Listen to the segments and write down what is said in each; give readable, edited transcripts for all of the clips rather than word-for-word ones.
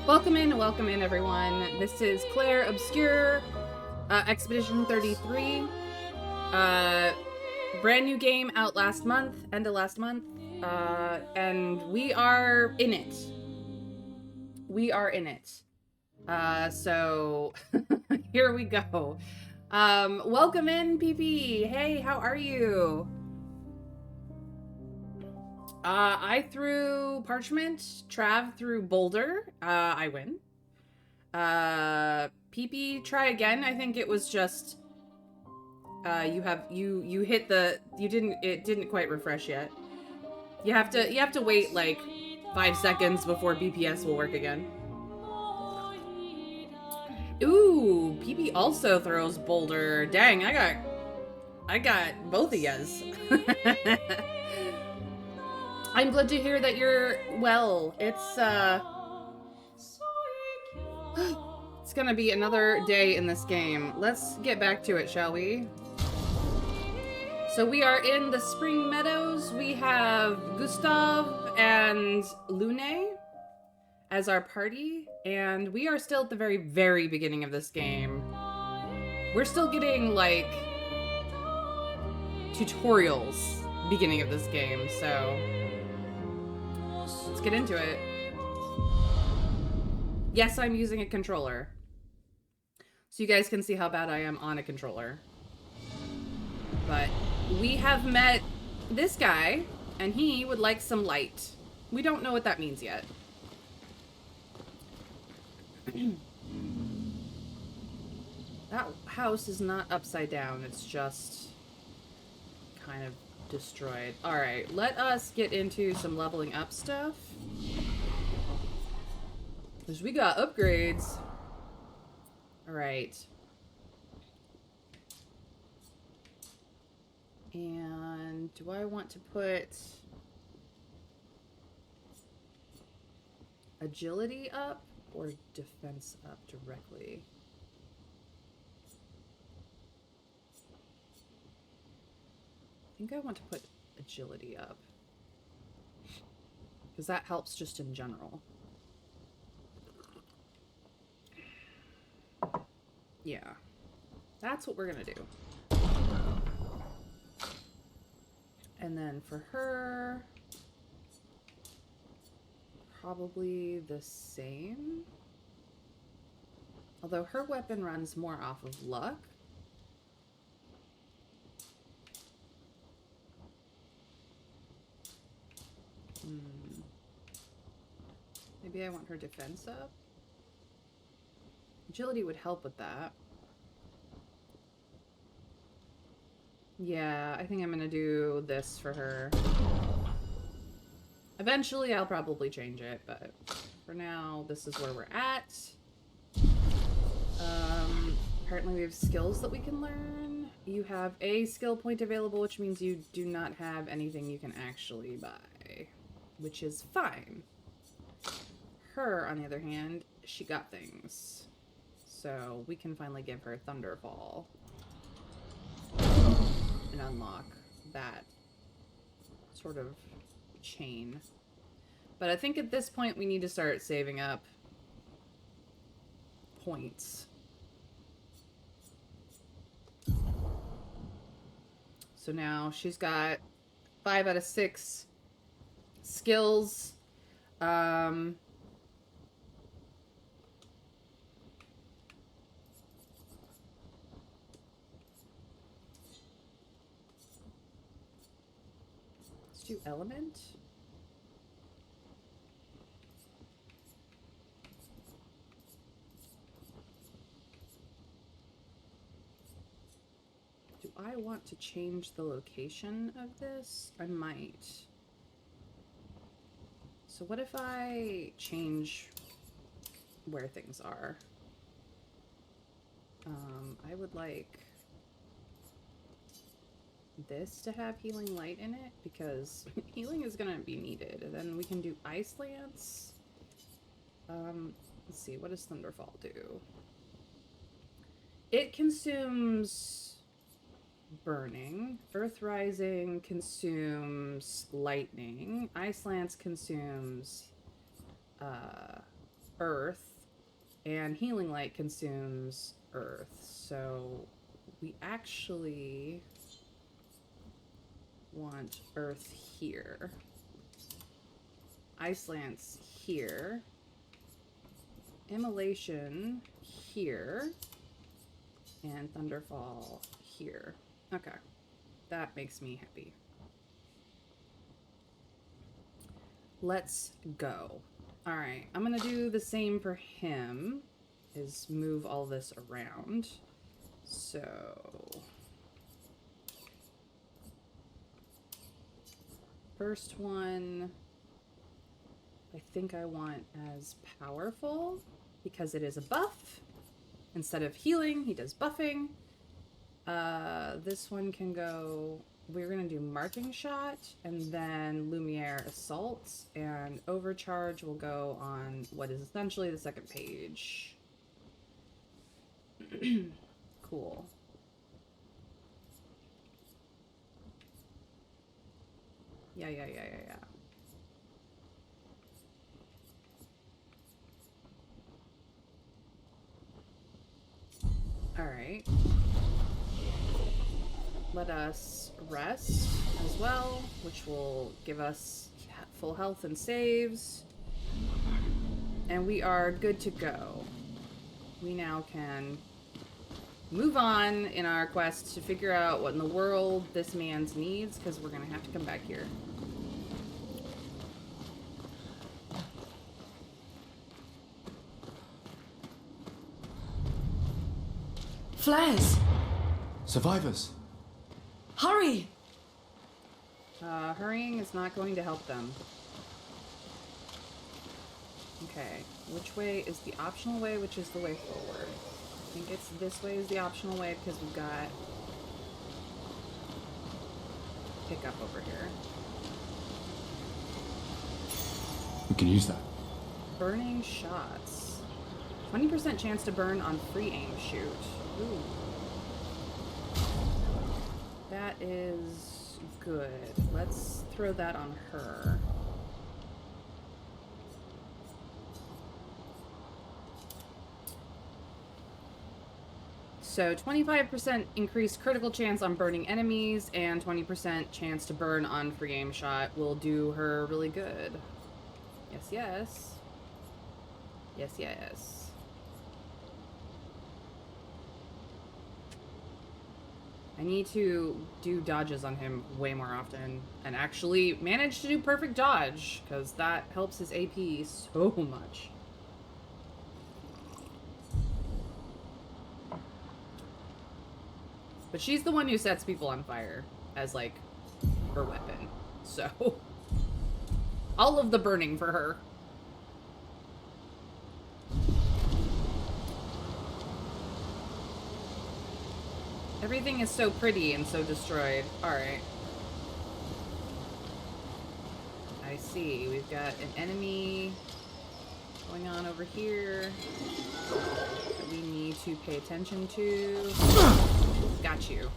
Welcome in, everyone. This is Clair Obscure, Expedition 33. Brand new game out last month, end of last month, and we are in it. We are in it. So here we go. Welcome in, PP. Hey, how are you? I threw Parchment, Trav threw Boulder. I win. PP, try again. I think it was just you hit the it didn't quite refresh yet. You have to wait like 5 seconds before BPS will work again. Ooh, PP also throws Boulder. Dang, I got both of yous. I'm glad to hear that you're well. It's it's gonna be another day in this game. Let's get back to it, shall we? So we are in the Spring Meadows. We have Gustav and Lune as our party, and we are still at the very, very beginning of this game. We're still getting, like, tutorials beginning of this game, so let's get into it. Yes, I'm using a controller, so you guys can see how bad I am on a controller. But we have met this guy, and he would like some light. We don't know what that means yet. That house is not upside down. It's just kind of destroyed. Alright, let us get into some leveling up stuff. Because we got upgrades. Alright. And do I want to put agility up or defense up directly? I think I want to put agility up, because that helps just in general. Yeah, that's what we're gonna do. And then for her, probably the same. Although her weapon runs more off of luck. Maybe I want her defense up. Agility would help with that. Yeah, I think I'm gonna do this for her. Eventually, I'll probably change it, but for now, this is where we're at. Apparently we have skills that we can learn. You have a skill point available, which means you do not have anything you can actually buy, which is fine. Her, on the other hand, she got things. So we can finally give her Thunderfall and unlock that sort of chain. But I think at this point we need to start saving up points. So now she's got 5 out of 6 skills. Let's do element. Do I want to change the location of this? I might. So what if I change where things are? I would like this to have healing light in it, because healing is gonna be needed. And then we can do Ice Lance. Let's see, what does Thunderfall do? It consumes burning. Earth Rising consumes lightning. Ice Lance consumes earth, and healing light consumes earth. So we actually want earth here. Ice Lance here. Immolation here. And Thunderfall here. Okay. That makes me happy. Let's go. Alright, I'm gonna do the same for him, is move all this around. So... first one, I think I want as powerful, because it is a buff. Instead of healing, he does buffing. This one can go... we're gonna do Marking Shot, and then Lumiere Assault, and Overcharge will go on what is essentially the second page. Cool. Yeah. Alright. Let us rest as well, which will give us full health and saves. And we are good to go. We now can move on in our quest to figure out what in the world this man's needs, because we're going to have to come back here. Flares! Survivors! Hurry! Hurrying is not going to help them. Okay, which way is the optional way, which is the way forward? I think it's this way is the optional way because we've got pickup over here. We can use that. Burning shots. 20% chance to burn on free aim shoot. Ooh. That is good. Let's throw that on her. So 25% increased critical chance on burning enemies and 20% chance to burn on free aim shot will do her really good. Yes, yes. Yes, yes. I need to do dodges on him way more often and actually manage to do perfect dodge, because that helps his AP so much. But she's the one who sets people on fire as, like, her weapon. So, all of the burning for her. Everything is so pretty and so destroyed. Alright. I see. We've got an enemy going on over here that we need to pay attention to. Got you.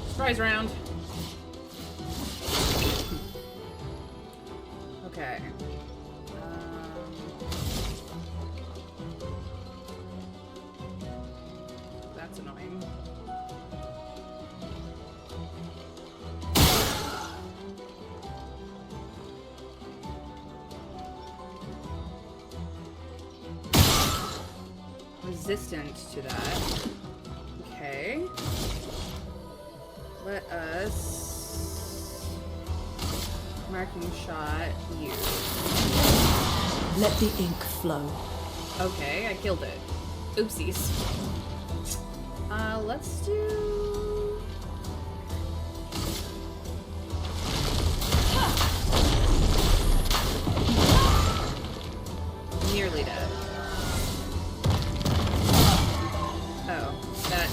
Surprise round. Okay. That's annoying. Resistant to that. Okay. Let us marking shot you. Let the ink flow. Okay, I killed it. Oopsies. Let's do... Nearly dead. Oh, that...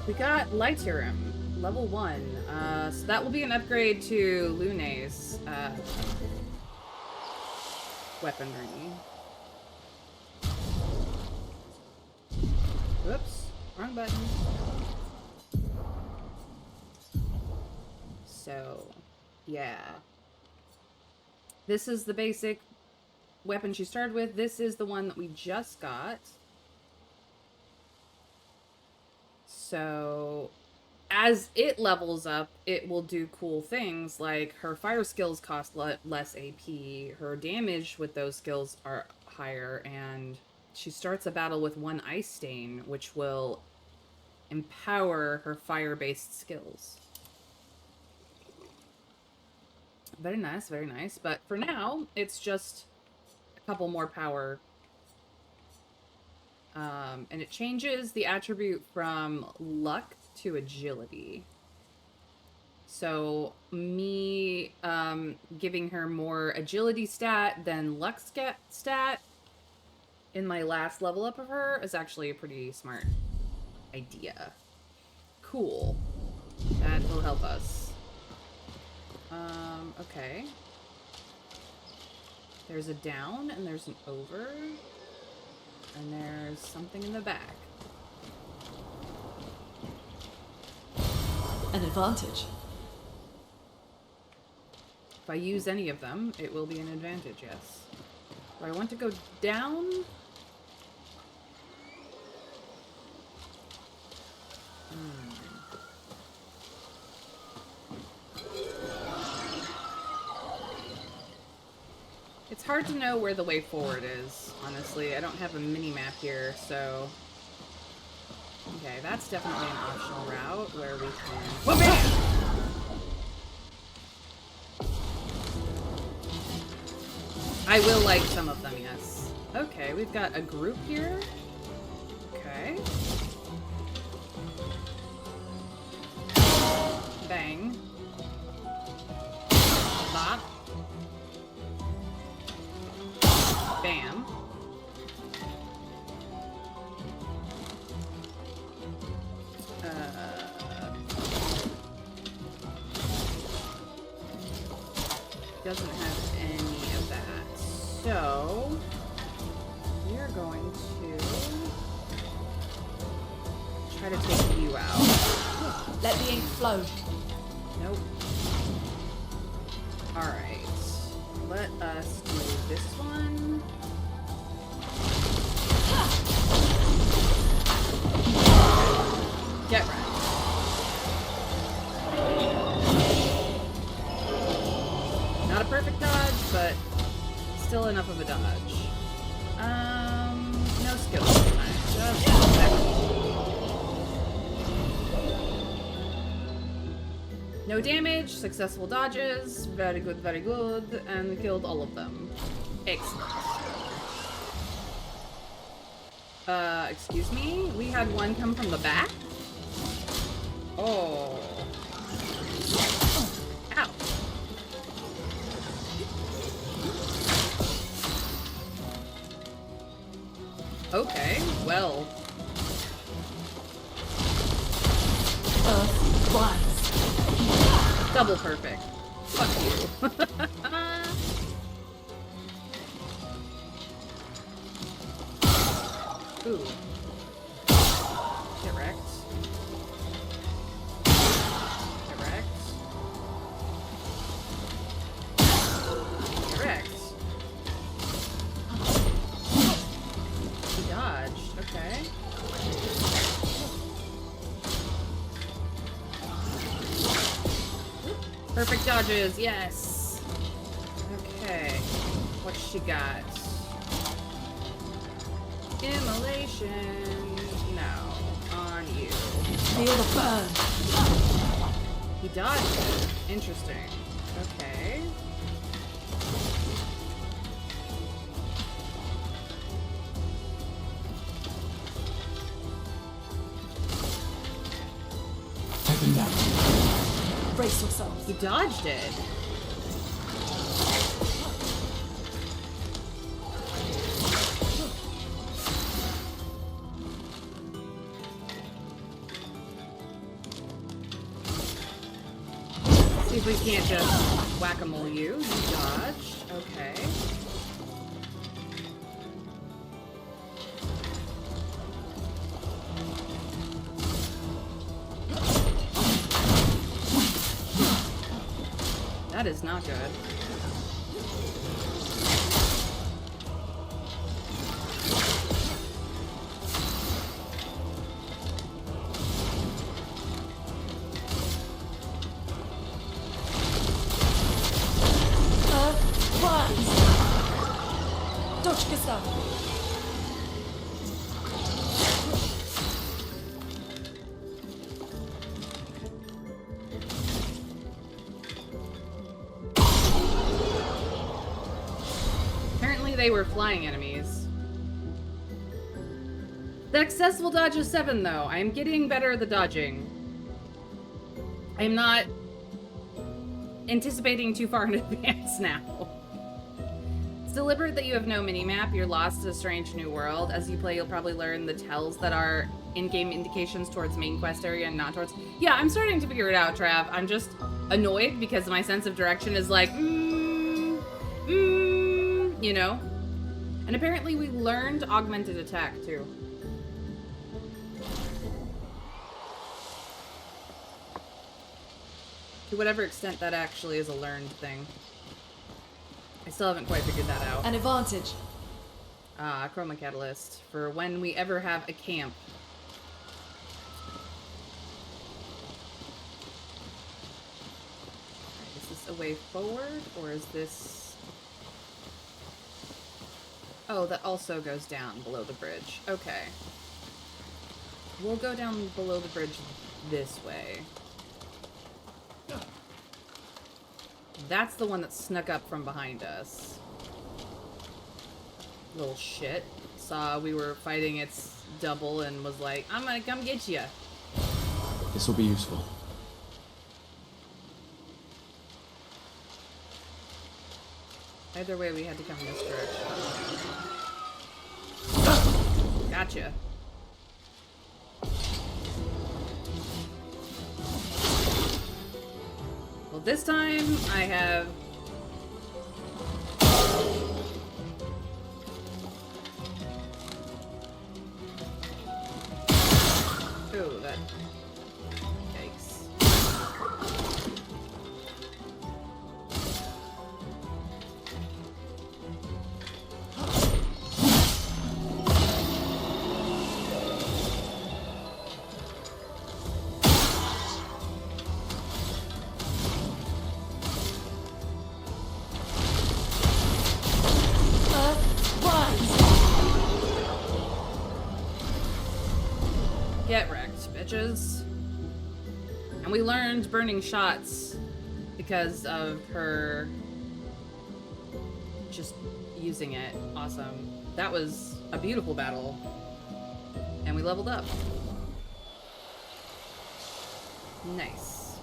We got Lytirum, level 1. So that will be an upgrade to Lune's weaponry. Whoops, wrong button. So, yeah. This is the basic weapon she started with. This is the one that we just got. So, as it levels up, it will do cool things like her fire skills cost less AP, her damage with those skills are higher, and she starts a battle with 1 ice stain, which will empower her fire-based skills. Very nice, very nice. But for now, it's just a couple more power. And it changes the attribute from luck to agility. So me giving her more agility stat than luck stat in my last level up of her is actually a pretty smart idea. Cool. That will help us. Okay. There's a down and there's an over. And there's something in the back. An advantage. If I use any of them, it will be an advantage, yes. Do I want to go down? It's hard to know where the way forward is, honestly. I don't have a mini-map here, so... Okay, that's definitely an optional route where we can... Whoa, man! I will like some of them, yes. Okay, we've got a group here. Okay. Bang. Bop. Bam. Doesn't have any of that. So, we are going to try to take you out. Let the ink flow. Nope. Alright. Let us do this one. Get right. Not a perfect dodge, but still enough of a dodge. No skills this time. Just no damage, successful dodges, very good, and we killed all of them. Excellent. Excuse me? We had one come from the back? Oh. Ow. Okay, well. Rise. Double perfect. Fuck you. Ooh. Get wrecked. Get wrecked. Get wrecked. He dodged. Okay. Perfect dodges, yes. Okay. What's she got? Immolation. No. On you. Feel the burn. He dodged it. Interesting. Okay. Take them down. Brace yourselves. He dodged it. See if we can't just whack-a-mole you. You dodged. Okay. That is not good. Dodge, Gustav. Apparently they were flying enemies. The accessible dodge is 7 though. I am getting better at the dodging. I am not anticipating too far in advance now. It's deliberate that you have no mini-map. You're lost in a strange new world. As you play, you'll probably learn the tells that are in-game indications towards main quest area and not towards... Yeah, I'm starting to figure it out, Trav. I'm just annoyed because my sense of direction is like, you know? And apparently we learned augmented attack, too. To whatever extent that actually is a learned thing. I still haven't quite figured that out. An advantage. Chroma Catalyst. For when we ever have a camp. Alright, is this a way forward? Or is this... Oh, that also goes down below the bridge. Okay. We'll go down below the bridge this way. That's the one that snuck up from behind us. Little shit. Saw we were fighting its double and was like, I'm gonna come get you. This will be useful. Either way, we had to come this direction. Gotcha. Well, this time I have... Ooh, that... Yikes. Get wrecked, bitches. And we learned burning shots because of her just using it. Awesome. That was a beautiful battle. And we leveled up. Nice.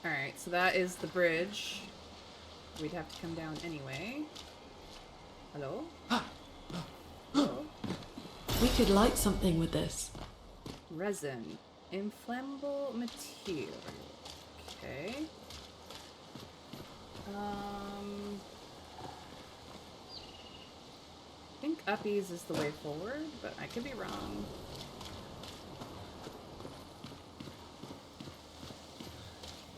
Alright, so that is the bridge. We'd have to come down anyway. Hello? Hello? We could light something with this. Resin. Inflammable material. Okay. I think uppies is the way forward, but I could be wrong.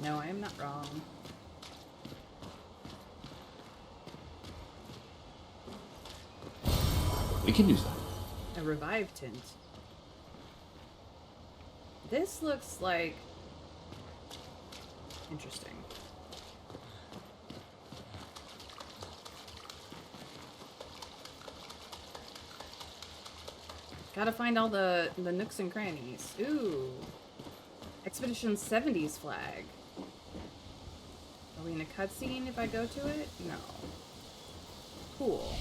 No, I am not wrong. We can use that. A revive tint. This looks like... interesting. Gotta find all the nooks and crannies. Ooh. Expedition 70s flag. Are we in a cutscene if I go to it? No. Cool.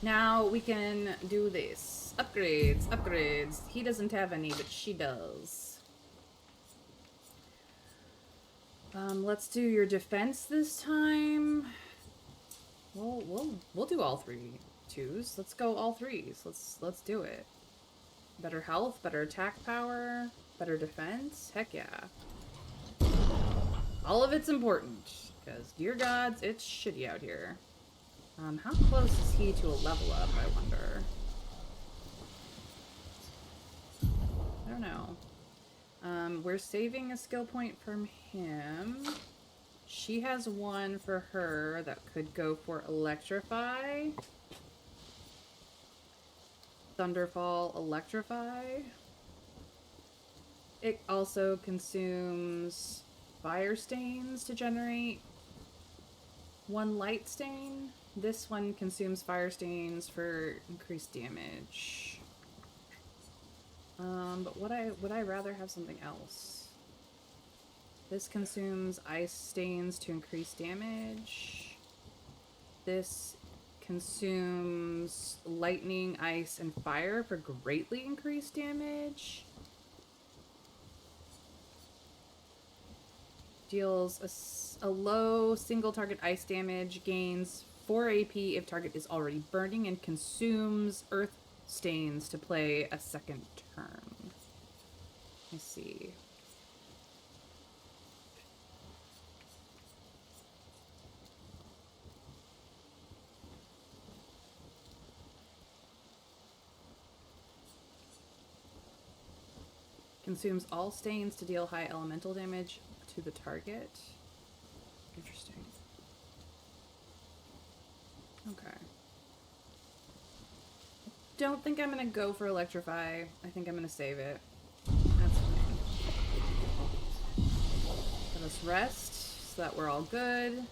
Now we can do this. Upgrades, upgrades. He doesn't have any, but she does. Let's do your defense this time. We'll do all 3 twos. Let's go all 3s. Let's do it. Better health, better attack power, better defense. Heck yeah. All of it's important, because dear gods, it's shitty out here. How close is he to a level up, I wonder? I don't know. We're saving a skill point from him. She has one for her that could go for Electrify. Thunderfall, Electrify. It also consumes Fire Stains to generate one Light Stain. This one consumes Fire Stains for increased damage. But would I rather have something else? This consumes Ice Stains to increase damage. This consumes Lightning, Ice, and Fire for greatly increased damage. Deals a low single target ice damage, gains 4 AP if target is already burning, and consumes Earth Stains to play a second turn. Let's see. Consumes all stains to deal high elemental damage to the target. Interesting. Okay. Don't think I'm gonna go for Electrify. I think I'm gonna save it. That's fine. Let us rest so that we're all good.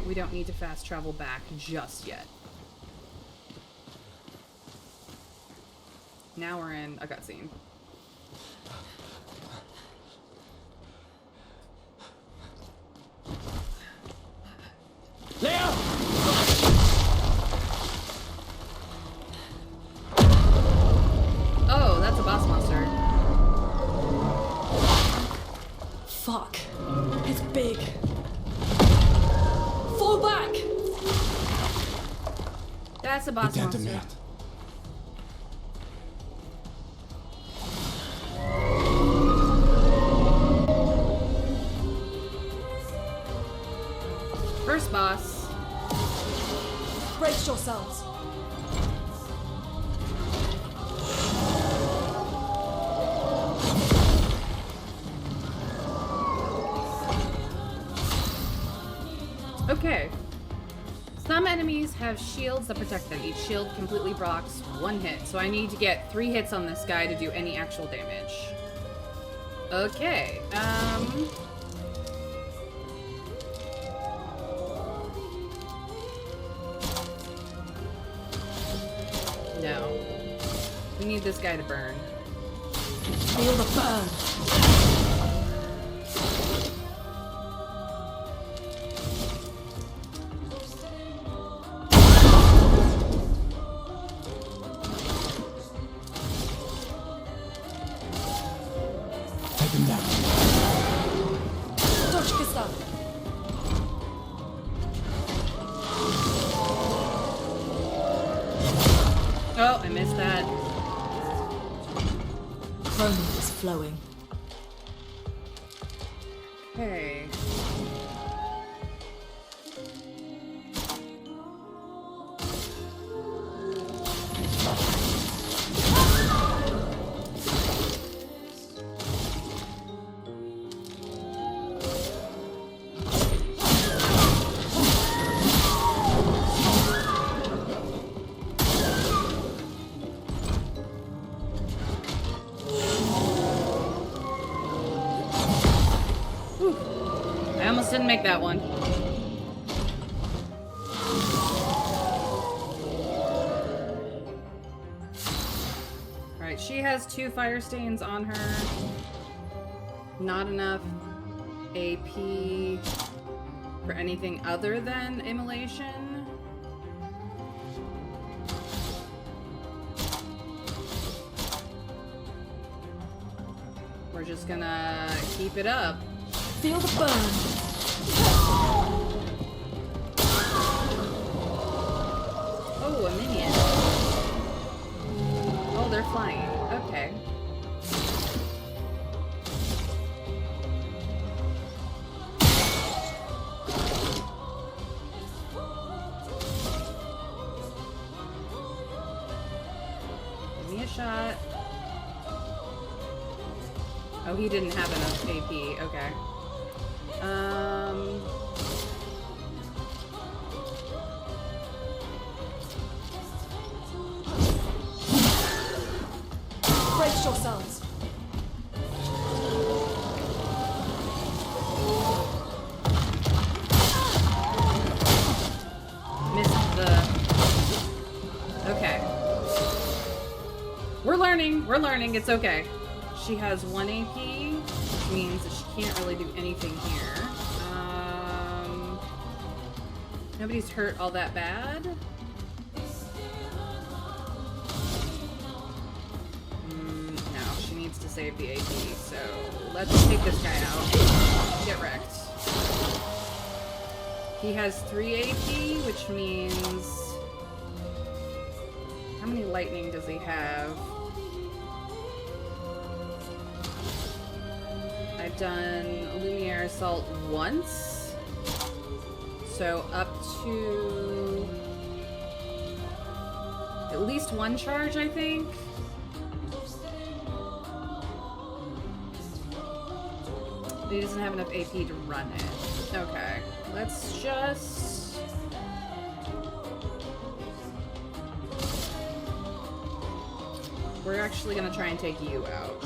We don't need to fast travel back just yet. Now we're in a cutscene. Clair! Oh, that's a boss monster. Fuck. It's big. Fall back! That's a boss Putain de monster. merde. First boss. Brace yourselves. Okay. Some enemies have shields that protect them. Each shield completely blocks one hit. So I need to get 3 hits on this guy to do any actual damage. Okay. No. We need this guy to burn. Feel the burn. Take him down. Dodge, Gustav. Oh, I missed that. Chrome is flowing. Okay. I almost didn't make that one. Alright, she has 2 fire stains on her. Not enough AP for anything other than immolation. We're just gonna keep it up. Feel the burn. Oh, a minion. Oh, they're flying. Okay. Give me a shot. Oh, he didn't have enough AP. Okay. Brace yourselves. Missed the... Okay. We're learning, it's okay. She has 1 AP, which means that she can't really do anything here. Nobody's hurt all that bad. No, she needs to save the AP, so let's take this guy out. Get wrecked. He has 3 AP, which means... How many lightning does he have? I've done Lumiere Assault once. So up to... at least 1 charge, I think. He doesn't have enough AP to run it. Okay, let's just... We're actually gonna try and take you out.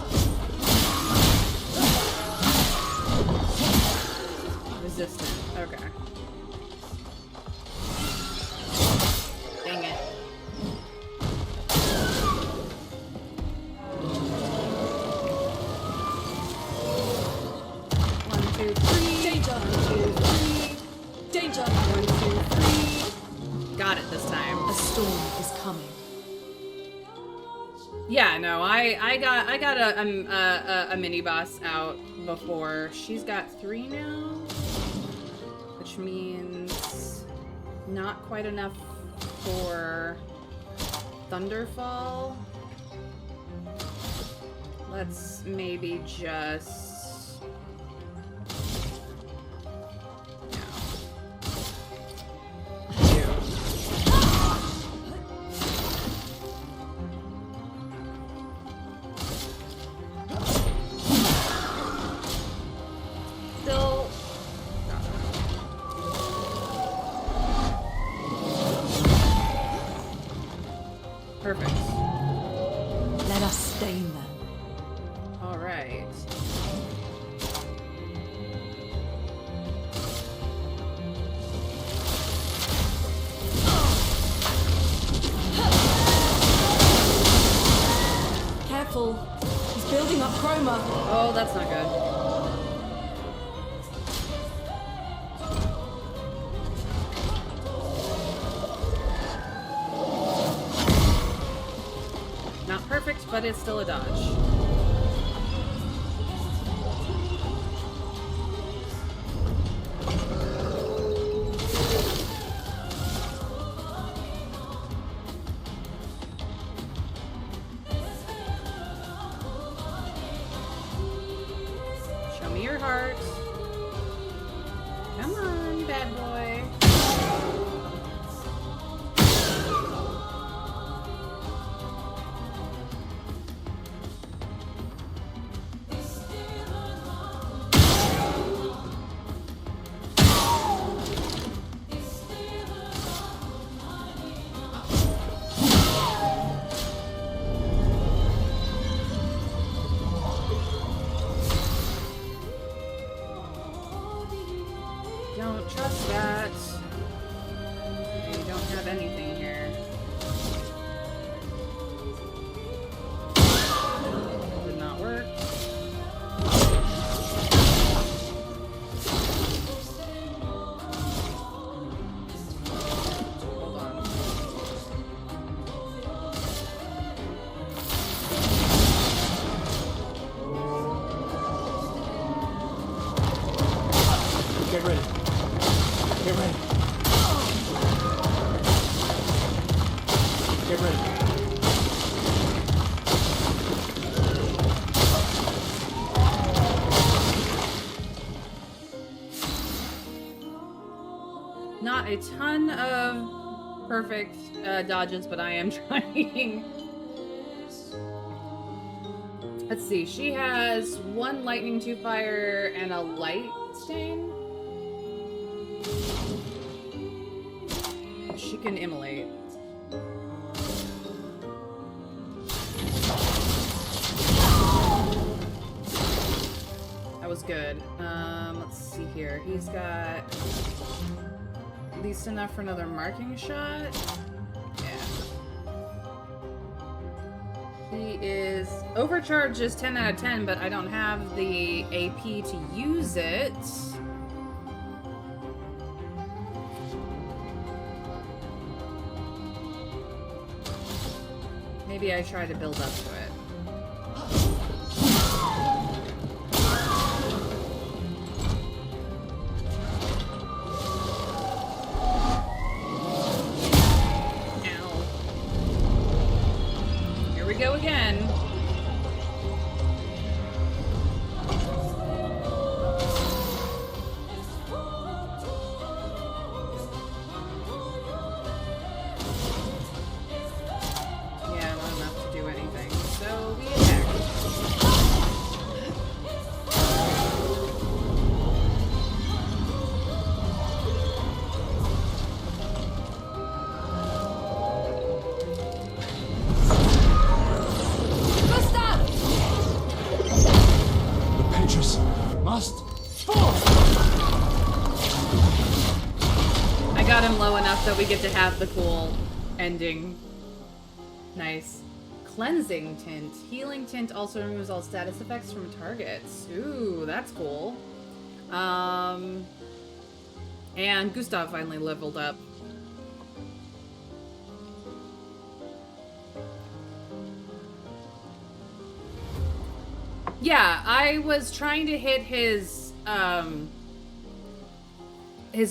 Resistant, okay. Dang it. One, two, three. Danger. 1, 2, 3. Danger. 1, 2, 3. Got it this time. A storm is coming. Yeah, no, I got a mini boss out before. She's got 3 now, which means not quite enough for Thunderfall. Let's maybe just... No. Still... Perfect. Let us stain them. All right. Careful. He's building up chroma. Oh, that's not good. Not perfect, but it's still a dodge. Show me your heart. Come on, bad boy. Don't trust that. You don't have anything here. Did not work. Hold on. Get ready. Get ready. Get ready. Not a ton of perfect dodges, but I am trying. Let's see, she has 1 lightning, 2 fire, and a light stain. She can immolate. That was good. Let's see here. He's got at least enough for another marking shot. Yeah. He is overcharged is 10 out of 10, but I don't have the AP to use it. Maybe I try to build up to it. Ow. Here we go again. Yeah, not enough to do anything. So we attack. Gustav! The Patriots must fall! I got him low enough that we get to have the cool ending. Nice. Cleansing tint. Healing tint also removes all status effects from targets. Ooh, that's cool. And Gustav finally leveled up. Yeah, I was trying to hit his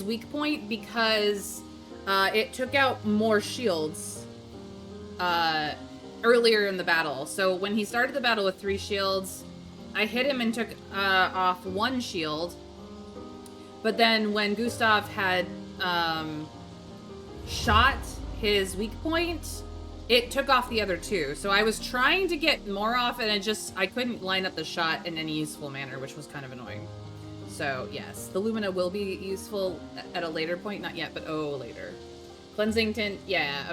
weak point because it took out more shields earlier in the battle. So when he started the battle with 3 shields, I hit him and took off 1 shield. But then when Gustav had shot his weak point, it took off the other 2. So I was trying to get more off, and I couldn't line up the shot in any useful manner, which was kind of annoying. So yes, the Lumina will be useful at a later point. Not yet, but oh, later. Cleansing tint, yeah.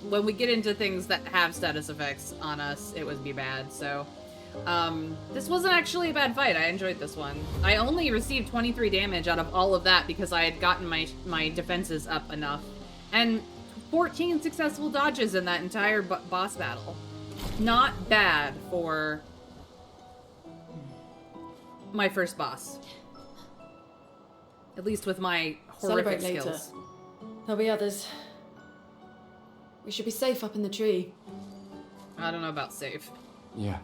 When we get into things that have status effects on us, it would be bad. So this wasn't actually a bad fight. I enjoyed this one. I only received 23 damage out of all of that because I had gotten my defenses up enough. And 14 successful dodges in that entire boss battle. Not bad for my first boss. At least with my horrific Celebrate later. skills. There'll be others. We should be safe up in the tree. I don't know about safe. Yeah.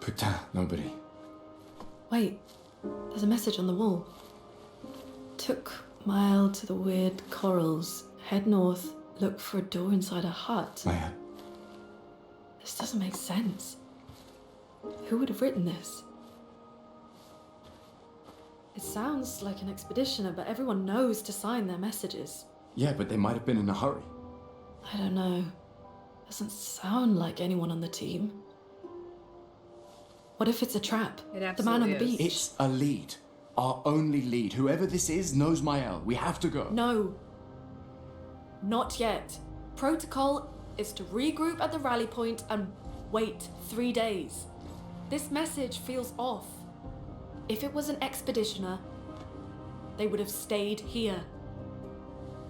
Putain, nobody. Wait, there's a message on the wall. Took mile to the weird corals. Head north, look for a door inside a hut. Man, This doesn't make sense. Who would have written this? It sounds like an expeditioner, but everyone knows to sign their messages. yeah, but they might have been in a hurry. I don't know. Doesn't sound like anyone on the team. What if it's a trap? It The man on the absolutely is. beach. It's a lead. Our only lead. Whoever this is knows Mael. We have to go. No. Not yet. Protocol is to regroup at the rally point and wait 3 days. This message feels off. If it was an expeditioner, they would have stayed here.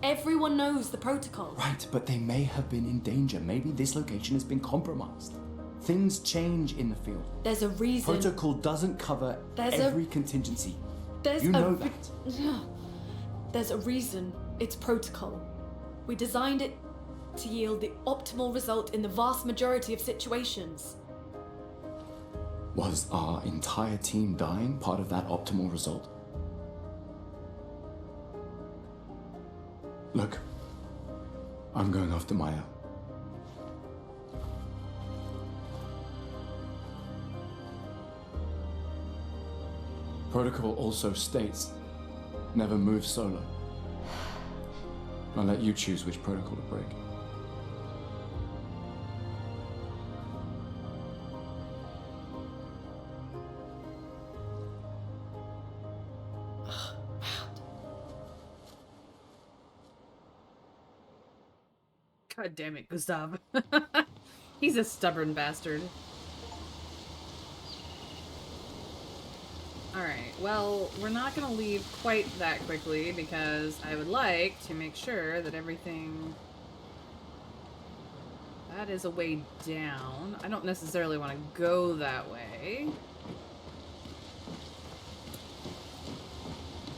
Everyone knows the protocol. Right, but they may have been in danger. Maybe this location has been compromised. Things change in the field. There's a reason. Protocol doesn't cover There's every contingency. There's You a know re- that. There's a reason it's protocol. We designed it to yield the optimal result in the vast majority of situations. Was our entire team dying part of that optimal result? Look, I'm going after Maya. protocol also states, never move solo. I'll let you choose which protocol to break. God damn it, Gustav. He's a stubborn bastard. Alright, well, we're not gonna leave quite that quickly because I would like to make sure that everything... That is a way down. I don't necessarily want to go that way.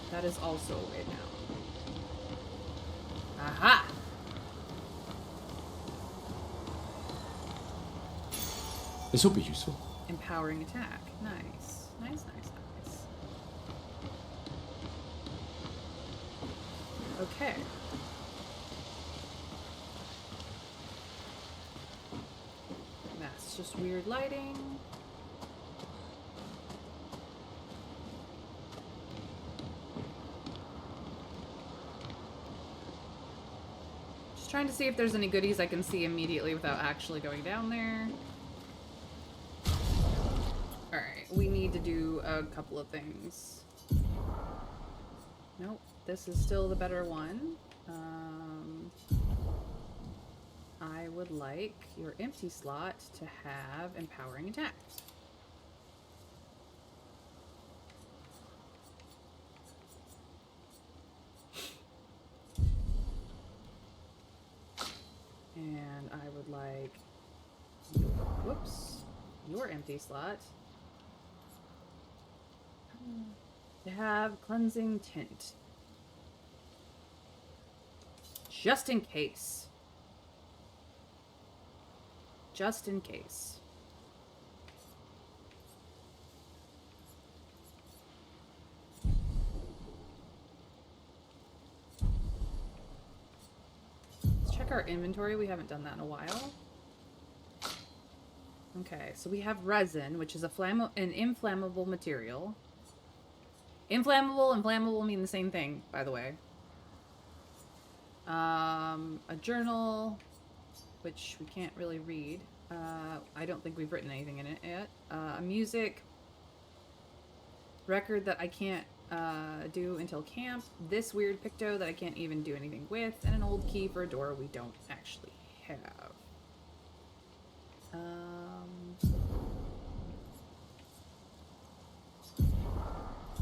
That is also a way down. Aha! This will be useful. Empowering attack. Nice. Nice, nice, nice. Okay. That's just weird lighting. Just trying to see if there's any goodies I can see immediately without actually going down there. Alright, we need to do a couple of things. Nope, this is still the better one. I would like your empty slot to have empowering attack. And I would like your, whoops, your empty slot to have cleansing tint. Just in case. Just in case. Let's check our inventory. We haven't done that in a while. Okay, so we have resin, which is an inflammable material. Inflammable and flammable mean the same thing, by the way. A journal, which we can't really read. I don't think we've written anything in it yet. A music record that I can't do until camp. This weird picto that I can't even do anything with. And an old key for a door we don't actually have.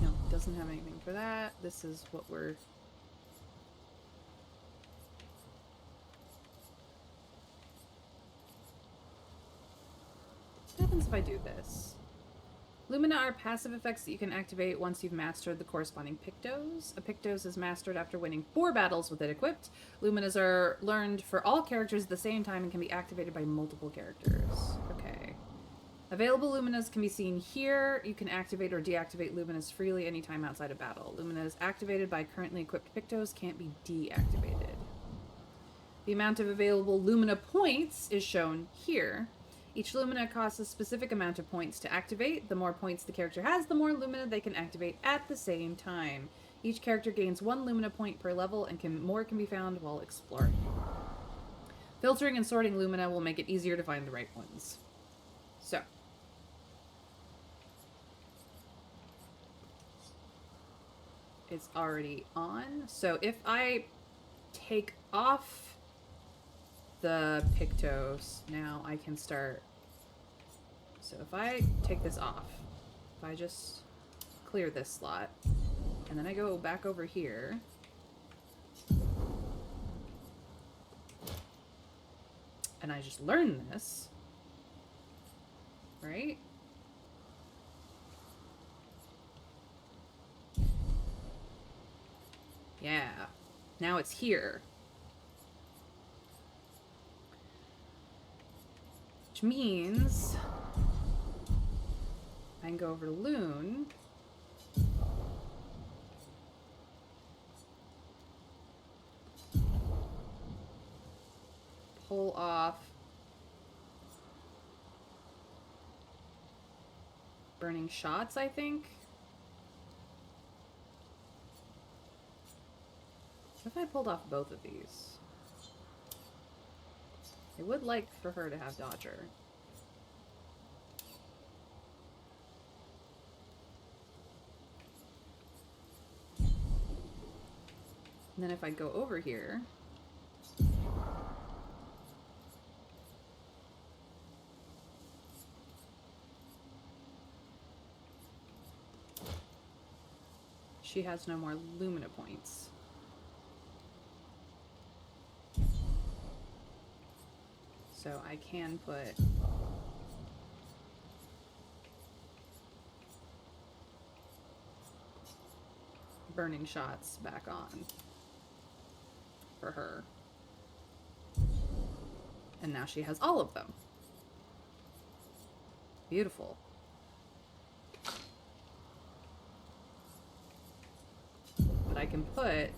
No, doesn't have anything for that. This is what we're... What happens if I do this? Lumina are passive effects that you can activate once you've mastered the corresponding Pictos. A Pictos is mastered after winning 4 battles with it equipped. Luminas are learned for all characters at the same time and can be activated by multiple characters. Okay. Available Luminas can be seen here. You can activate or deactivate Luminas freely anytime outside of battle. Luminas activated by currently equipped Pictos can't be deactivated. The amount of available Lumina points is shown here. Each Lumina costs a specific amount of points to activate. The more points the character has, the more Lumina they can activate at the same time. Each character gains 1 Lumina point per level, and more can be found while exploring. Filtering and sorting Lumina will make it easier to find the right ones. So. It's already on. So if I take off the Pictos, now I can start. So if I take this off, if I just clear this slot, and then I go back over here, and I just learn this, right? Yeah, now it's here. Which means I can go over to Loon. Pull off Burning Shots, I think. What if I pulled off both of these? I would like for her to have Dodger. And then if I go over here... She has no more Lumina points. So I can put... burning shots back on for her. And now she has all of them. Beautiful. But I can put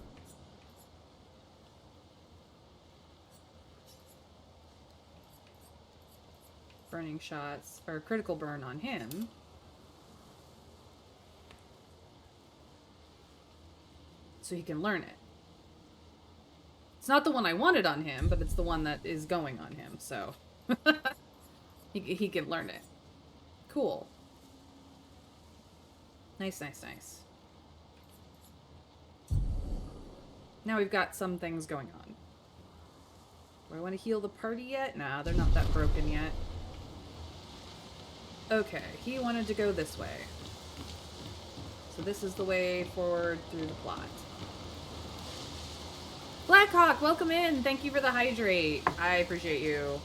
burning shots or critical burn on him. So he can learn it. It's not the one I wanted on him, but it's the one that is going on him, so he can learn it. Cool. Nice, nice, nice. Now we've got some things going on. Do I want to heal the party yet? Nah, they're not that broken yet. Okay, he wanted to go this way. So this is the way forward through the plot. Blackhawk, welcome in! Thank you for the hydrate. I appreciate you.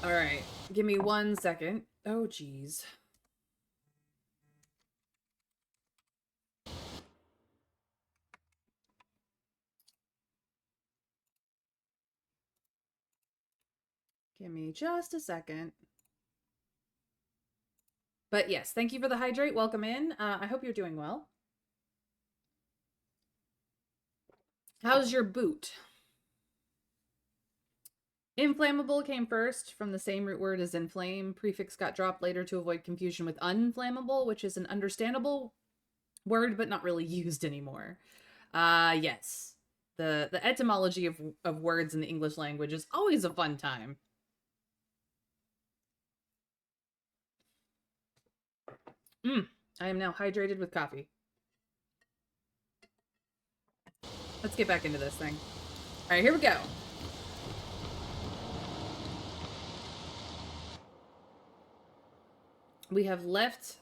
Alright, give me 1 second. Oh, jeez. Give me just a second. But yes, thank you for the hydrate. Welcome in. I hope you're doing well. How's your boot? Inflammable came first from the same root word as inflame. Prefix got dropped later to avoid confusion with unflammable, which is an understandable word, but not really used anymore. Yes. The etymology of words in the English language is always a fun time. I am now hydrated with coffee. Let's get back into this thing. Alright, here we go. We have left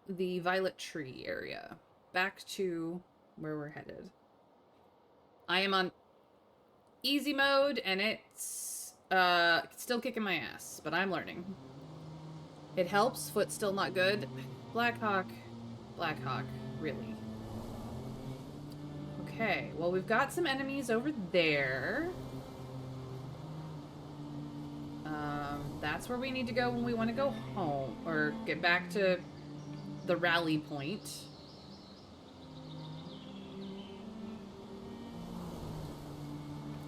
the violet tree area. Back to where we're headed. I am on easy mode, and it's still kicking my ass, but I'm learning. It helps. Foot's still not good. Blackhawk. Blackhawk. Really. Okay. Well, we've got some enemies over there. That's where we need to go when we want to go home. Or get back to the rally point.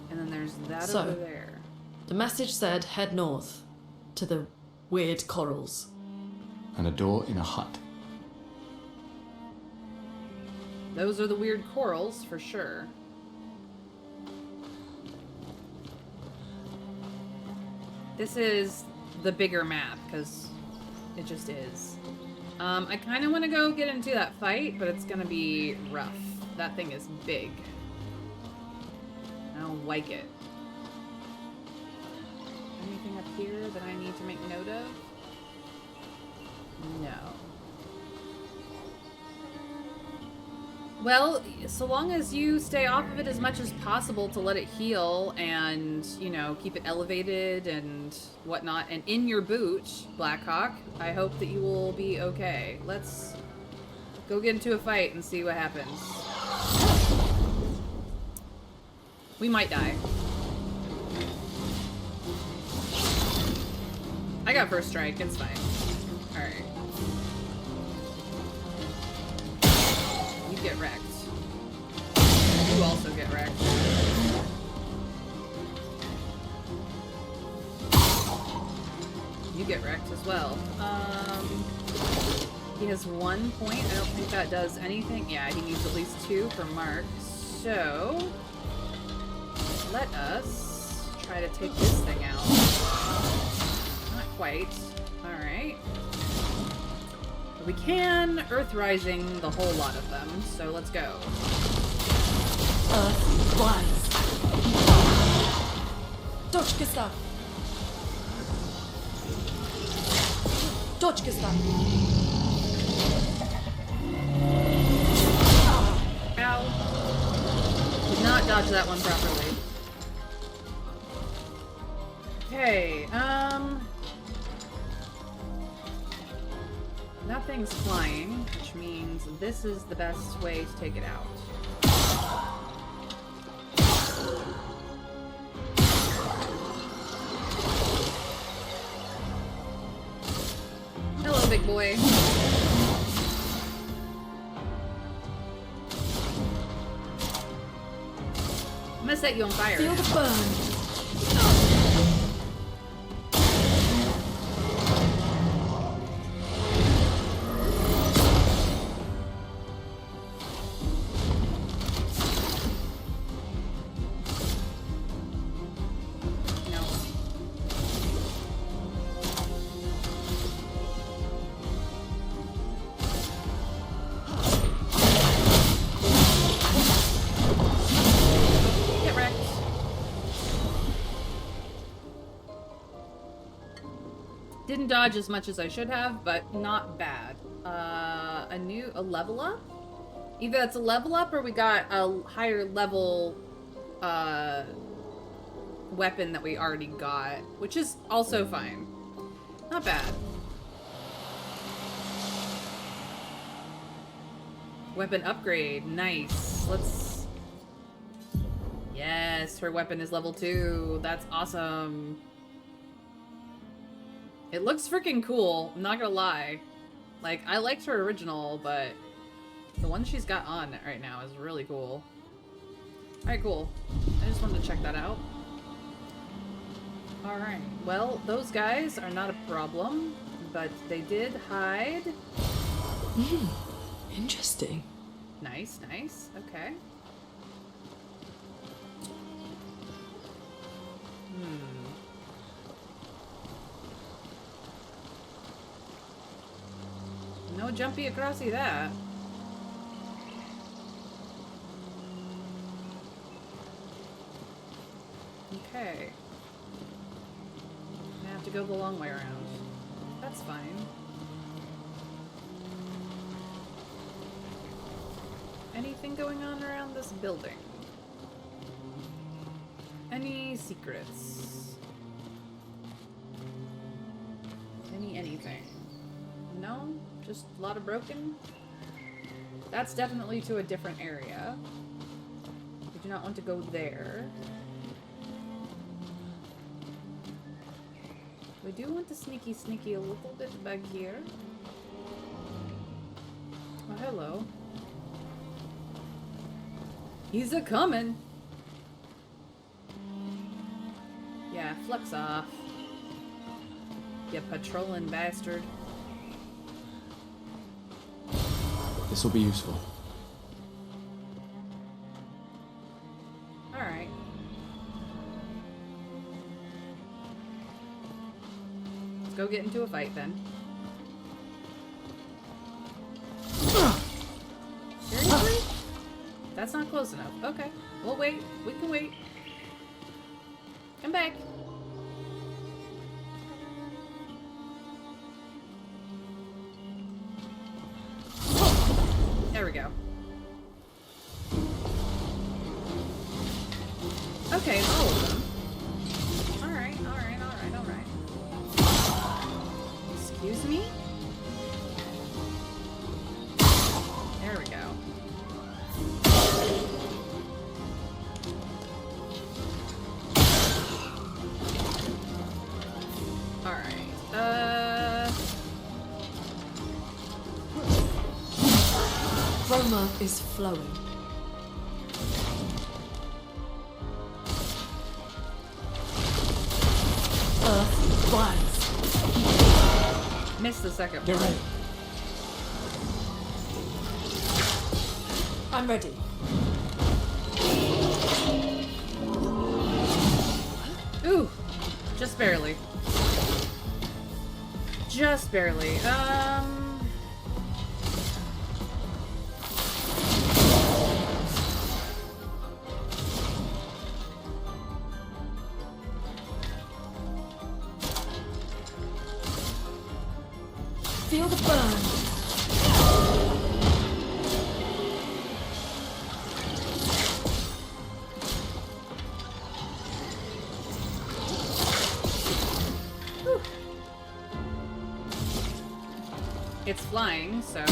And then there's that over there. The message said head north to the weird corals. And a door in a hut. Those are the weird corals, for sure. This is the bigger map, because it just is. I kind of want to go get into that fight, but it's going to be rough. That thing is big. I don't like it. Anything up here that I need to make note of? No. Well, so long as you stay off of it as much as possible to let it heal and, you know, keep it elevated and whatnot, and in your boot, Blackhawk, I hope that you will be okay. Let's go get into a fight and see what happens. We might die. I got first strike, it's fine. Alright. You get wrecked. You also get wrecked. You get wrecked as well. he has 1 point. I don't think that does anything. Yeah, he needs at least 2 for Mark. So, let us try to take this thing out. Not quite. Alright. We can Earth Rising the whole lot of them, so let's go. Earth Rise. Dodge, Gustav. Dodge, Gustav. Ow. Did not dodge that one properly. Okay, nothing's flying, which means this is the best way to take it out. Hello, big boy. I'm gonna set you on fire. Feel the burn. Didn't dodge as much as I should have, but not bad. A level up? Either that's a level up or we got a higher level weapon that we already got, which is also fine. Not bad. Weapon upgrade, nice. Let's... Yes, her weapon is level 2. That's awesome. It looks freaking cool, I'm not gonna lie. Like, I liked her original, but the one she's got on right now is really cool. Alright, cool. I just wanted to check that out. Alright, well, those guys are not a problem, but they did hide. Interesting. Nice, nice. Okay. No jumpy acrossy that. Okay. I have to go the long way around. That's fine. Anything going on around this building? Any secrets? Anything? No? Just a lot of broken? That's definitely to a different area. We do not want to go there. We do want to sneaky a little bit back here. Oh, hello. He's a-comin'! Yeah, flex off. You patrolling bastard. This will be useful. Alright. Let's go get into a fight then. Seriously? That's not close enough. Okay. We'll wait. We can wait. Come back. There we go. Okay, all of them. Alright. Excuse me? There we go. Alright, Roma is flowing. Earth rise. Missed the second Get one. ready. I'm ready. Ooh, just barely. Just barely. Feel the burn. It's flying, so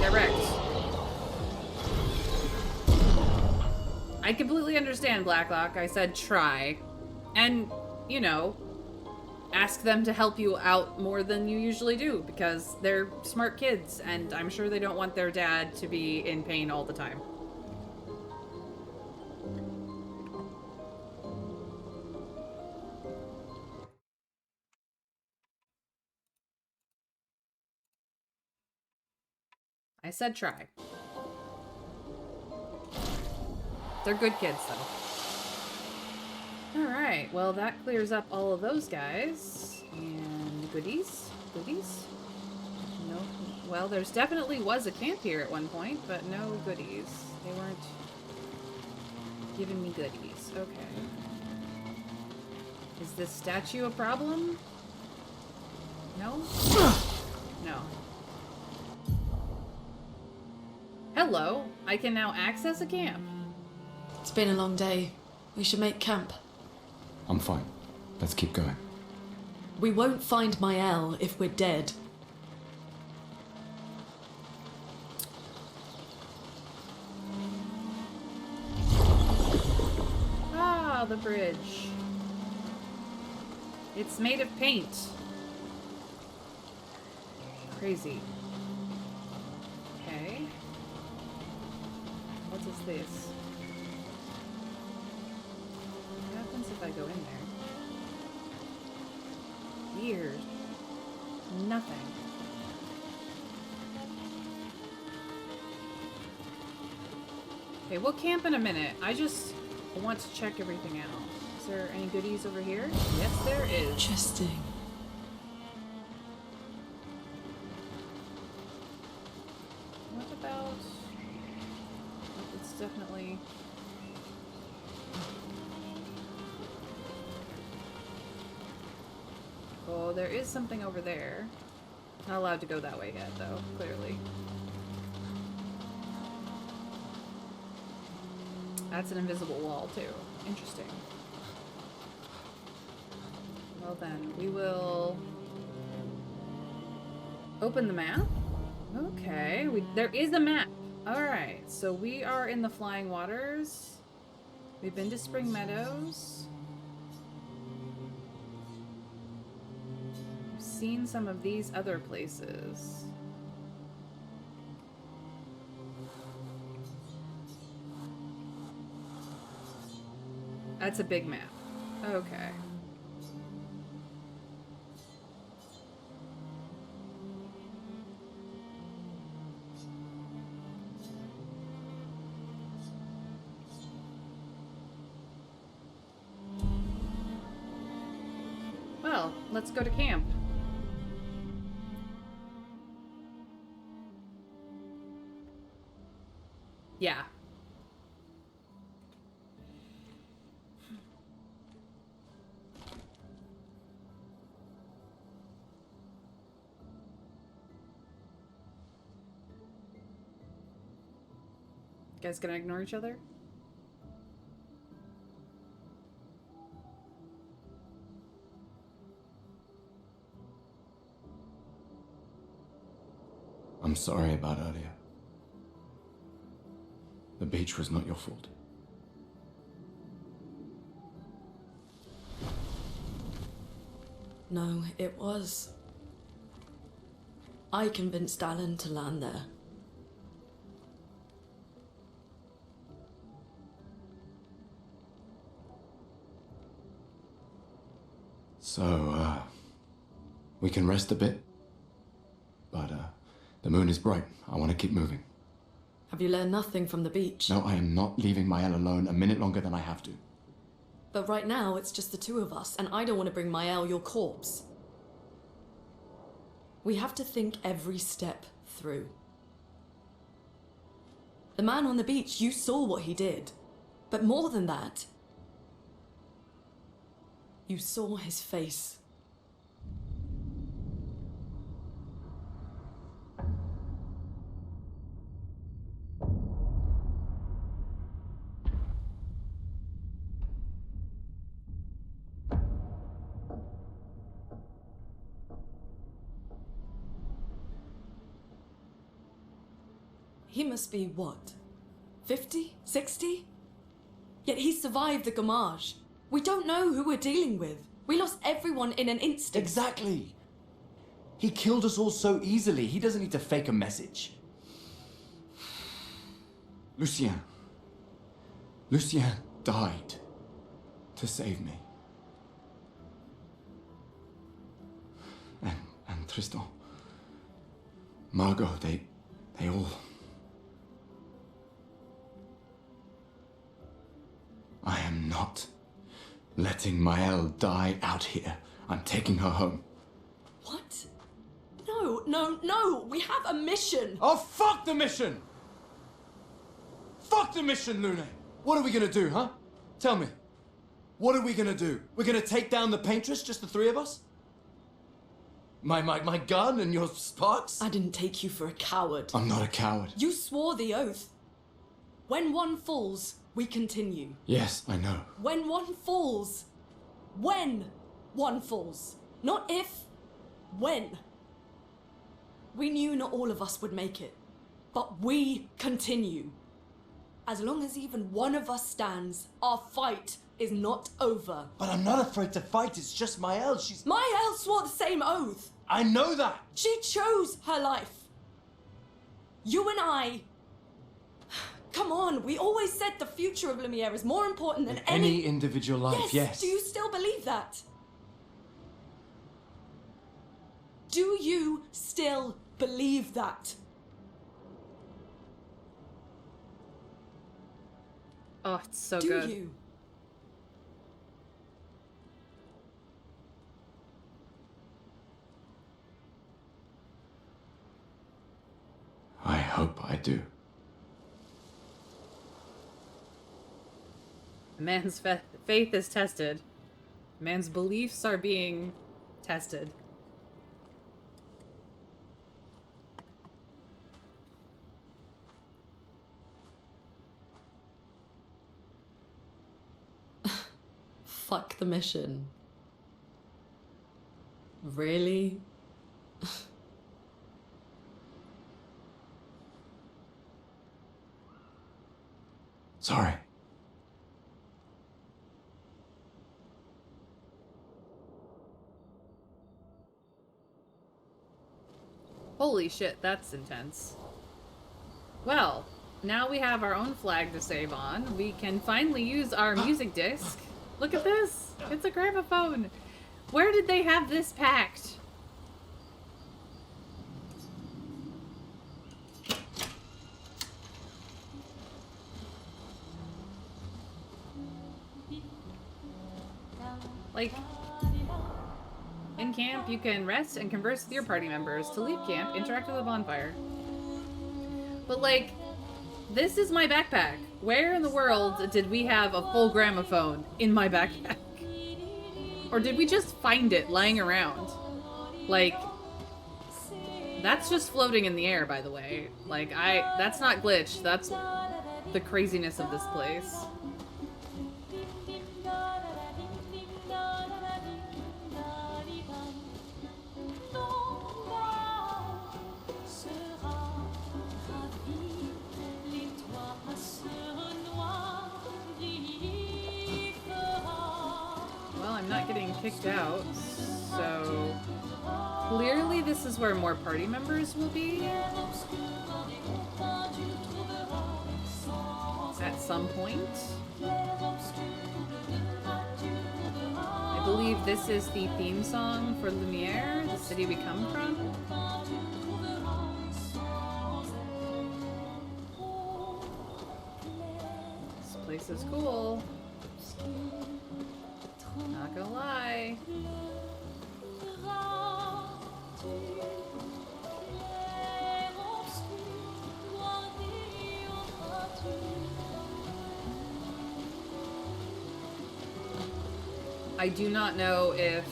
get wrecked. I completely understand, Blacklock. I said try. And, you know, ask them to help you out more than you usually do, because they're smart kids, and I'm sure they don't want their dad to be in pain all the time. I said try. They're good kids, though. Alright, well that clears up all of those guys. And goodies? Goodies? No. Well, there's definitely was a camp here at one point, but no goodies. They weren't giving me goodies. Okay. Is this statue a problem? No? No. Hello, I can now access a camp. It's been a long day. We should make camp. I'm fine. Let's keep going. We won't find Mael if we're dead. Ah, the bridge. It's made of paint. Crazy. Okay. What is this? What happens if I go in there? Weird. Nothing. Okay, we'll camp in a minute. I just want to check everything out. Is there any goodies over here? Yes, there is. Interesting. What about... It's definitely... Oh, there is something over there. Not allowed to go that way yet, though, clearly. That's an invisible wall, too. Interesting. Well then, we will... open the map? Okay, there is a map! Alright, so we are in the Flying Waters. We've been to Spring Meadows. We've seen some of these other places. That's a big map. Okay. Well, let's go to camp. Yeah. You guys gonna ignore each other? I'm sorry about earlier. The beach was not your fault. No, it was. I convinced Alan to land there. So, we can rest a bit. But, the moon is bright. I want to keep moving. Have you learned nothing from the beach? No, I am not leaving Maël alone a minute longer than I have to. But right now, it's just the two of us, and I don't want to bring Maël your corpse. We have to think every step through. The man on the beach, you saw what he did. But more than that, you saw his face. He must be what? 50? 60? Yet he survived the Gamage. We don't know who we're dealing with. We lost everyone in an instant. Exactly. He killed us all so easily. He doesn't need to fake a message. Lucien. Lucien died to save me. And Tristan. Margot, they all... I am not letting Maël die out here. I'm taking her home. What? No, no, no! We have a mission! Oh, fuck the mission! Fuck the mission, Lune! What are we gonna do, huh? Tell me. What are we gonna do? We're gonna take down the paintress, just the three of us? My gun and your sparks? I didn't take you for a coward. I'm not a coward. You swore the oath. When one falls, we continue. Yes, I know. When one falls. When one falls. Not if. When. We knew not all of us would make it. But we continue. As long as even one of us stands, our fight is not over. But I'm not afraid to fight. It's just Maël. She's... Maël swore the same oath. I know that. She chose her life. You and I... Come on, we always said the future of Lumiere is more important than Any individual life, yes. Do you still believe that? Do you still believe that? Oh, it's so Do good. you? I hope I do. A man's faith is tested. A man's beliefs are being tested. Fuck the mission. Really? Sorry. Holy shit, that's intense. Well, now we have our own flag to save on. We can finally use our music disc. Look at this! It's a gramophone! Where did they have this packed? Like, in camp, you can rest and converse with your party members. To leave camp, interact with the bonfire. But like, this is my backpack. Where in the world did we have a full gramophone in my backpack? Or did we just find it lying around? Like, that's just floating in the air, by the way. Like, that's not glitch. That's the craziness of this place. I'm not getting kicked out, so clearly this is where more party members will be at some point. I believe this is the theme song for Lumiere, the city we come from. Place is cool. Not gonna lie. I do not know if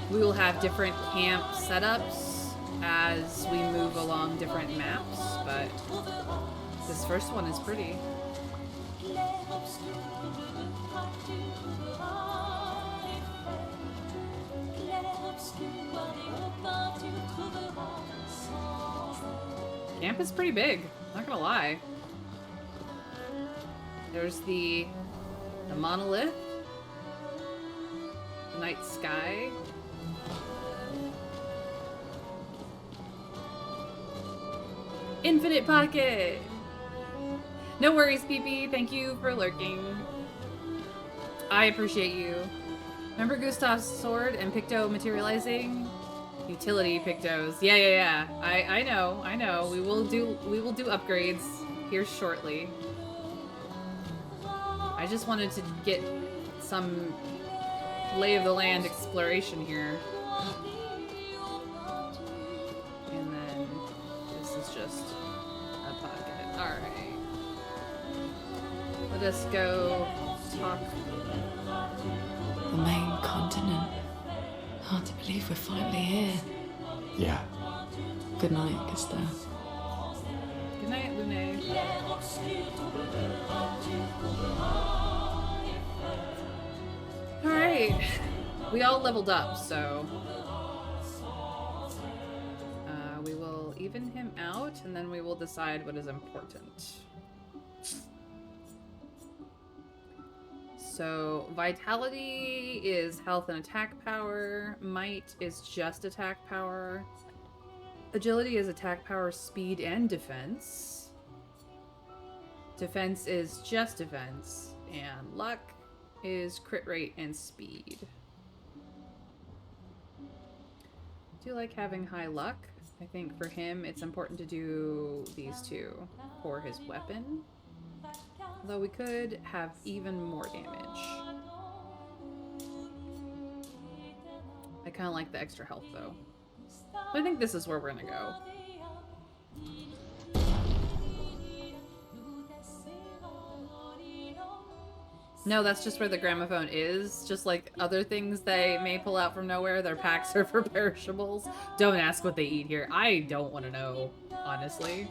we will have different camp setups as we move along different maps, but this first one is pretty. Camp is pretty big, not gonna lie. There's the monolith, the night sky. Infinite pocket! No worries, PP. Thank you for lurking. I appreciate you. Remember Gustav's sword and Picto materializing? Utility Pictos. Yeah. I know. We will do upgrades here shortly. I just wanted to get some lay of the land exploration here. And then this is just a pocket. Alright. Let us go talk. The main continent. Hard to believe we're finally here. Yeah. Good night, Gustav. Good night, Lune. Alright. We all leveled up, so we will even him out, and then we will decide what is important. So, vitality is health and attack power. Might is just attack power. Agility is attack power, speed, and defense. Defense is just defense. And luck is crit rate and speed. I do like having high luck. I think for him it's important to do these two for his weapon. Although we could have even more damage. I kind of like the extra health though. But I think this is where we're gonna go. No, that's just where the gramophone is. Just like other things they may pull out from nowhere, their packs are for perishables. Don't ask what they eat here. I don't want to know, honestly.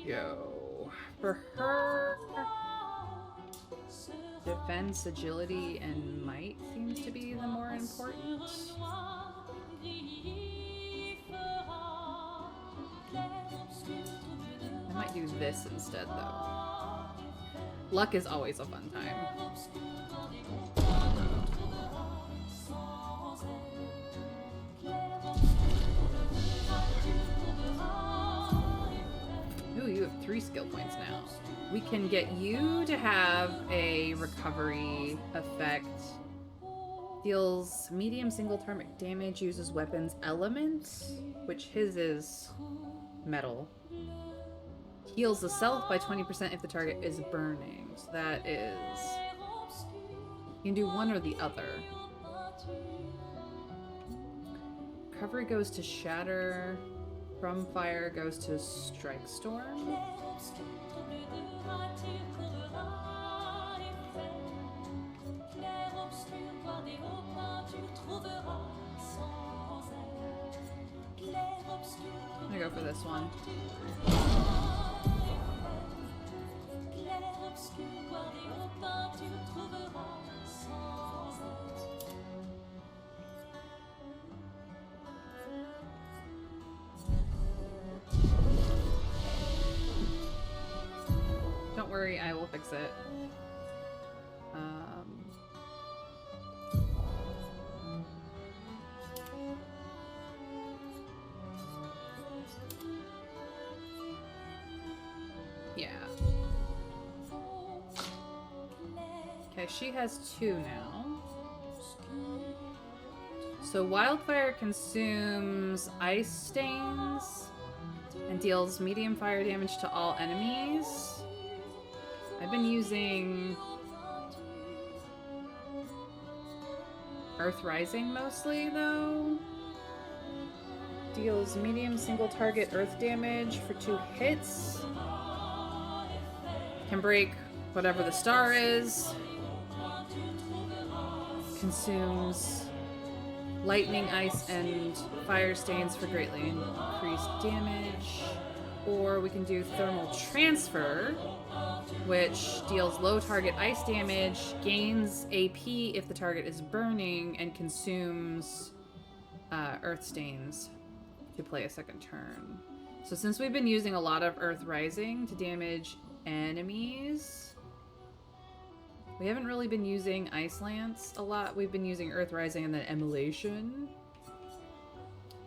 Yo. For her, defense, agility, and might seems to be the more important. I might do this instead, though. Luck is always a fun time. Ooh, you have 3 skill points now. We can get you to have a recovery effect. Deals medium single target damage, uses weapons element, which his is metal. Heals the self by 20% if the target is burning. So that is... You can do one or the other. Recovery goes to Shatter. From Fire goes to Strike Storm. I'm gonna go for this one. Don't worry, I will fix it. Yeah. Okay, she has 2 now. So Wildfire consumes ice stains And deals medium fire damage to all enemies. I've been using Earth Rising mostly, though. Deals medium single target earth damage for 2 hits. Can break whatever the star is. Consumes lightning, ice, and fire stains for greatly increased damage. Or we can do thermal transfer, which deals low target ice damage, gains AP if the target is burning, and consumes earth stains to play a second turn. So since we've been using a lot of Earth Rising to damage enemies, we haven't really been using Ice Lance a lot. We've been using Earth Rising and then Immolation.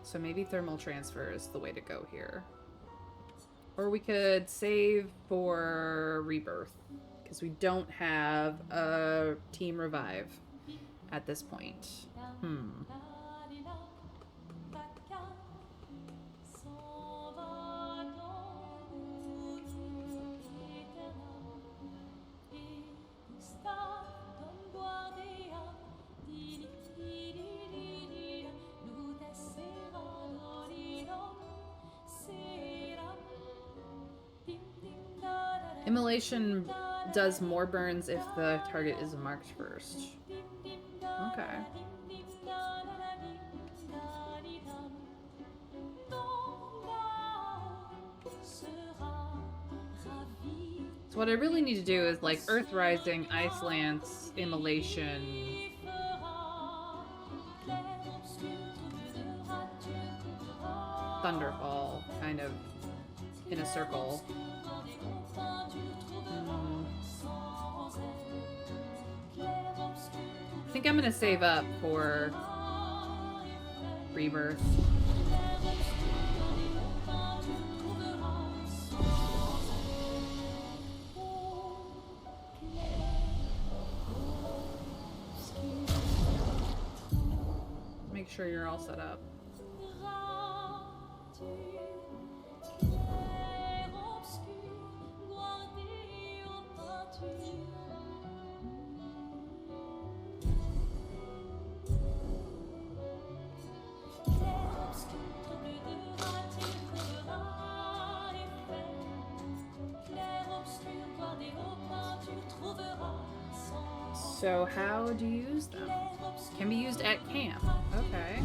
So maybe Thermal Transfer is the way to go here. Or we could save for Rebirth, because we don't have a Team Revive at this point. Immolation does more burns if the target is marked first. Okay. So what I really need to do is like Earth Rising, Ice Lance, Immolation, Thunderfall, kind of in a circle. I think I'm gonna save up for Rebirth. Make sure you're all set up. So how do you use them? Can be used at camp. Okay.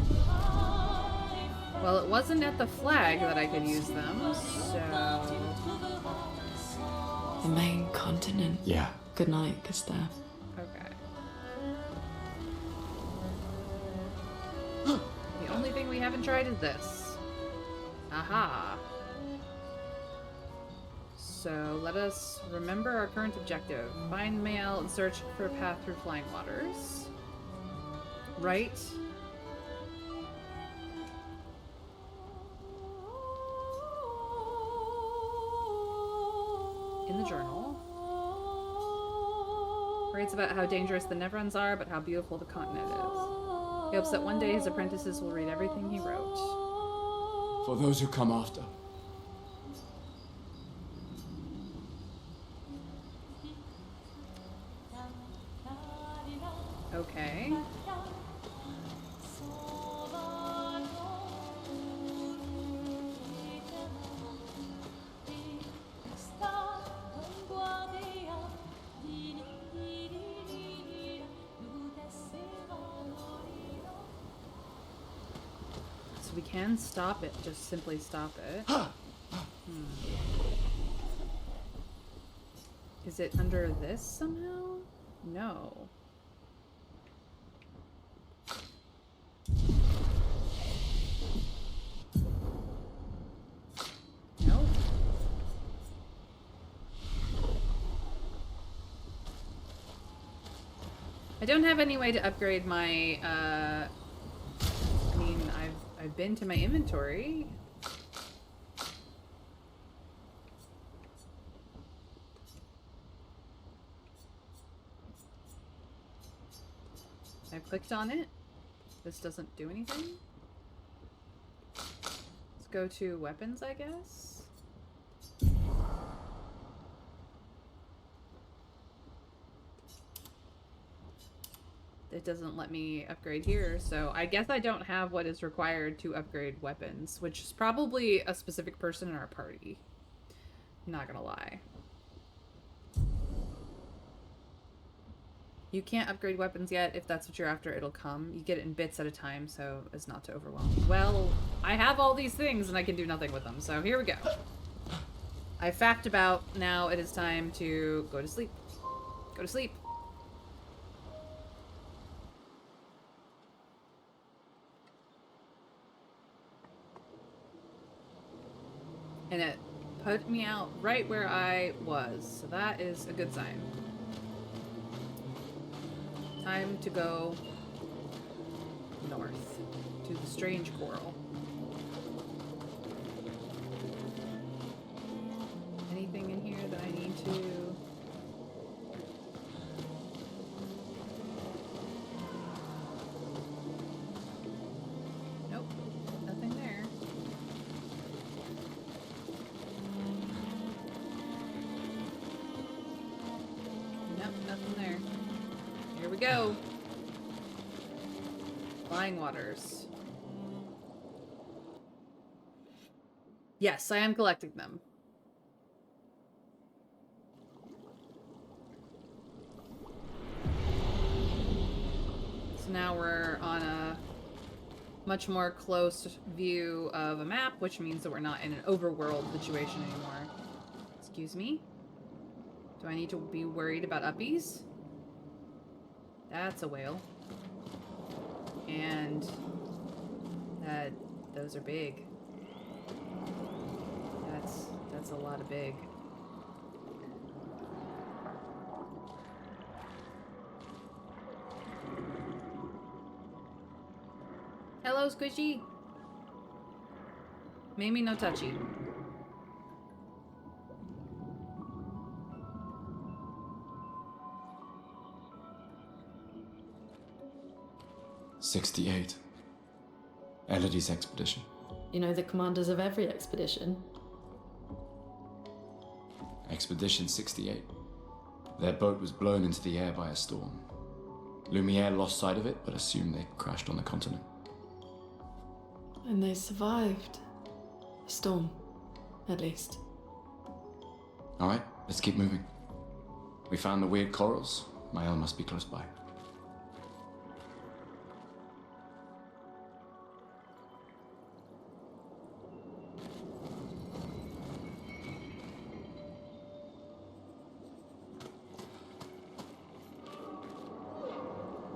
Well, it wasn't at the flag that I could use them, so... The main continent. Yeah. Good night, Gustav. Okay. The only thing we haven't tried is this. Aha. So let us remember our current objective. Find Mael and search for a path through flying waters. Right. In the journal. Writes about how dangerous the Nevrons are, but how beautiful the continent is. He hopes that one day his apprentices will read everything he wrote. For those who come after. Okay. So we can stop it, just simply stop it. Is it under this somehow? No. Nope. I don't have any way to upgrade my, I mean, I've been to my inventory. I've clicked on it. This doesn't do anything. Let's go to weapons, I guess. It doesn't let me upgrade here, so I guess I don't have what is required to upgrade weapons, which is probably a specific person in our party. I'm not gonna lie. You can't upgrade weapons yet. If that's what you're after, it'll come. You get it in bits at a time, so as not to overwhelm you. Well, I have all these things and I can do nothing with them, so here we go. I fact about. Now it is time to go to sleep. Go to sleep. And it put me out right where I was, so that is a good sign. Time to go north to the strange coral. Anything in here that I need to... Nope, nothing there. Nope, nothing there. Here we go. Flying waters. Yes, I am collecting them. So now we're on a much more close view of a map, which means that we're not in an overworld situation anymore. Excuse me? Do I need to be worried about uppies? That's a whale. And those are big. That's a lot of big. Hello, Squishy. Mamie no touchy. '68. Elodie's expedition. You know the commanders of every expedition. Expedition 68. Their boat was blown into the air by a storm. Lumiere lost sight of it, but assumed they crashed on the continent. And they survived. The storm, at least. Alright, let's keep moving. We found the weird corals. Mael must be close by.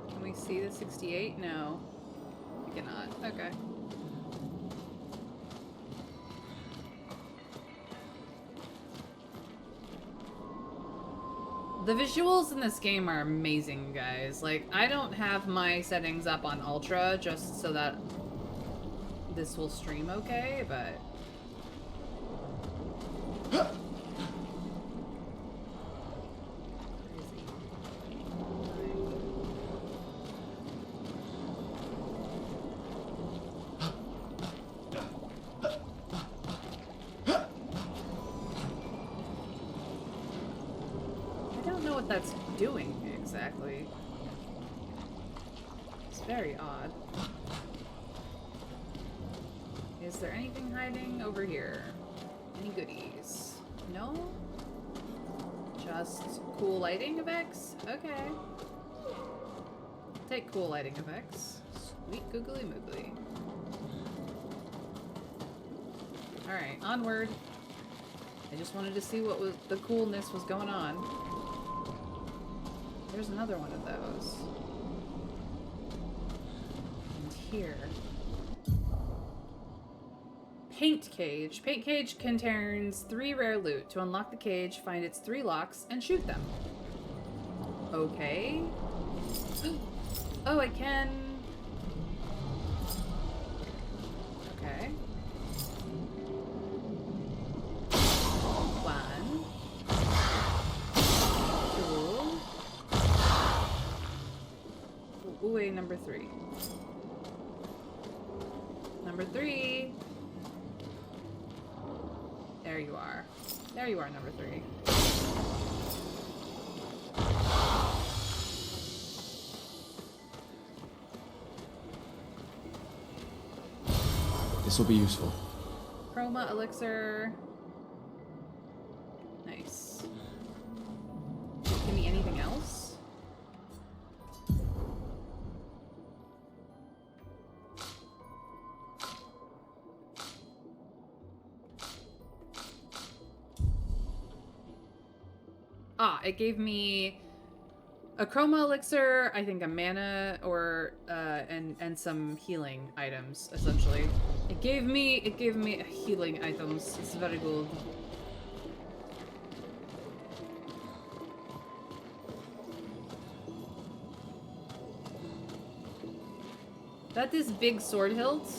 Can we see the 68? No. We cannot. Okay. The visuals in this game are amazing, guys. Like, I don't have my settings up on Ultra just so that this will stream okay, but... that's doing exactly. It's very odd. Is there anything hiding over here? Any goodies? No? Just cool lighting effects? Okay. Take cool lighting effects. Sweet googly moogly. Alright, onward. I just wanted to see what was the coolness was going on. There's another one of those. And here. Paint cage. Paint cage contains 3 rare loot. To unlock the cage, find its 3 locks and shoot them. Okay. Oh, I can... Okay. 1. 2. Ooh, wait, number 3. Number 3. There you are. There you are, number 3. This will be useful. Chroma elixir. Nice. Give me anything else? Ah, it gave me a chroma elixir, I think a mana, or and some healing items, essentially. It gave me healing items. It's very good. That is big sword hilt.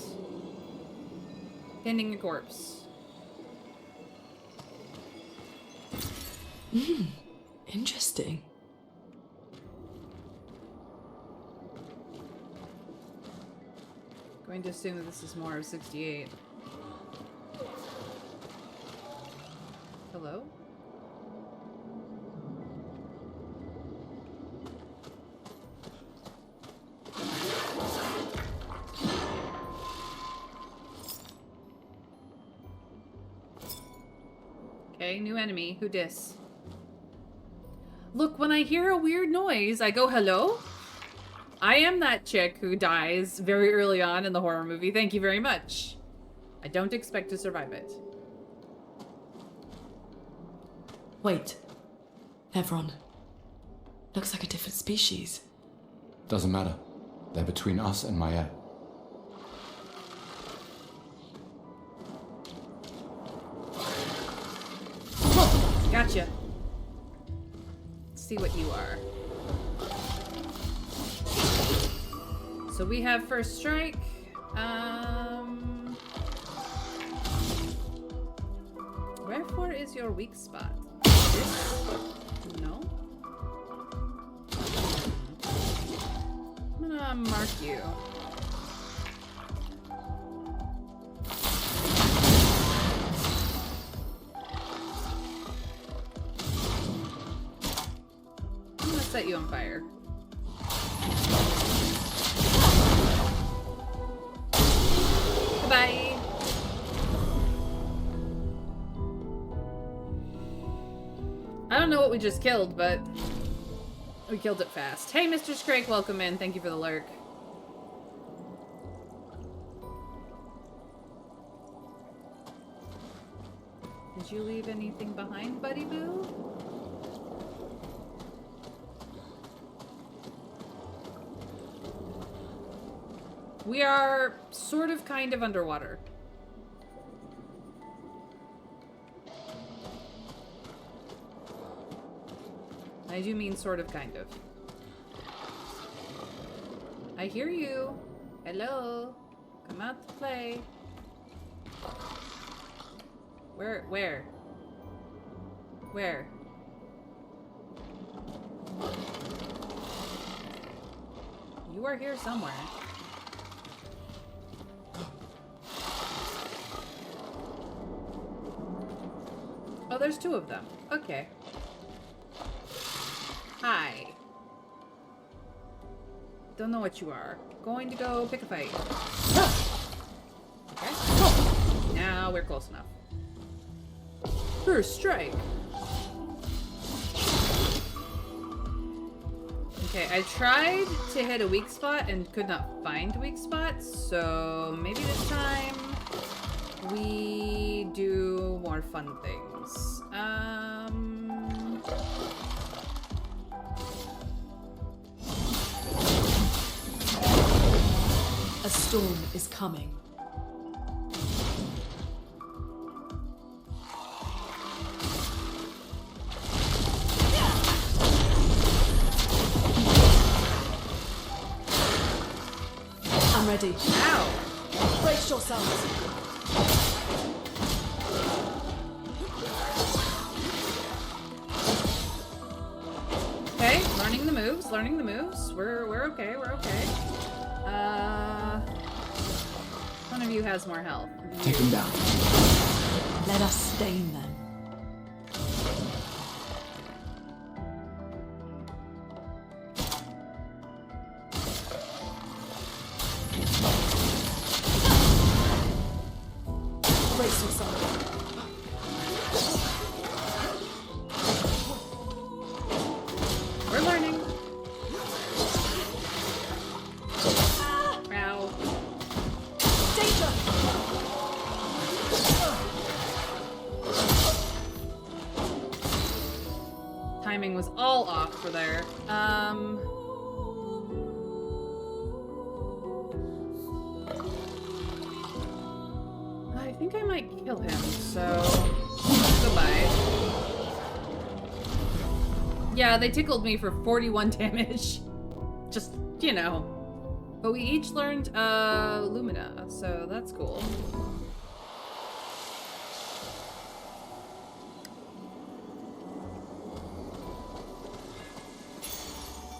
Pending a corpse. Interesting. Going to assume that this is more of 68. Hello? Okay, new enemy. Who dis? Look, when I hear a weird noise, I go, hello? I am that chick who dies very early on in the horror movie. Thank you very much. I don't expect to survive it. Wait. Evron. Looks like a different species. Doesn't matter. They're between us and Maya. Gotcha. Let's see what you are. So we have first strike. Wherefore is your weak spot? This? No. I'm gonna mark you. I'm gonna set you on fire. Goodbye. I don't know what we just killed, but we killed it fast. Hey, Mr. Scrake, welcome in. Thank you for the lurk. Did you leave anything behind, Buddy Boo? We are sort of kind of underwater. I do mean sort of kind of. I hear you. Hello. Come out to play. Where? You are here somewhere. Oh, there's 2 of them. Okay. Hi. Don't know what you are. Going to go pick a fight. Okay. Now we're close enough. First strike. Okay, I tried to hit a weak spot and could not find weak spots, so maybe this time we do more fun things. A storm is coming. I'm ready. Ow! Brace yourselves. Okay, learning the moves. We're okay, we're okay. One of you has more health. Take him down. Let us stain them. Brace yourself. We're learning. Ow. Danger! Timing was all off for there. I think I might kill him, so goodbye. Yeah, they tickled me for 41 damage. Just, you know. But we each learned Lumina, so that's cool.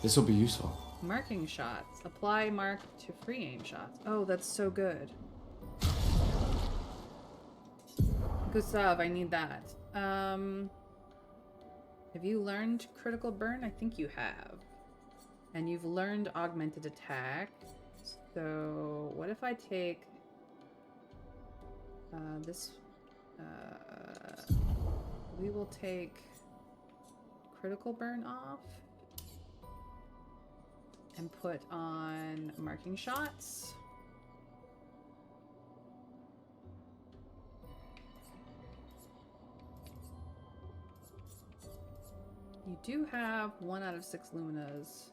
This will be useful. Marking shots. Apply mark to free aim shots. Oh, that's so good. Gustav, I need that. Have you learned critical burn? I think you have. And you've learned augmented attack. So what if I take this? We will take critical burn off and put on marking shots. You do have 1 out of 6 Luminas.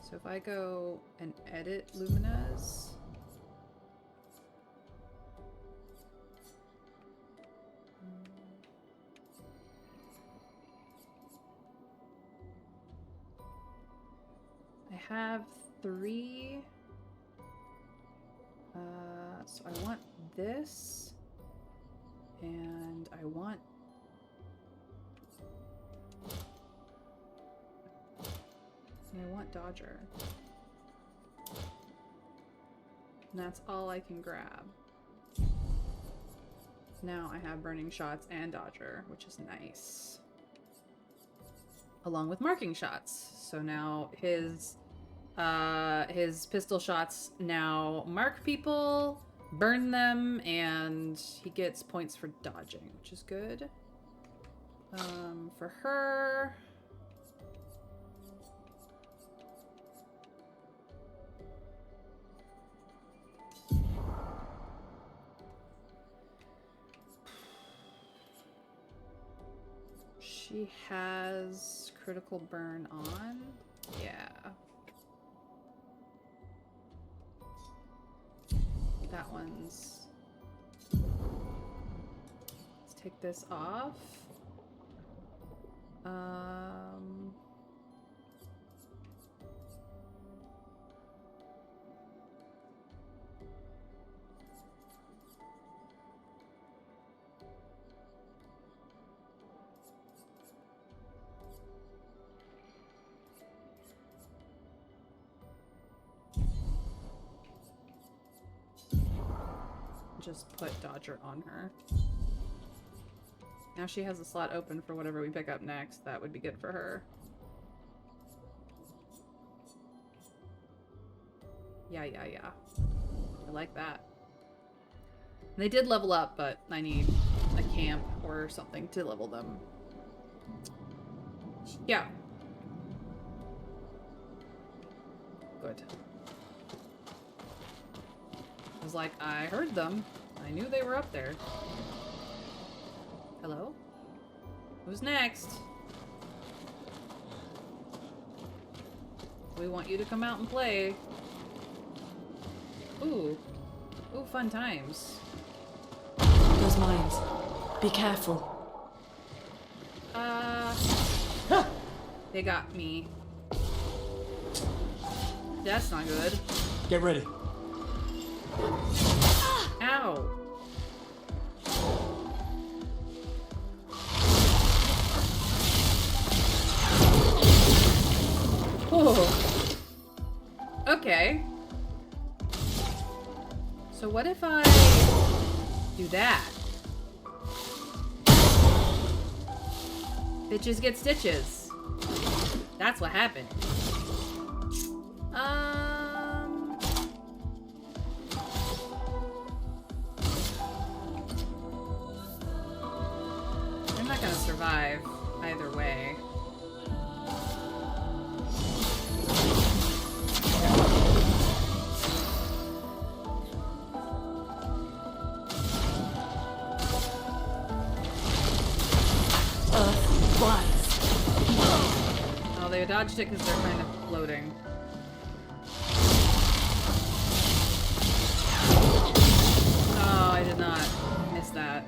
So if I go and edit Luminas. I have 3. So I want this. And I want Dodger. And that's all I can grab. Now I have burning shots and Dodger, which is nice. Along with marking shots. So now his pistol shots now mark people, burn them, and he gets points for dodging, which is good. For her, she has critical burn on. Yeah. That one's... Let's take this off. Just put Dodger on her. Now she has a slot open for whatever we pick up next. That would be good for her. Yeah. I like that. And they did level up, but I need a camp or something to level them. Yeah. Good. I was like, I heard them. I knew they were up there. Hello? Who's next? We want you to come out and play. Ooh. Ooh, fun times. Those mines. Be careful. They got me. That's not good. Get ready. Ow. Oh. Okay. So what if I do that? Bitches get stitches. That's what happened. I'm not gonna survive either way. Oh, they dodged it because they're kind of floating. Oh, I did not miss that.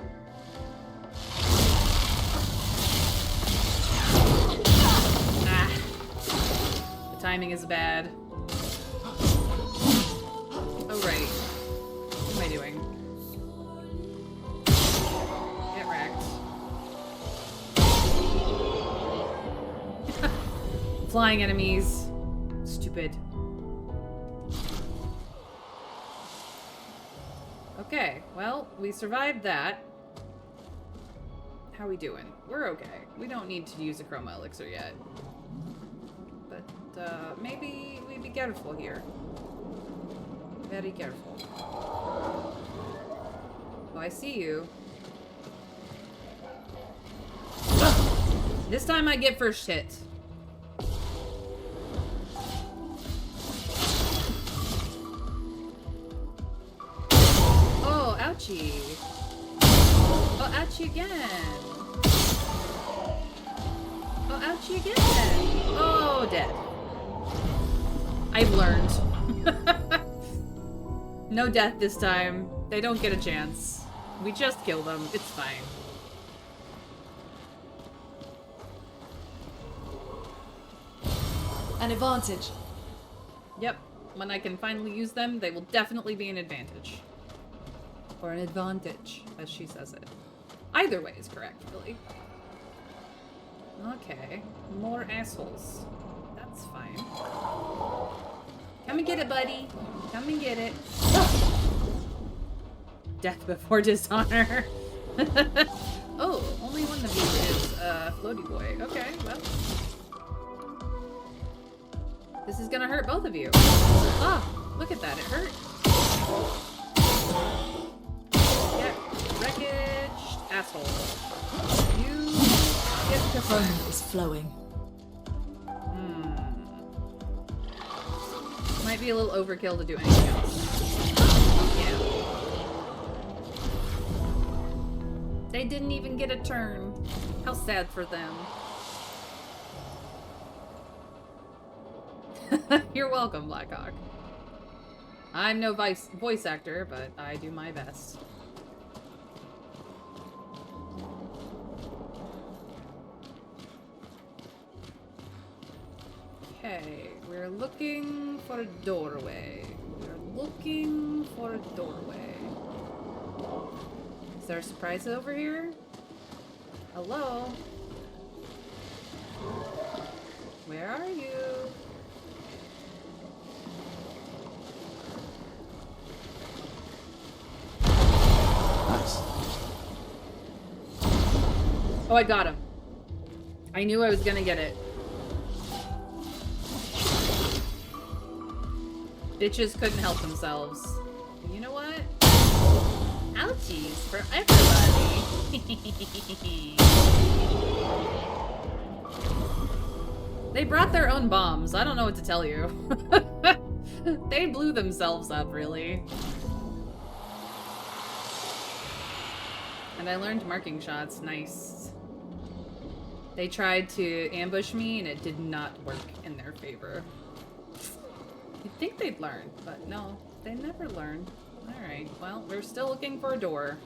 Ah. The timing is bad. Oh, right. What am I doing? Get wrecked. Flying enemies. Stupid. Okay, well, we survived that. How we doing? We're okay. We don't need to use a chroma elixir yet. But, maybe we be careful here. Very careful. Oh, I see you. This time I get first hit. Oh, ouchie. Oh, ouchie again. Oh, ouchie again. Oh, dead. I've learned. No death this time. They don't get a chance. We just kill them. It's fine. An advantage. Yep. When I can finally use them, they will definitely be an advantage. Or an advantage, as she says it. Either way is correct, really. Okay. More assholes. That's fine. Come and get it, buddy. Come and get it. Death before dishonor. Oh, only one of you is Floaty Boy. Okay, well. This is gonna hurt both of you. Ah, look at that, it hurt. Get wreckaged, asshole. You get The foam is flowing. Might be a little overkill to do anything else. Yeah. They didn't even get a turn. How sad for them. You're welcome, Blackhawk. I'm no voice actor, but I do my best. Okay, we're looking for a doorway. We're looking for a doorway. Is there a surprise over here? Hello? Where are you? Nice. Oh, I got him. I knew I was gonna get it. Bitches couldn't help themselves. You know what? Ouchies for everybody. They brought their own bombs. I don't know what to tell you. They blew themselves up, really. And I learned marking shots. Nice. They tried to ambush me, and it did not work in their favor. You'd think they'd learn, but no, they never learn. Alright, well, we're still looking for a door.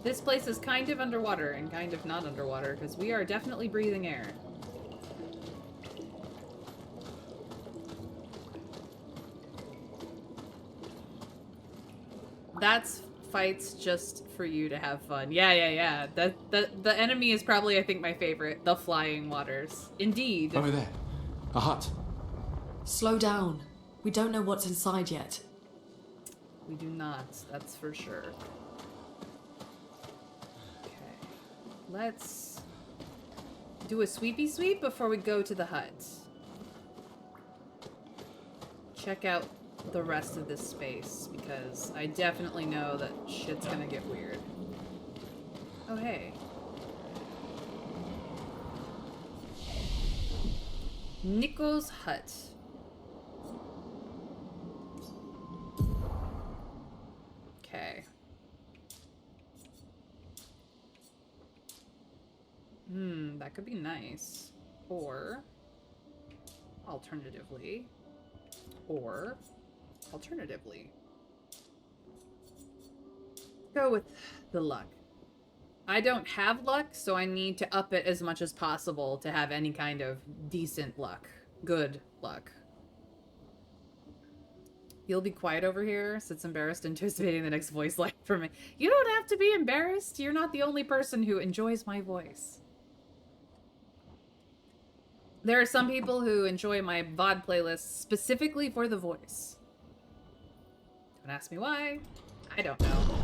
This place is kind of underwater and kind of not underwater, because we are definitely breathing air. That's fights just for you to have fun. Yeah. The enemy is probably, I think, my favorite. The flying waters. Indeed. Over there. A hut. Slow down. We don't know what's inside yet. We do not, that's for sure. Okay. Let's do a sweepy sweep before we go to the hut. Check out the rest of this space, because I definitely know that shit's gonna get weird. Oh, hey. Nico's hut. Okay. That could be nice. Or, alternatively, go with the luck. I don't have luck, so I need to up it as much as possible to have any kind of decent luck. Good luck. You'll be quiet over here, sits embarrassed, anticipating the next voice line from me. You don't have to be embarrassed. You're not the only person who enjoys my voice. There are some people who enjoy my VOD playlists specifically for the voice. Don't ask me why. I don't know.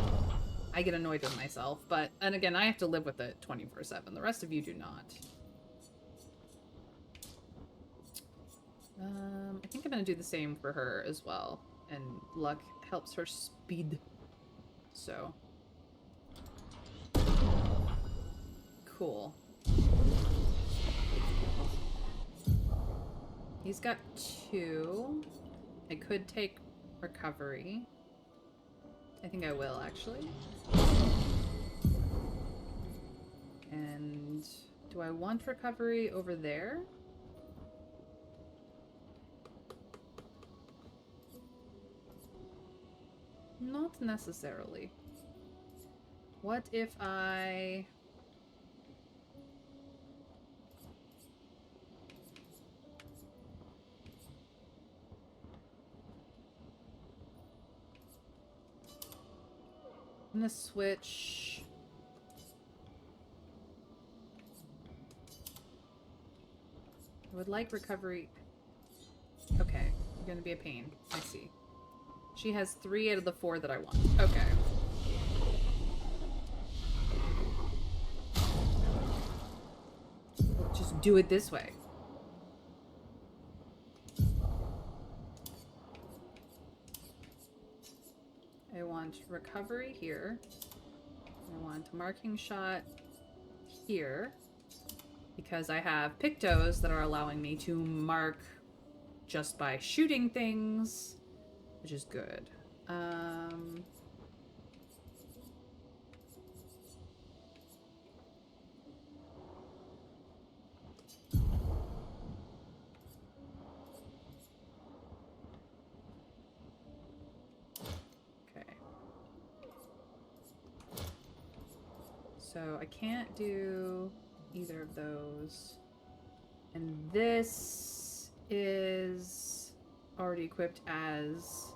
I get annoyed with myself, but, and again, I have to live with it 24/7. The rest of you do not. I think I'm gonna do the same for her as well. And luck helps her speed. So. Cool. He's got 2. I could take recovery. I think I will, actually. And do I want recovery over there? Not necessarily. What if I... I'm gonna switch... I would like recovery... Okay, you're gonna be a pain. I see. She has 3 out of the 4 that I want. Okay. We'll just do it this way. I want recovery here. I want marking shot here. Because I have pictos that are allowing me to mark just by shooting things. Which is good. Okay. So I can't do either of those. And this is already equipped as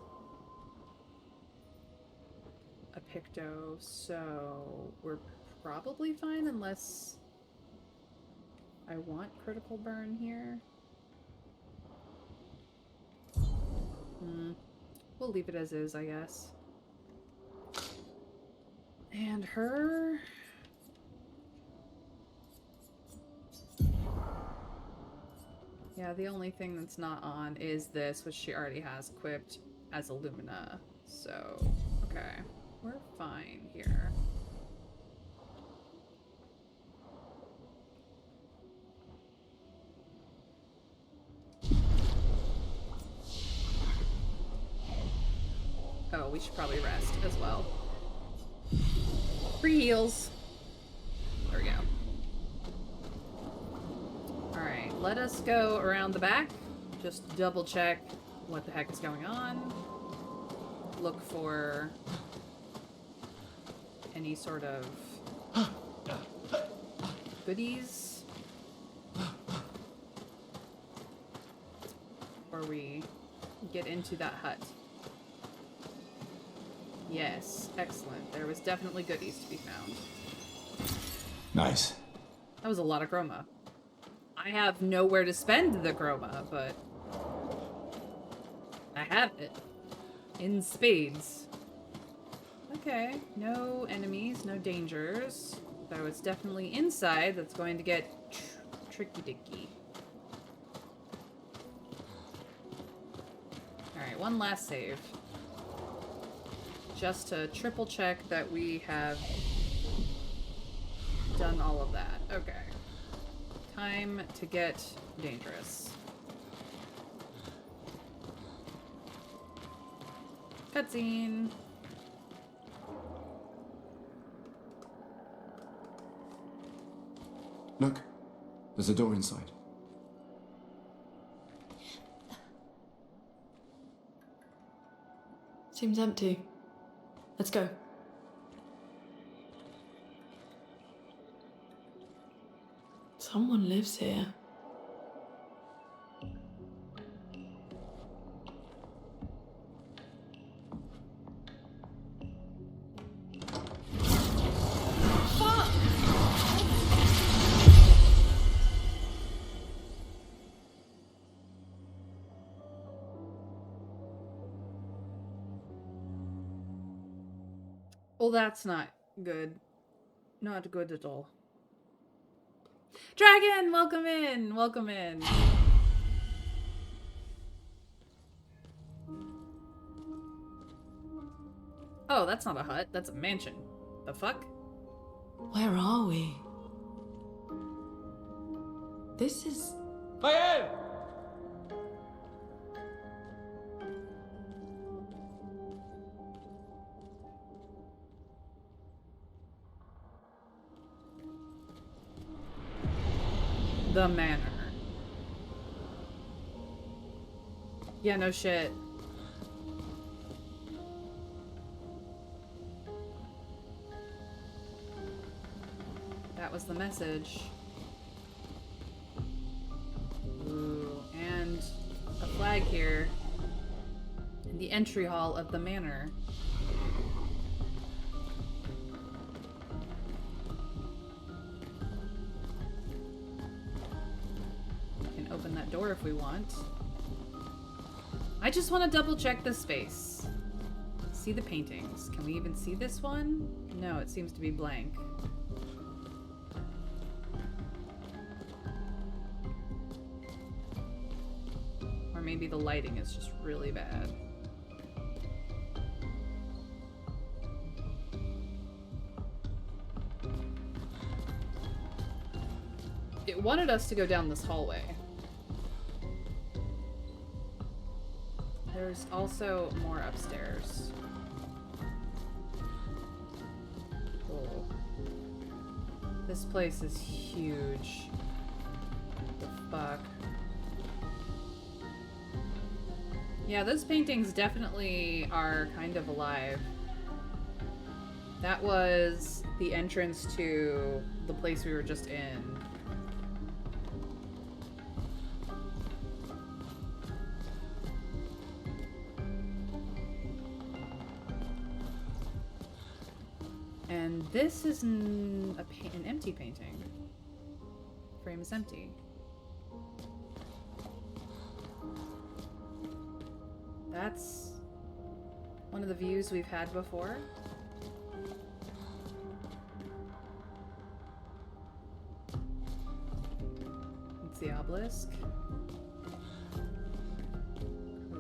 a picto, so we're probably fine unless I want critical burn here. We'll leave it as is, I guess. And her... Yeah, the only thing that's not on is this, which she already has equipped as Illumina. So, okay. We're fine here. Oh, we should probably rest as well. Free heals. There we go. Alright, let us go around the back. Just double check what the heck is going on. Look for any sort of goodies. Before we get into that hut. Yes, excellent. There was definitely goodies to be found. Nice. That was a lot of chroma. I have nowhere to spend the chroma, but I have it. In spades. Okay, no enemies, no dangers. Though it's definitely inside that's going to get tricky-dicky. Alright, one last save. Just to triple check that we have done all of that. Okay. Time to get dangerous. Cutscene. Look, there's a door inside. Seems empty. Let's go. Someone lives here. Well, that's not good. Not good at all. Dragon, welcome in. Welcome in. Oh, that's not a hut. That's a mansion. The fuck? Where are we? This is... Hey! The manor. Yeah, no shit. That was the message. Ooh, and a flag here in the entry hall of the manor. We can open that door if we want. I just want to double check the space. See the paintings. Can we even see this one? No, it seems to be blank. Or maybe the lighting is just really bad. It wanted us to go down this hallway. There's also more upstairs. Cool. This place is huge. What the fuck? Yeah, those paintings definitely are kind of alive. That was the entrance to the place we were just in. And this is an empty painting. Frame is empty. That's one of the views we've had before. It's the obelisk.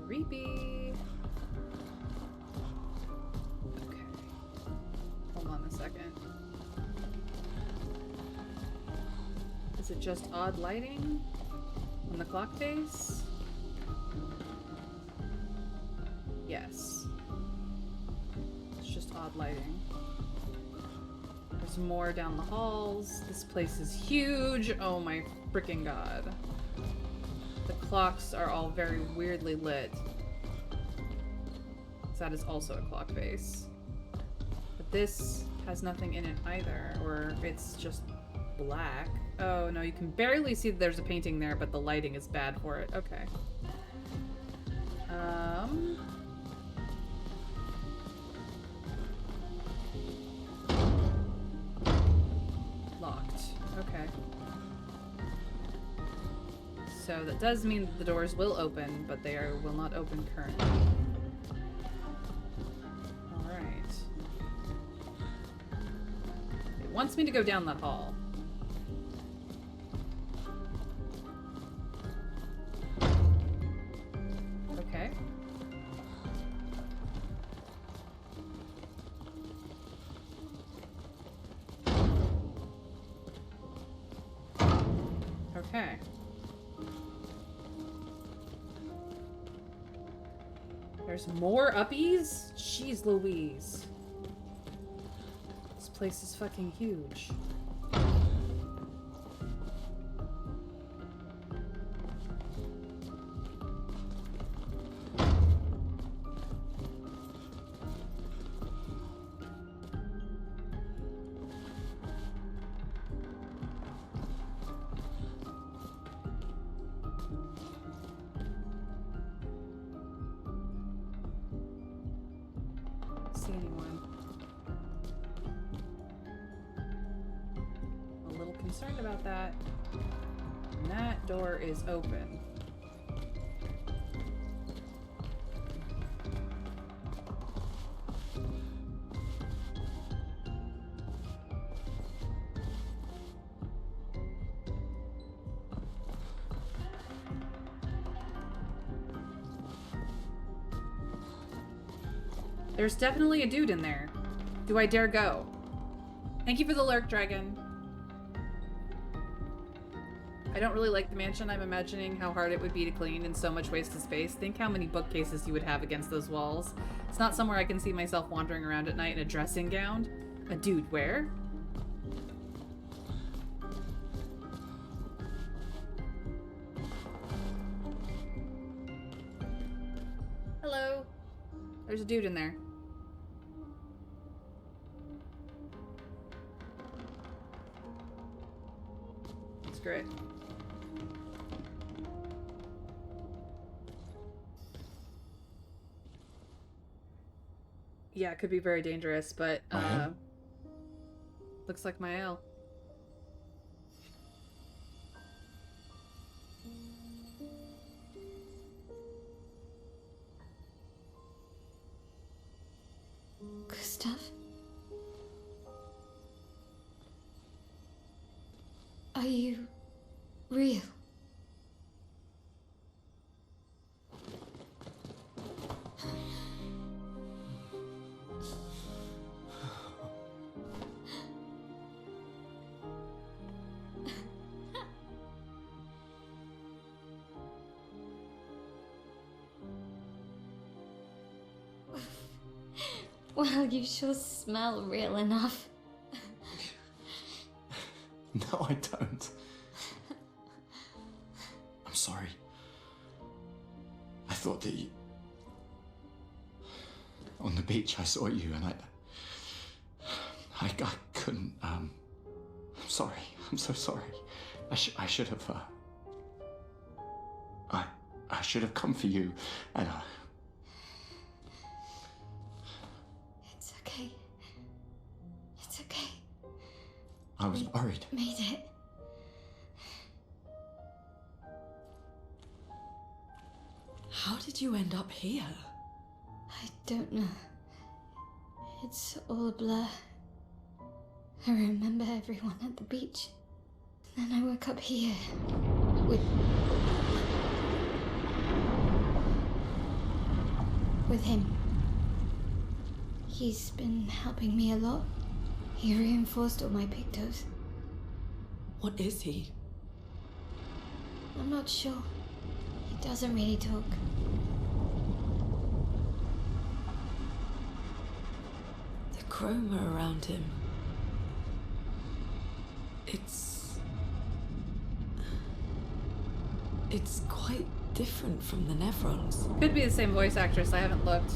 Creepy. Okay. Hold on a second. Is it just odd lighting on the clock face? Yes. It's just odd lighting. There's more down the halls. This place is huge. Oh my freaking god. The clocks are all very weirdly lit. That is also a clock face. But this has nothing in it either, or it's just black. Oh no, you can barely see that there's a painting there, but the lighting is bad for it. Okay. So that does mean that the doors will open, but they will not open currently. Alright. It wants me to go down that hall. Okay. Okay. There's more uppies? Jeez Louise. This place is fucking huge. See anyone. A little concerned about that. And that door is open. There's definitely a dude in there. Do I dare go? Thank you for the lurk, dragon. I don't really like the mansion. I'm imagining how hard it would be to clean and so much wasted space. Think how many bookcases you would have against those walls. It's not somewhere I can see myself wandering around at night in a dressing gown. A dude where? Hello. There's a dude in there. Screw it. Yeah, it could be very dangerous, but looks like my L. Gustav? Are you real? Well, you sure smell real enough. No, I don't. I'm sorry. I thought that you... On the beach, I saw you and I couldn't, I'm sorry. I'm so sorry. I should have, I should have come for you and It's okay. It's okay. I was worried. Made it. How did you end up here? I don't know. It's all a blur. I remember everyone at the beach. Then I woke up here. With him. He's been helping me a lot. He reinforced all my pictos. What is he? I'm not sure. He doesn't really talk. The chroma around him. It's quite different from the Nevrons. Could be the same voice actress. I haven't looked.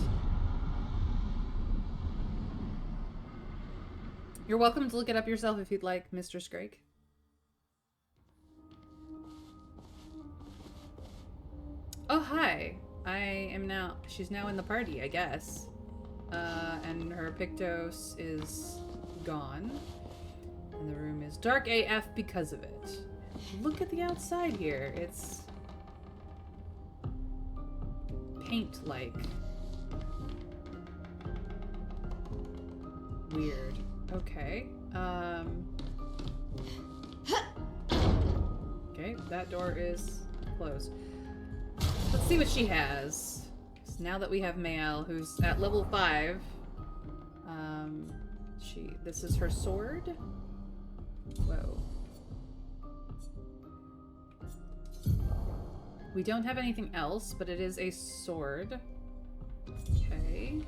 You're welcome to look it up yourself if you'd like, Mr. Scrake. Oh, hi. She's now in the party, I guess. And her Pictos is gone. And the room is dark AF because of it. Look at the outside here. It's paint-like. Weird. Okay. Okay, that door is closed. Let's see what she has. So now that we have Mael, who's at level 5, this is her sword. Whoa. We don't have anything else, but it is a sword. Okay.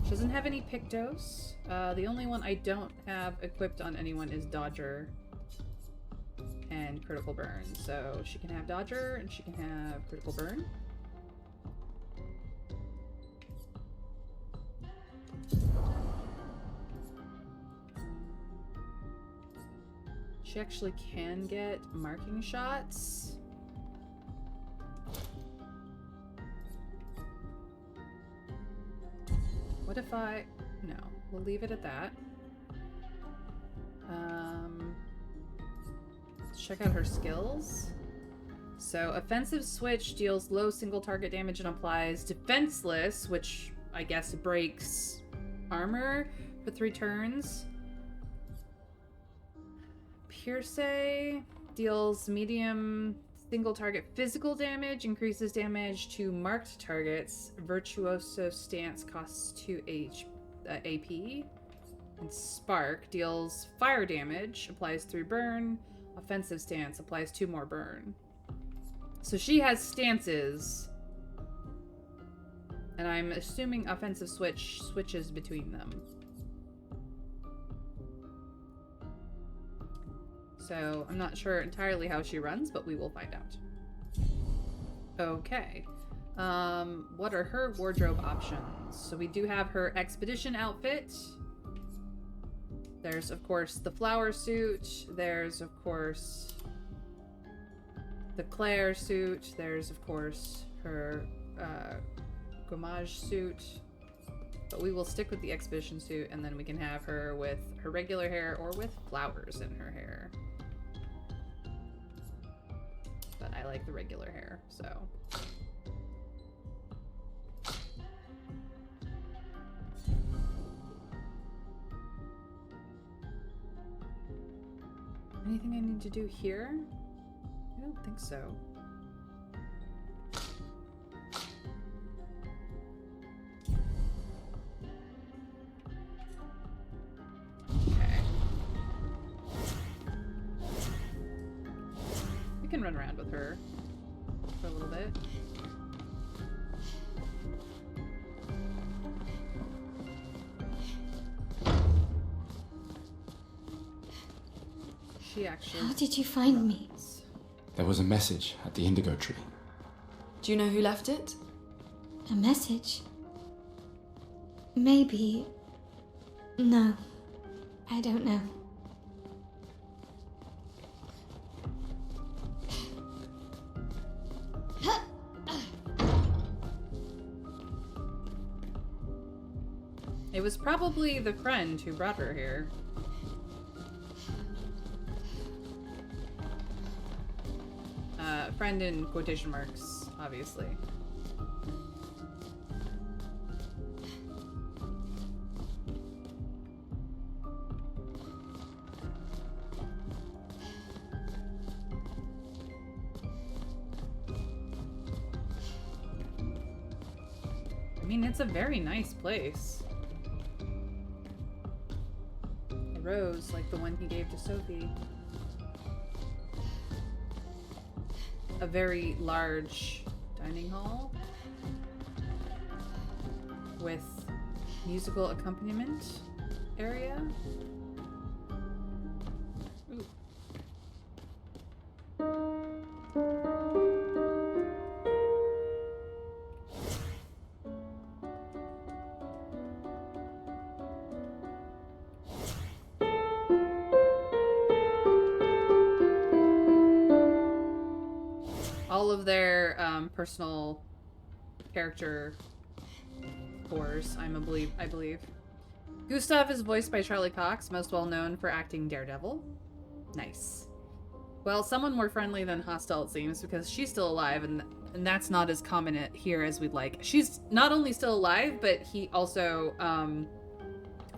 She doesn't have any Pictos. The only one I don't have equipped on anyone is Dodger and Critical Burn. So she can have Dodger and she can have Critical Burn. She actually can get marking shots. What if I... No, we'll leave it at that. Let's check out her skills. So, Offensive Switch deals low single target damage and applies Defenseless, which I guess breaks armor for 3 turns. Pierce deals medium single target physical damage, increases damage to marked targets. Virtuoso Stance costs 2 AP. And Spark deals fire damage, applies 3 burn. Offensive Stance applies 2 more burn. So she has stances. And I'm assuming Offensive Switch switches between them. So I'm not sure entirely how she runs, but we will find out. Okay. What are her wardrobe options? So we do have her expedition outfit. There's, of course, the flower suit. There's, of course, the Clair suit. There's, of course, her Gommage suit. But we will stick with the expedition suit, and then we can have her with her regular hair or with flowers in her hair. But I like the regular hair, so... Anything I need to do here? I don't think so. Okay. We can run around with her for a little bit. She actually... How did you find me? There was a message at the indigo tree. Do you know who left it? A message? Maybe. No. I don't know. It was probably the friend who brought her here. Friend in quotation marks, obviously. I mean, it's a very nice place. A rose like the one he gave to Sophie. A very large dining hall with musical accompaniment area. Ooh. All of their personal character cores, I believe. Gustav is voiced by Charlie Cox, most well known for acting Daredevil. Nice. Well, someone more friendly than hostile it seems, because she's still alive, and And that's not as common here as we'd like. She's not only still alive, but he also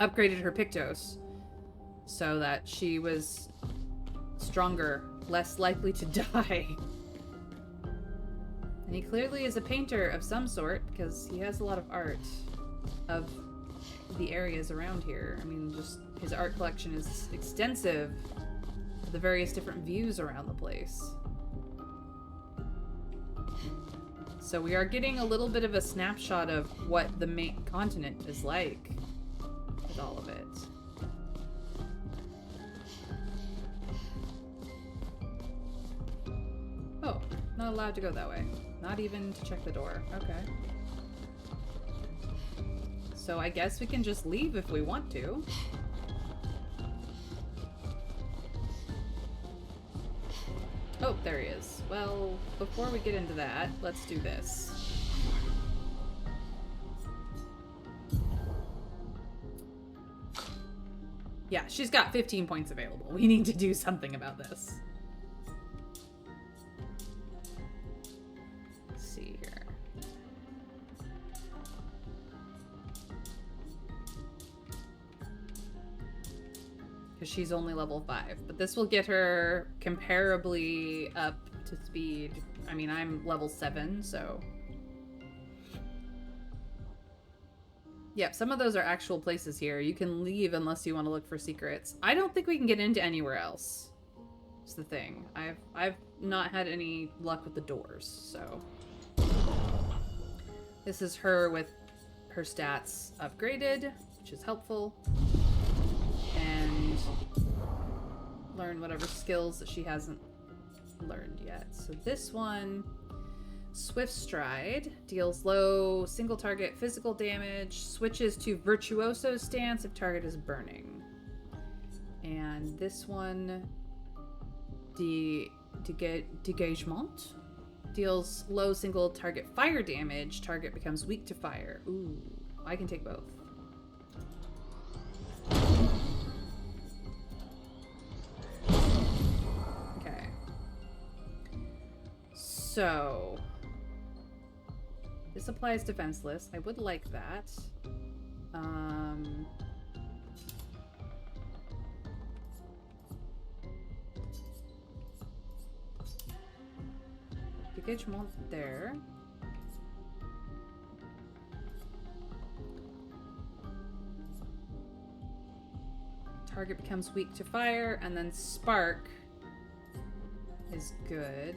upgraded her Pictos so that she was stronger, less likely to die. And he clearly is a painter of some sort because he has a lot of art of the areas around here. I mean, just his art collection is extensive. The various different views around the place. So we are getting a little bit of a snapshot of what the main continent is like with all of it. Oh, not allowed to go that way. Not even to check the door. Okay. So I guess we can just leave if we want to. Oh, there he is. Well, before we get into that, let's do this. Yeah, she's got 15 points available. We need to do something about this. Let's see here. Because she's only level 5. But this will get her comparably up to speed. I mean, I'm level 7, so... Yep, some of those are actual places here. You can leave unless you want to look for secrets. I don't think we can get into anywhere else. That's the thing. I've not had any luck with the doors, so... This is her with her stats upgraded, which is helpful. And learn whatever skills that she hasn't learned yet. So this one, Swift Stride, deals low single target physical damage, switches to Virtuoso stance if target is burning. And this one, Degagement, deals low single target fire damage, target becomes weak to fire. Ooh, I can take both. So, this applies defenseless. I would like that. Engagement there. Target becomes weak to fire, and then Spark is good.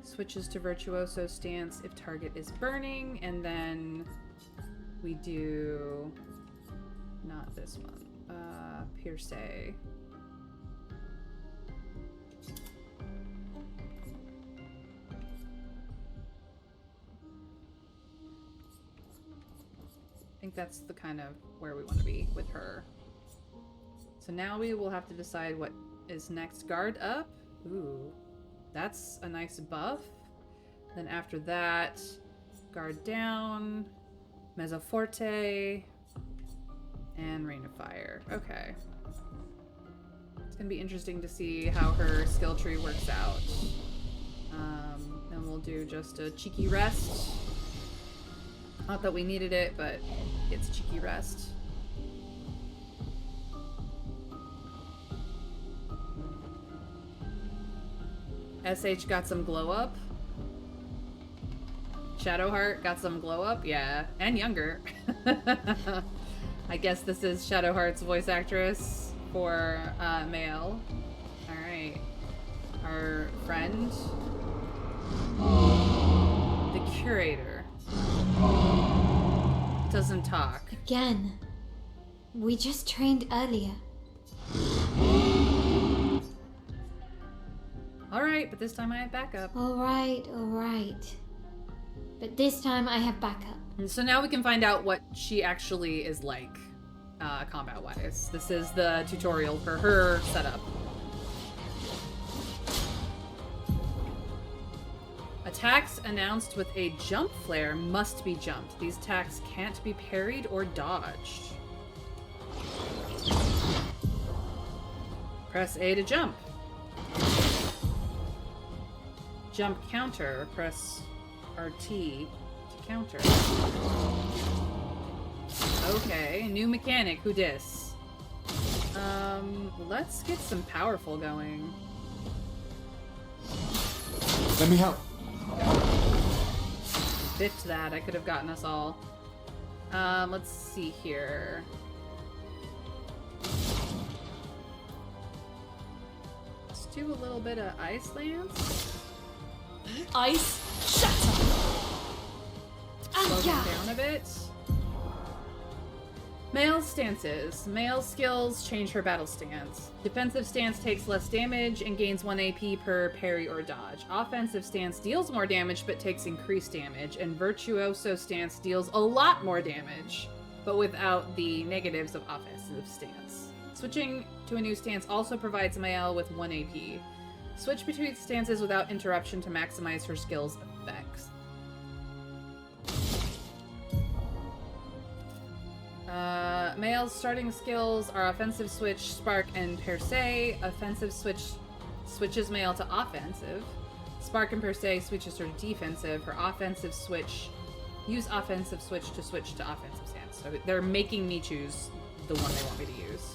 Switches to Virtuoso stance if target is burning, and then we do not this one. Pierce. I think that's the kind of where we want to be with her. So now we will have to decide what is next. Guard up. Ooh. That's a nice buff. Then after that, guard down, Mezzo Forte, and Rain of Fire. Okay. It's gonna be interesting to see how her skill tree works out. Then we'll do just a cheeky rest. Not that we needed it, but it's cheeky rest. SH got some glow up. Shadowheart got some glow up, yeah, and younger. I guess this is Shadowheart's voice actress for male. All right, our friend, the curator, doesn't talk. Again. We just trained earlier. Alright, but this time I have backup. Alright. But this time I have backup. And so now we can find out what she actually is like, combat-wise. This is the tutorial for her setup. Attacks announced with a jump flare must be jumped. These attacks can't be parried or dodged. Press A to jump. jump counter. Press RT to counter. Okay, new mechanic. Who dis? Let's get some powerful going. Let me help. Biffed that. I could have gotten us all. Let's see here. Let's do a little bit of Ice Lance. Ice shatter. Slow them down a bit. Male stances. Male skills change her battle stance. Defensive stance takes less damage and gains 1 AP per parry or dodge. Offensive stance deals more damage but takes increased damage. And virtuoso stance deals a lot more damage, but without the negatives of offensive stance. Switching to a new stance also provides Mael with 1 AP. Switch between stances without interruption to maximize her skills' effects. Mael's starting skills are Offensive Switch, Spark, and Per Se. Offensive Switch switches Mael to Offensive. Spark and Per Se switches her to Defensive. Her Offensive Switch... Use Offensive Switch to switch to Offensive stance. So they're making me choose the one they want me to use.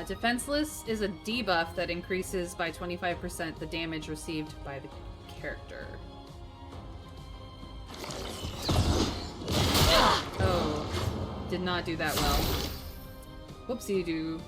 Defenseless is a debuff that increases by 25% the damage received by the character. Oh, did not do that well. Whoopsie-doo.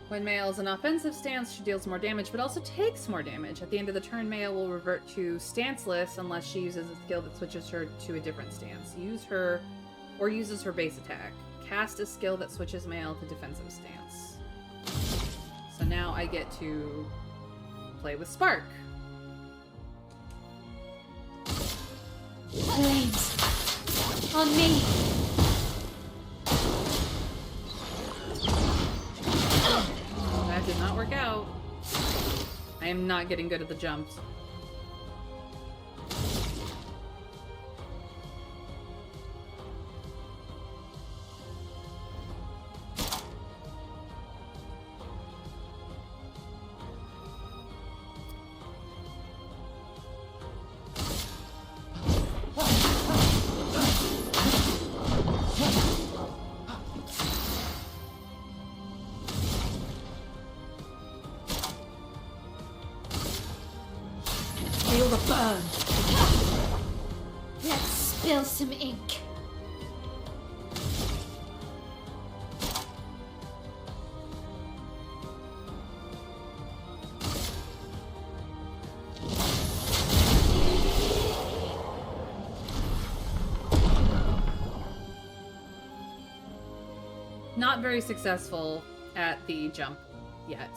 When Mael is an offensive stance, she deals more damage, but also takes more damage. At the end of the turn, Mael will revert to stanceless unless she uses a skill that switches her to a different stance. Use her, or uses her base attack. Cast a skill that switches Mael to defensive stance. So now I get to play with Spark. Flames. On me. That did not work out. I am not getting good at the jumps. Feel the burn. Let's spill some ink. Not very successful at the jump yet.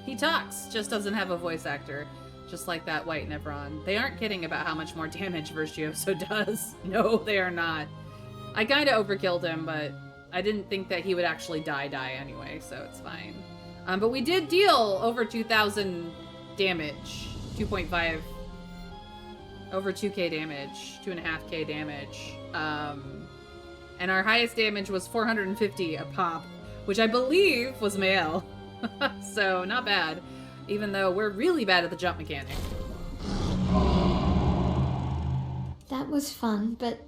He talks, just doesn't have a voice actor. Just like that white Nevron. They aren't kidding about how much more damage Virtuoso does. No, they are not. I kinda overkilled him, but I didn't think that he would actually die anyway, so it's fine. But we did deal over 2,000 damage. 2.5... Over 2k damage. 2.5k damage. And our highest damage was 450 a pop, which I believe was Mael. So, not bad. Even though we're really bad at the jump mechanic. That was fun, but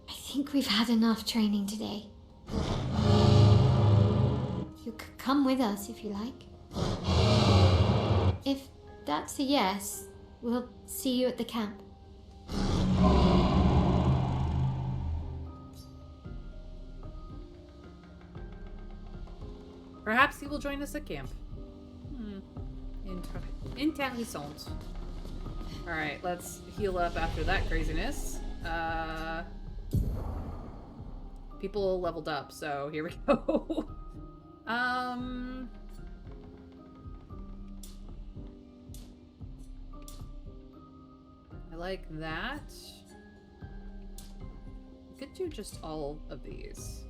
I think we've had enough training today. You could come with us if you like. If that's a yes, we'll see you at the camp. Perhaps he will join us at camp. Interessant. Alright, let's heal up after that craziness. People leveled up, so here we go. I like that. We could do just all of these,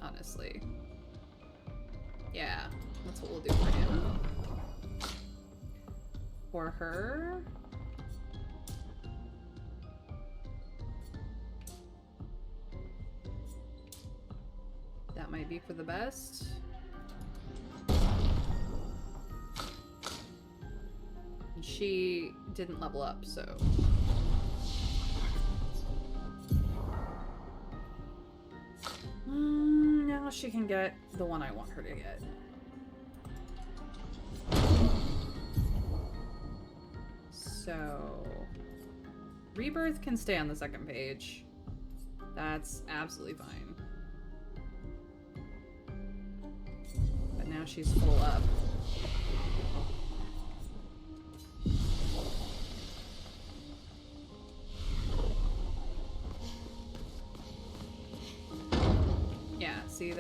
honestly. Yeah, that's what we'll do for him. For her. That might be for the best. And she didn't level up, so. Now she can get the one I want her to get. So, Rebirth can stay on the second page. That's absolutely fine. But now she's full up. Yeah, see,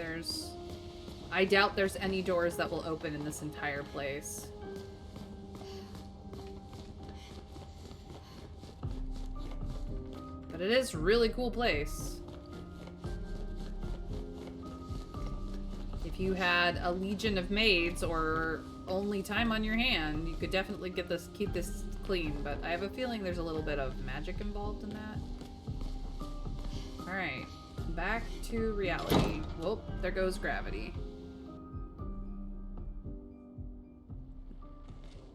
I doubt there's any doors that will open in this entire place. But it is a really cool place. If you had a legion of maids or only time on your hand, you could definitely keep this clean, but I have a feeling there's a little bit of magic involved in that. Alright, back to reality. Whoop, there goes gravity.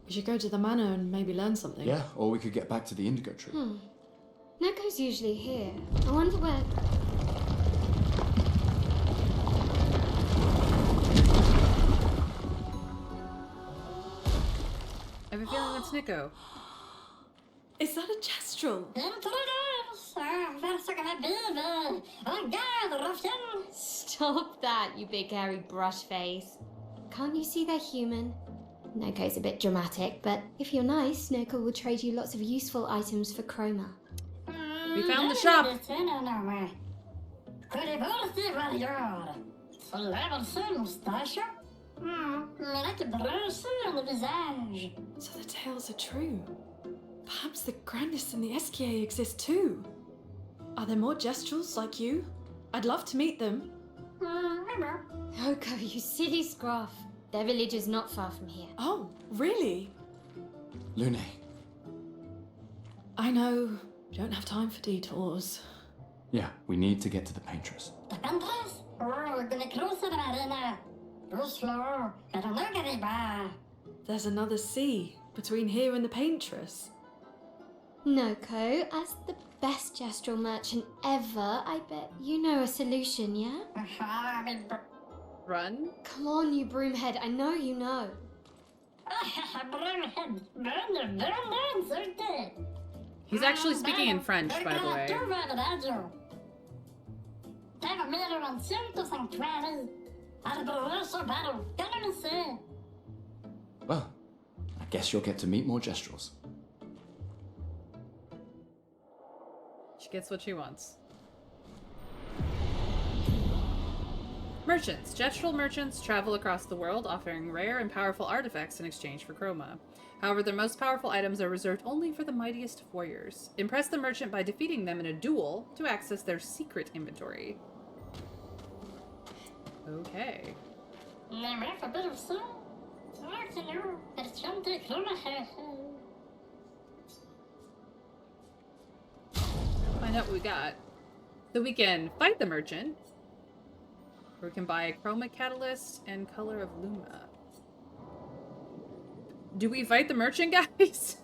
We should go to the manor and maybe learn something. Yeah, or we could get back to the Indigo tree. Neko's usually here. I wonder where... I have a feeling it's Nico. Is that a Gestrel? Stop that, you big hairy brush face. Can't you see they're human? Neko's a bit dramatic, but if you're nice, Neko will trade you lots of useful items for Chroma. We found the shop! So the tales are true. Perhaps the grandest in the Esquier exist too. Are there more Gestrels like you? I'd love to meet them. Noko, you silly scruff. Their village is not far from here. Oh, really? Lune, I know. Don't have time for detours. yeah, we need to get to the paintress. There's another sea between here and the paintress. Noko, as the best Gestrel merchant ever, I bet you know a solution, yeah? Run? Come on, you broomhead, I know you know. He's actually speaking in French, by the way. Well, I guess you'll get to meet more Gestrels. She gets what she wants. Merchants. Gestrel merchants travel across the world, offering rare and powerful artifacts in exchange for chroma. However, their most powerful items are reserved only for the mightiest warriors. Impress the merchant by defeating them in a duel to access their secret inventory. Okay. Find out what we got. So we can fight the merchant, or we can buy a chroma catalyst and color of Luma. Do we fight the merchant, guys?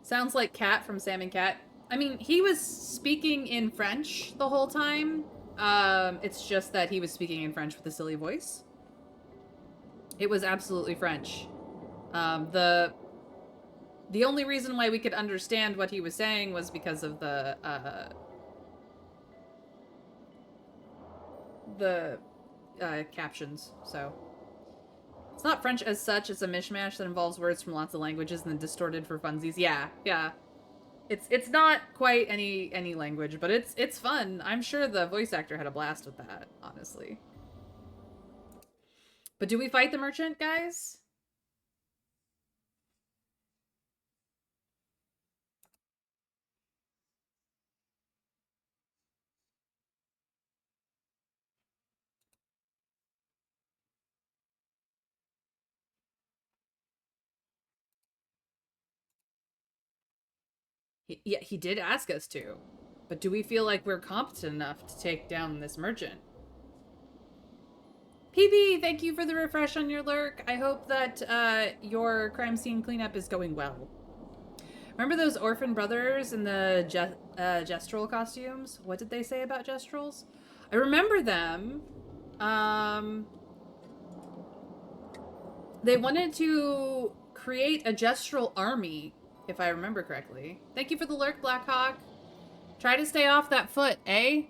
Sounds like Cat from Sam and Cat. I mean, he was speaking in French the whole time. It's just that he was speaking in French with a silly voice. It was absolutely French. The only reason why we could understand what he was saying was because of the captions, so. It's not French as such, it's a mishmash that involves words from lots of languages and then distorted for funsies. Yeah. It's not quite any language, but it's fun. I'm sure the voice actor had a blast with that, honestly. But do we fight the merchant, guys? Yeah, he did ask us to. But do we feel like we're competent enough to take down this merchant? PB, thank you for the refresh on your lurk. I hope that your crime scene cleanup is going well. Remember those orphan brothers in the gestural costumes? What did they say about gestrals? I remember them. They wanted to create a gestural army, if I remember correctly. Thank you for the lurk, Blackhawk. Try to stay off that foot, eh?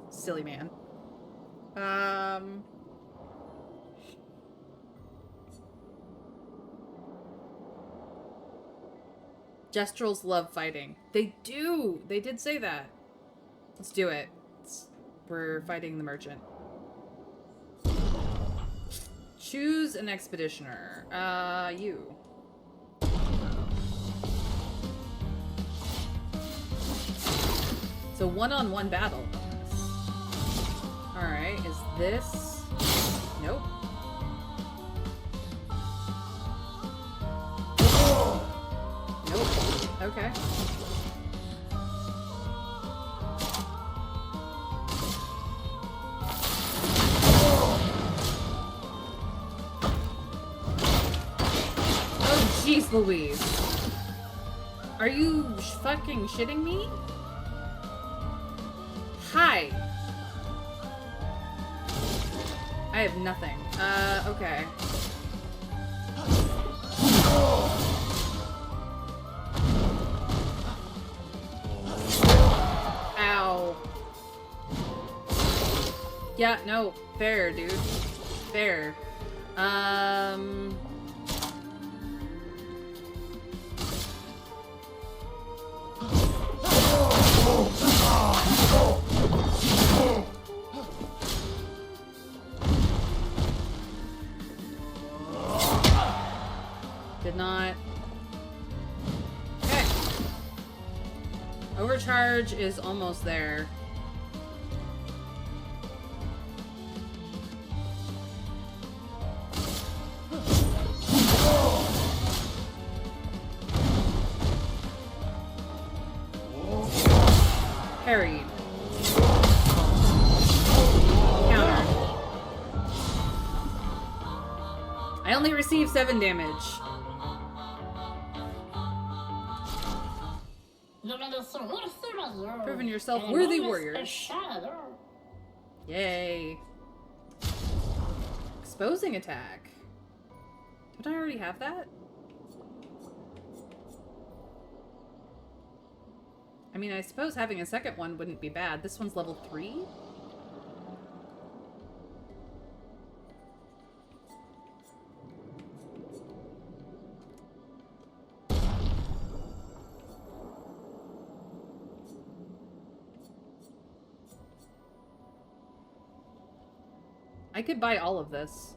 Silly man. Gestrals love fighting. They do! They did say that. Let's do it. We're fighting the merchant. Choose an expeditioner. You. It's a one-on-one battle. Alright, is this... Nope. Nope. Okay. Oh, jeez Louise. Are you fucking shitting me? Hi. I have nothing. Okay. Ow. Yeah, no. Fair, dude. Fair. Did not. Okay. Overcharge is almost there. Parried. Countered. I only received 7 damage. Proving yourself worthy warriors. Yay. Exposing attack. Don't I already have that? I mean, I suppose having a second one wouldn't be bad. This one's level 3? I could buy all of this.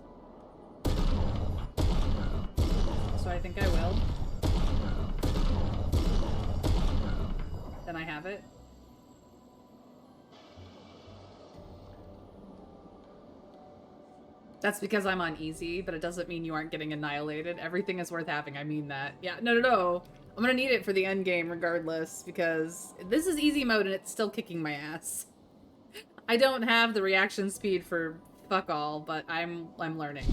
So I think I will. Then I have it. That's because I'm on easy, but it doesn't mean you aren't getting annihilated. Everything is worth having, I mean that. Yeah, no. I'm gonna need it for the end game regardless, because this is easy mode and it's still kicking my ass. I don't have the reaction speed for fuck all, but I'm learning.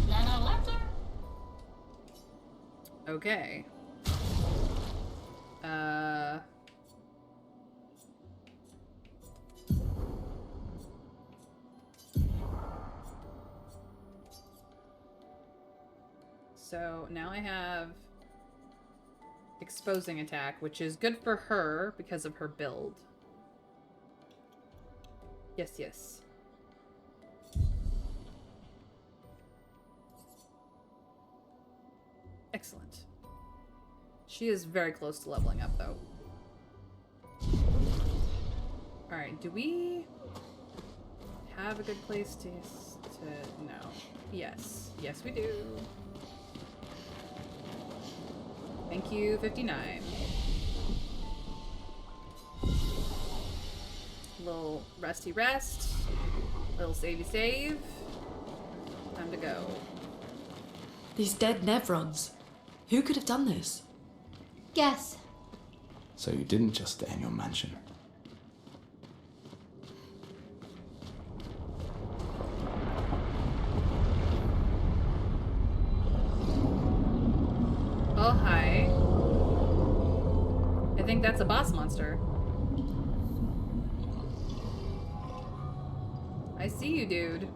Okay. So now I have exposing attack, which is good for her because of her build. Yes. Excellent. She is very close to leveling up, though. Alright, do we have a good place to... No. Yes. Yes, we do. Thank you, 59. Little resty rest. Little savey save. Time to go. These dead Nevrons. Who could have done this? Guess. So you didn't just stay in your mansion. Oh, hi. I think that's a boss monster. I see you, dude.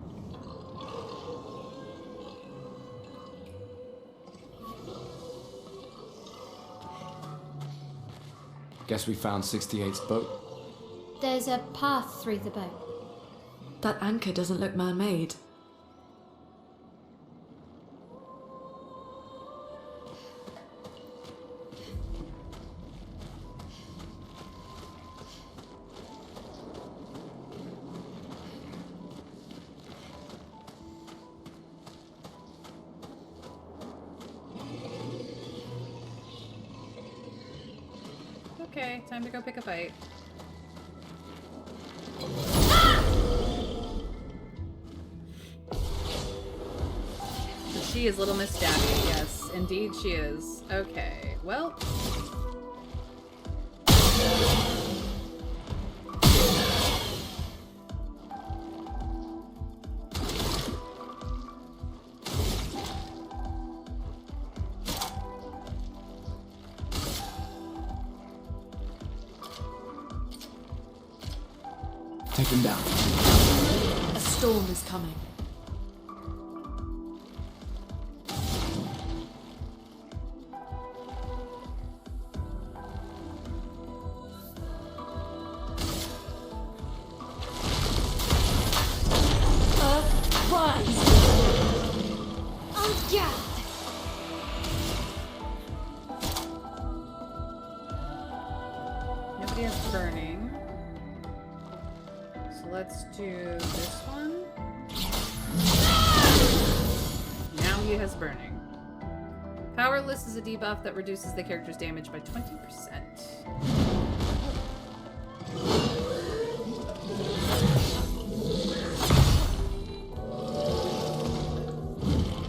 Guess we found 68's boat. There's a path through the boat. That anchor doesn't look man-made. Okay, time to go pick a fight. So she is Little Miss Stabby. Yes, indeed she is. Okay, well. Take him down. A storm is coming. Rise! Oh, yeah! Nobody has burning. So let's do this one. Now he has burning. Powerless is a debuff that reduces the character's damage by 20%.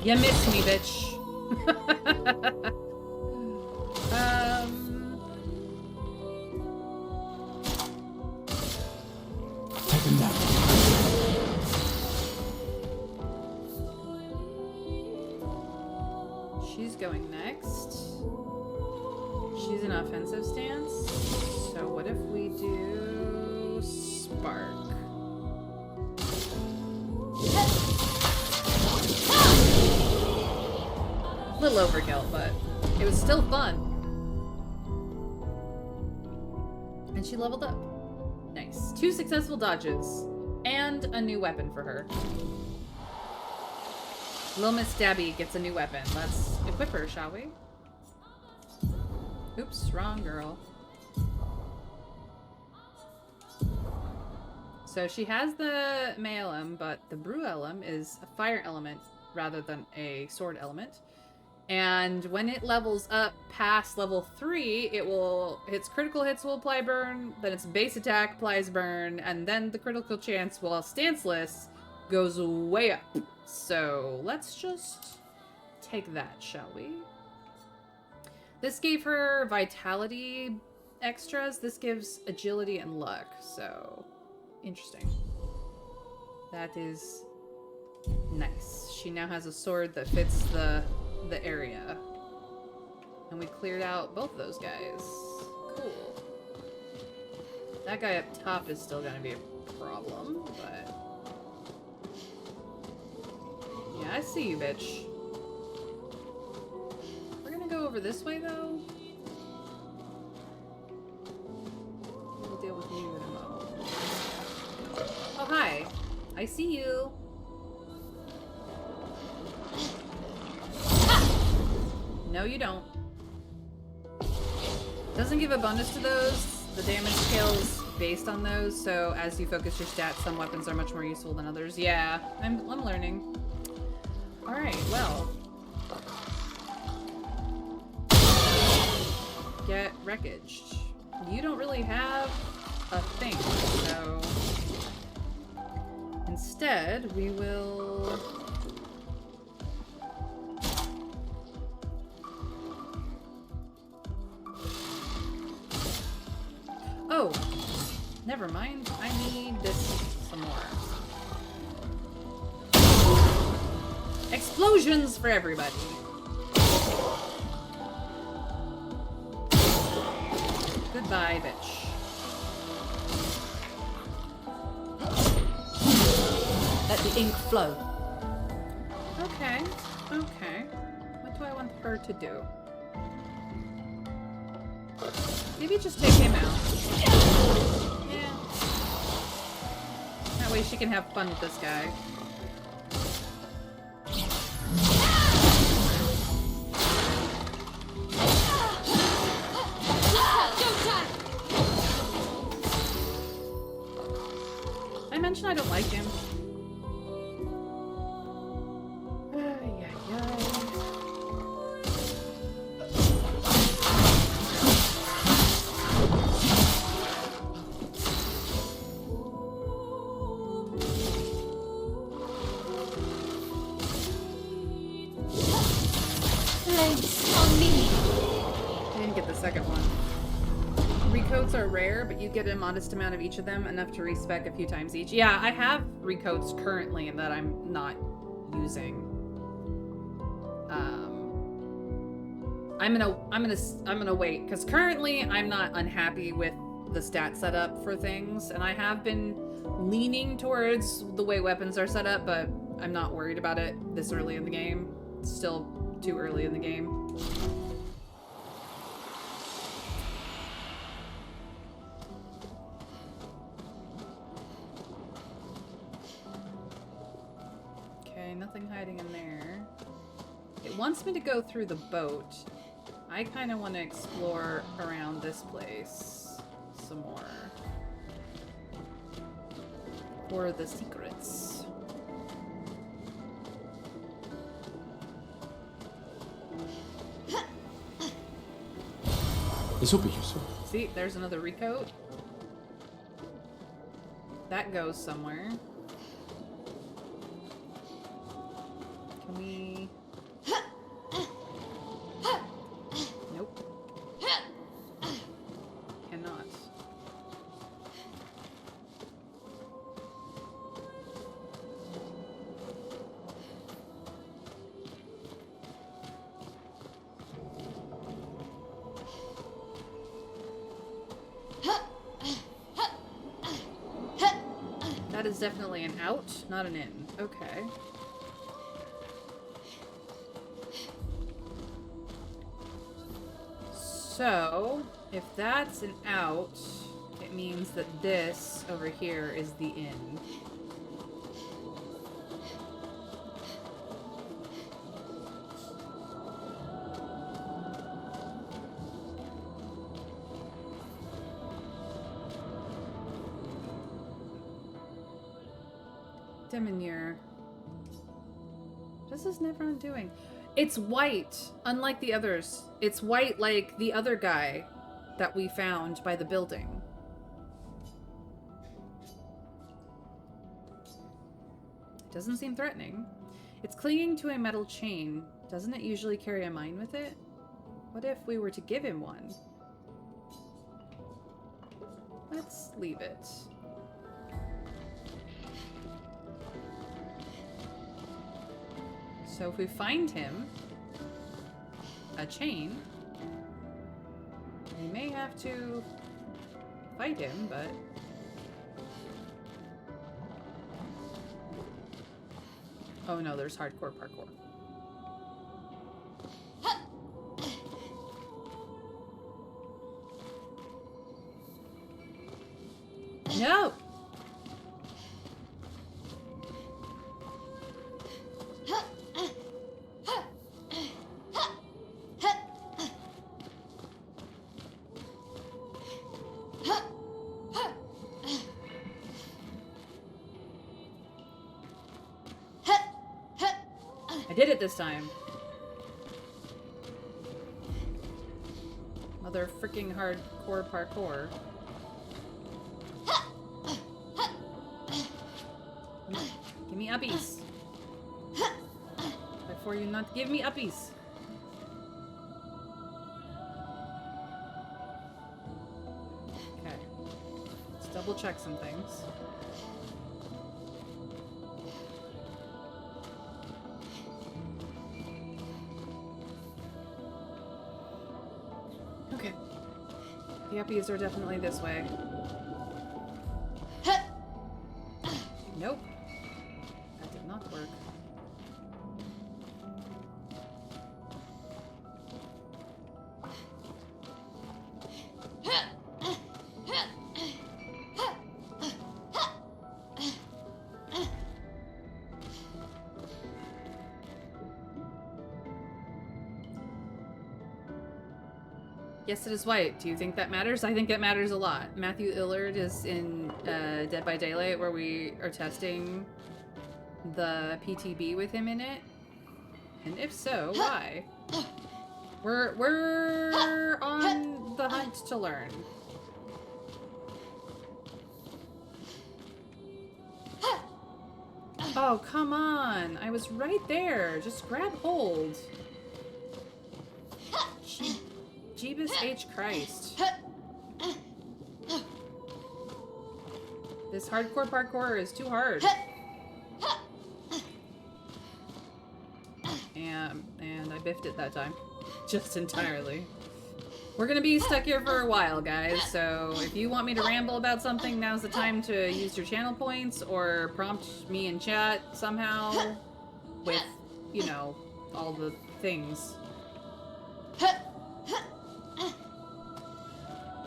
You missed me, bitch. Take him down. She's going next. She's in offensive stance. So what if we do Spark? A little overkill, but it was still fun. And she leveled up. Nice. 2 successful dodges. And a new weapon for her. Little Miss Stabby gets a new weapon. Let's equip her, shall we? Oops, wrong girl. So she has the Mayelem, but the Bruelem is a fire element rather than a sword element. And when it levels up past level 3, its critical hits will apply burn, then its base attack applies burn, and then the critical chance while stanceless goes way up. So let's just take that, shall we? This gave her vitality extras. This gives agility and luck, so interesting. That is nice. She now has a sword that fits the area. And we cleared out both those guys. Cool. That guy up top is still gonna be a problem, but... yeah, I see you, bitch. We're gonna go over this way, though. We'll deal with you in a moment. Oh, hi. I see you. No, you don't. Doesn't give a bonus to those. The damage scales based on those, so as you focus your stats, some weapons are much more useful than others. Yeah, I'm learning. Alright, well. Get wreckage. You don't really have a thing, so instead we will oh, never mind. I need this some more. Explosions for everybody. Goodbye, bitch. Let the ink flow. Okay, okay. What do I want her to do? Maybe just take him out. Yeah. That way she can have fun with this guy. I mentioned I don't like him. Second one. Recoats are rare, but you get a modest amount of each of them, enough to respec a few times each. Yeah, I have recoats currently that I'm not using. I'm gonna wait, because currently I'm not unhappy with the stat setup for things, and I have been leaning towards the way weapons are set up, but I'm not worried about it this early in the game. It's still too early in the game. Nothing hiding in there. It wants me to go through the boat. I kind of want to explore around this place some more. For the secrets. This will be useful. See, there's another recoat. That goes somewhere. Can we... Nope. Cannot. That is definitely an out, not an in. Okay. So, if that's an out, it means that this over here is the in. Demonure. What is this Nevron doing? It's white, unlike the others. It's white like the other guy that we found by the building. It doesn't seem threatening. It's clinging to a metal chain. Doesn't it usually carry a mine with it? What if we were to give him one? Let's leave it. So if we find him a chain, we may have to fight him, but... Oh no, there's hardcore parkour. No! Hit it this time. Mother freaking hardcore parkour. Give me uppies. Before you not give me uppies. Okay. Let's double check some things. Okay. The uppies are definitely this way. Nope. That did not work. Yes, it is white. Do you think that matters? I think it matters a lot. Matthew Illard is in Dead by Daylight, where we are testing the PTB with him in it. And if so, why? We're on the hunt to learn. Oh, come on. I was right there. Just grab hold. Jeebus H. Christ. This hardcore parkour is too hard. And I biffed it that time. Just entirely. We're gonna be stuck here for a while, guys, so if you want me to ramble about something, now's the time to use your channel points or prompt me in chat somehow with, you know, all the things.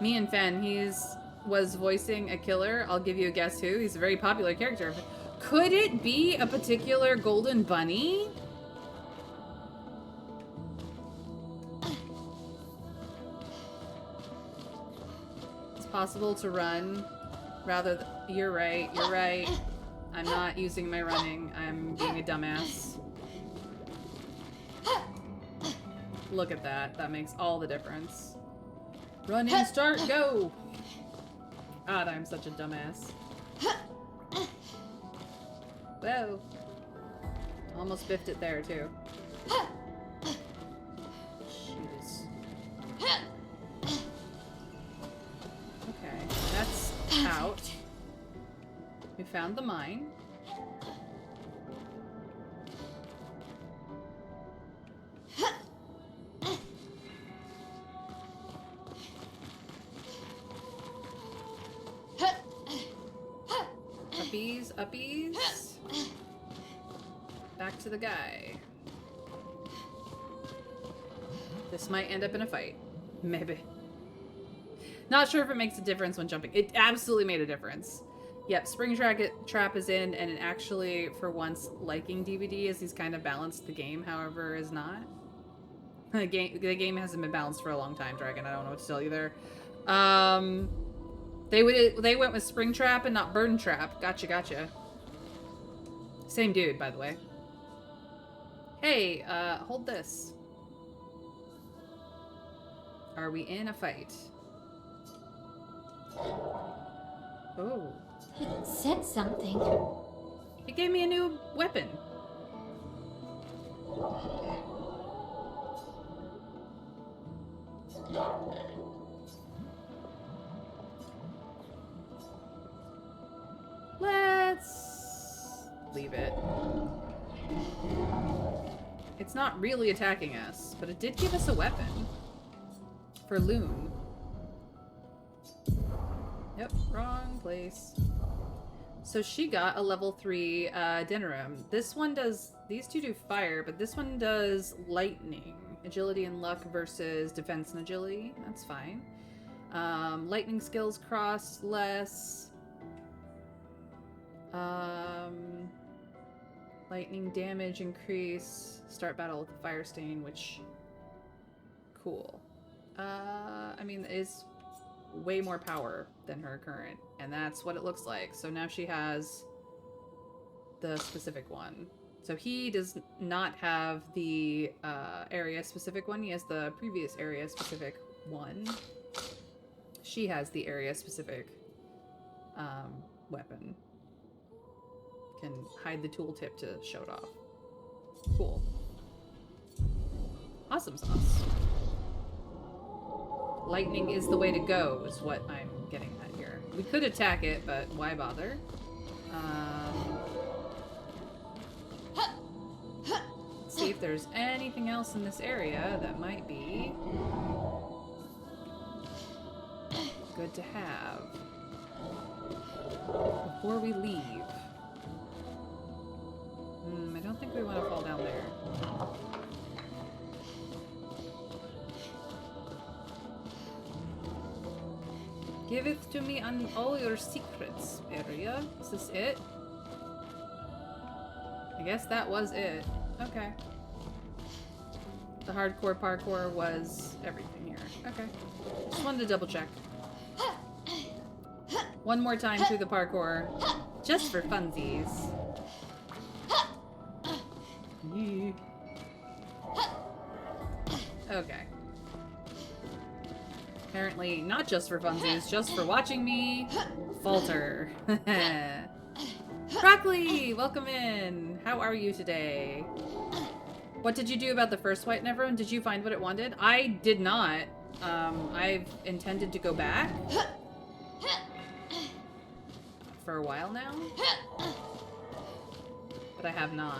Me and Fen, was voicing a killer. I'll give you a guess who. He's a very popular character. Could it be a particular golden bunny? It's possible to run rather than... You're right. I'm not using my running. I'm being a dumbass. Look at that. That makes all the difference. Running, start, go! God, I'm such a dumbass. Whoa. Almost biffed it there, too. Jeez. Okay, that's out. We found the mine. Uppies. Back to the guy. This might end up in a fight. Maybe. Not sure if it makes a difference when jumping. It absolutely made a difference. Yep, Spring Trap is in, and it actually, for once, liking DVD as he's kind of balanced the game, however, is not. The game hasn't been balanced for a long time, Dragon. I don't know what to tell you there. They went with Spring Trap and not Burn Trap. Gotcha. Same dude, by the way. Hey, hold this. Are we in a fight? Oh. It said something. It gave me a new weapon. Let's leave it. It's not really attacking us, but it did give us a weapon. For Loon. Yep, wrong place. So she got a level 3 Denerim. This one does... These two do fire, but this one does lightning. Agility and luck versus defense and agility. That's fine. Lightning skills cross less. Lightning damage increase. Start battle with the fire stain, which... Cool. I mean, is way more power than her current, and that's what it looks like. So now she has the specific one. So he does not have the area-specific one. He has the previous area-specific one. She has the area-specific weapon. Can hide the tooltip to show it off. Cool. Awesome sauce. Lightning is the way to go, is what I'm getting at here. We could attack it, but why bother? Let's see if there's anything else in this area that might be good to have before we leave. I don't think we want to fall down there. Give it to me on all your secrets area. Is this it? I guess that was it. Okay. The hardcore parkour was everything here. Okay. Just wanted to double check. One more time through the parkour. Just for funsies. Okay. Apparently not just for funsies, just for watching me falter. Broccoli, welcome in. How are you today? What did you do about the first white Neverone? Did you find what it wanted? I did not. I've intended to go back for a while now, but I have not.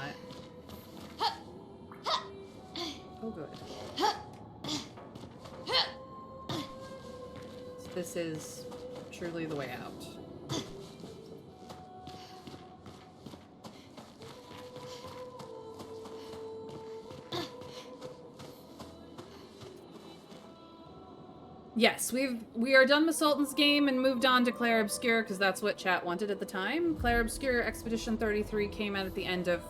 Oh, good. This is truly the way out. Yes, we are done with Sultan's game and moved on to Clair Obscure because that's what chat wanted at the time. Clair Obscure Expedition 33 came out at the end of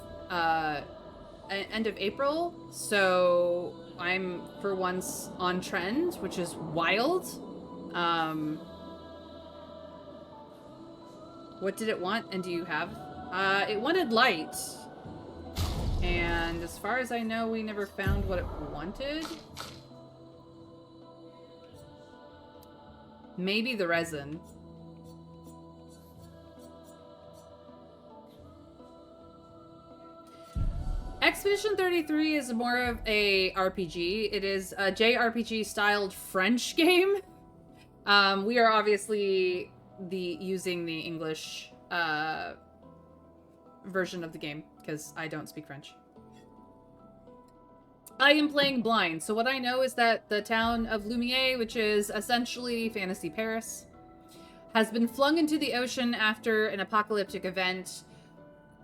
April, so I'm for once on trend, which is wild. What did it want, and do you have? It wanted light, and as far as I know, we never found what it wanted. Maybe the resin. Expedition 33 is more of a RPG. It is a JRPG styled French game. We are obviously using the English version of the game because I don't speak French. I am playing blind, so what I know is that the town of Lumiere, which is essentially Fantasy Paris, has been flung into the ocean after an apocalyptic event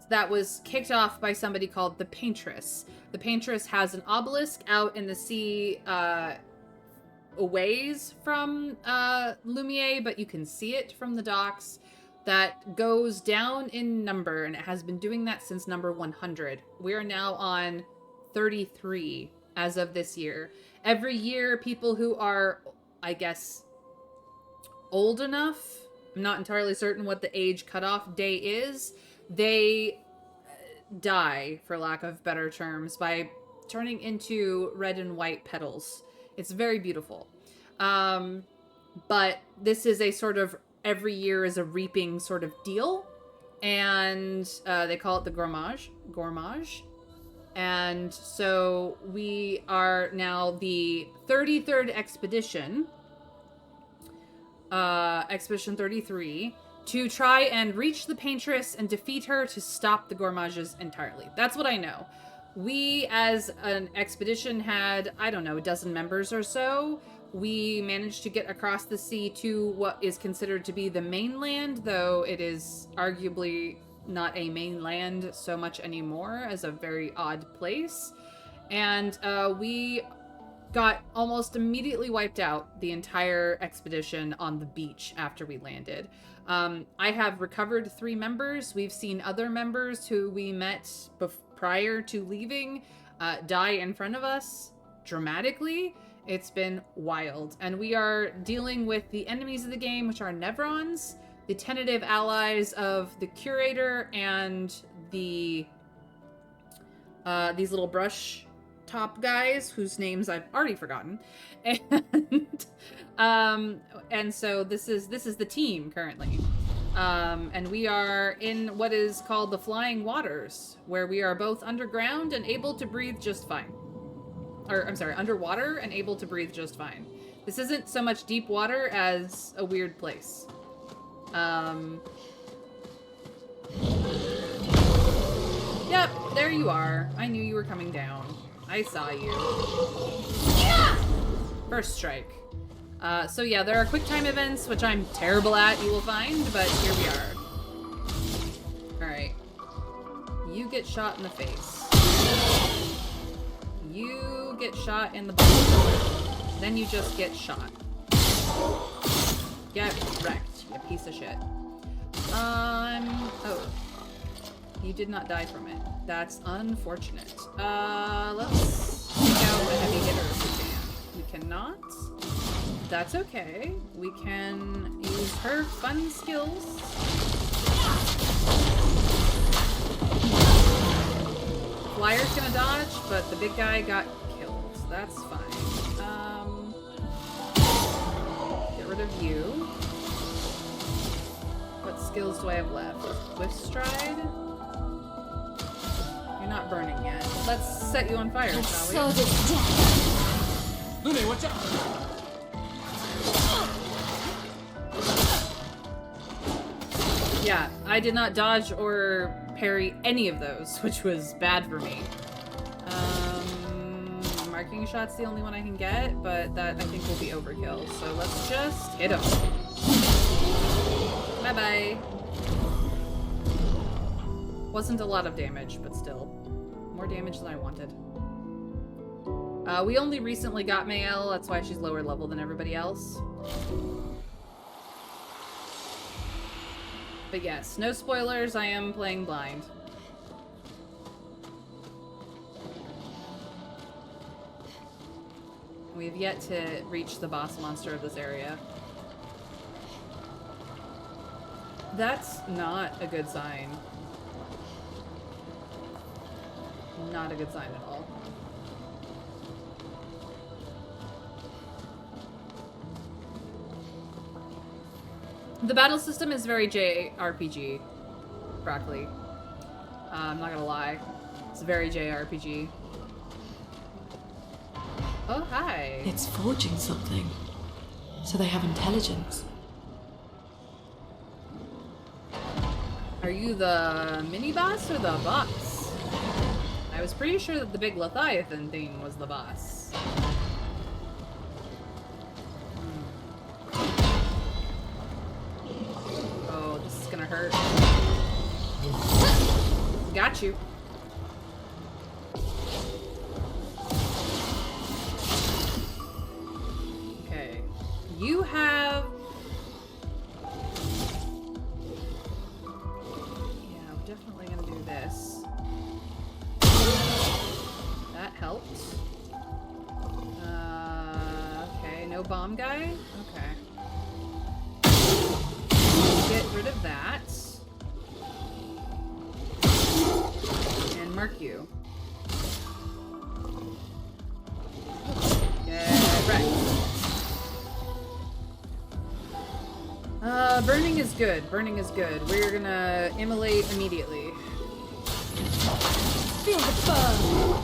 that was kicked off by somebody called the Paintress. The Paintress has an obelisk out in the sea a ways from Lumiere, but you can see it from the docks, that goes down in number, and it has been doing that since number 100. We are now on 33 as of this year. Every year, people who are, I guess, old enough, I'm not entirely certain what the age cutoff day is, they die, for lack of better terms, by turning into red and white petals. It's very beautiful. But this is a sort of every year is a reaping sort of deal. And they call it the gourmage. And so we are now the 33rd expedition, Expedition 33, to try and reach the Paintress and defeat her to stop the gourmages entirely. That's what I know. We, as an expedition, had, I don't know, a dozen members or so. We managed to get across the sea to what is considered to be the mainland, though it is arguably not a mainland so much anymore, as a very odd place. And we got almost immediately wiped out the entire expedition on the beach after we landed. I have recovered 3 members. We've seen other members who we met prior to leaving die in front of us dramatically. It's been wild. And we are dealing with the enemies of the game, which are Neverons, the tentative allies of the Curator and the these little brush top guys whose names I've already forgotten. And so this is the team currently. And we are in what is called the Flying Waters, where we are both underground and able to breathe just fine. Or, I'm sorry, underwater and able to breathe just fine. This isn't so much deep water as a weird place. Yep, there you are. I knew you were coming down. I saw you. First strike. So yeah, there are quick time events, which I'm terrible at, you will find, but here we are. Alright. You get shot in the face. You get shot in the butt. Then you just get shot. Get wrecked, you piece of shit. Oh. You did not die from it. That's unfortunate. Let's take out a heavy hitter if we can. We cannot. That's okay. We can use her fun skills. Flyer's gonna dodge, but the big guy got killed. That's fine. Get rid of you. What skills do I have left? Swift Stride? You're not burning yet. Let's set you on fire, shall we? So this death. Lune, watch out! Yeah, I did not dodge or parry any of those, which was bad for me. Marking shot's the only one I can get, but that I think will be overkill. So let's just hit him. Bye-bye. Wasn't a lot of damage, but still. More damage than I wanted. We only recently got Mayel, that's why she's lower level than everybody else. But yes, no spoilers, I am playing blind. We have yet to reach the boss monster of this area. That's not a good sign. Not a good sign at all. The battle system is very JRPG, Broccoli. I'm not gonna lie. It's very JRPG. Oh, hi. It's forging something. So they have intelligence. Are you the mini-boss or the boss? I was pretty sure that the big Leviathan thing was the boss. Oh, this is gonna hurt. Got you. Okay. You have... Yeah, I'm definitely gonna do this. That helped. Okay, no bomb guy? Okay. Get rid of that. And mark you. Get wrecked. Burning is good. Burning is good. We're gonna immolate immediately. Feel the burn!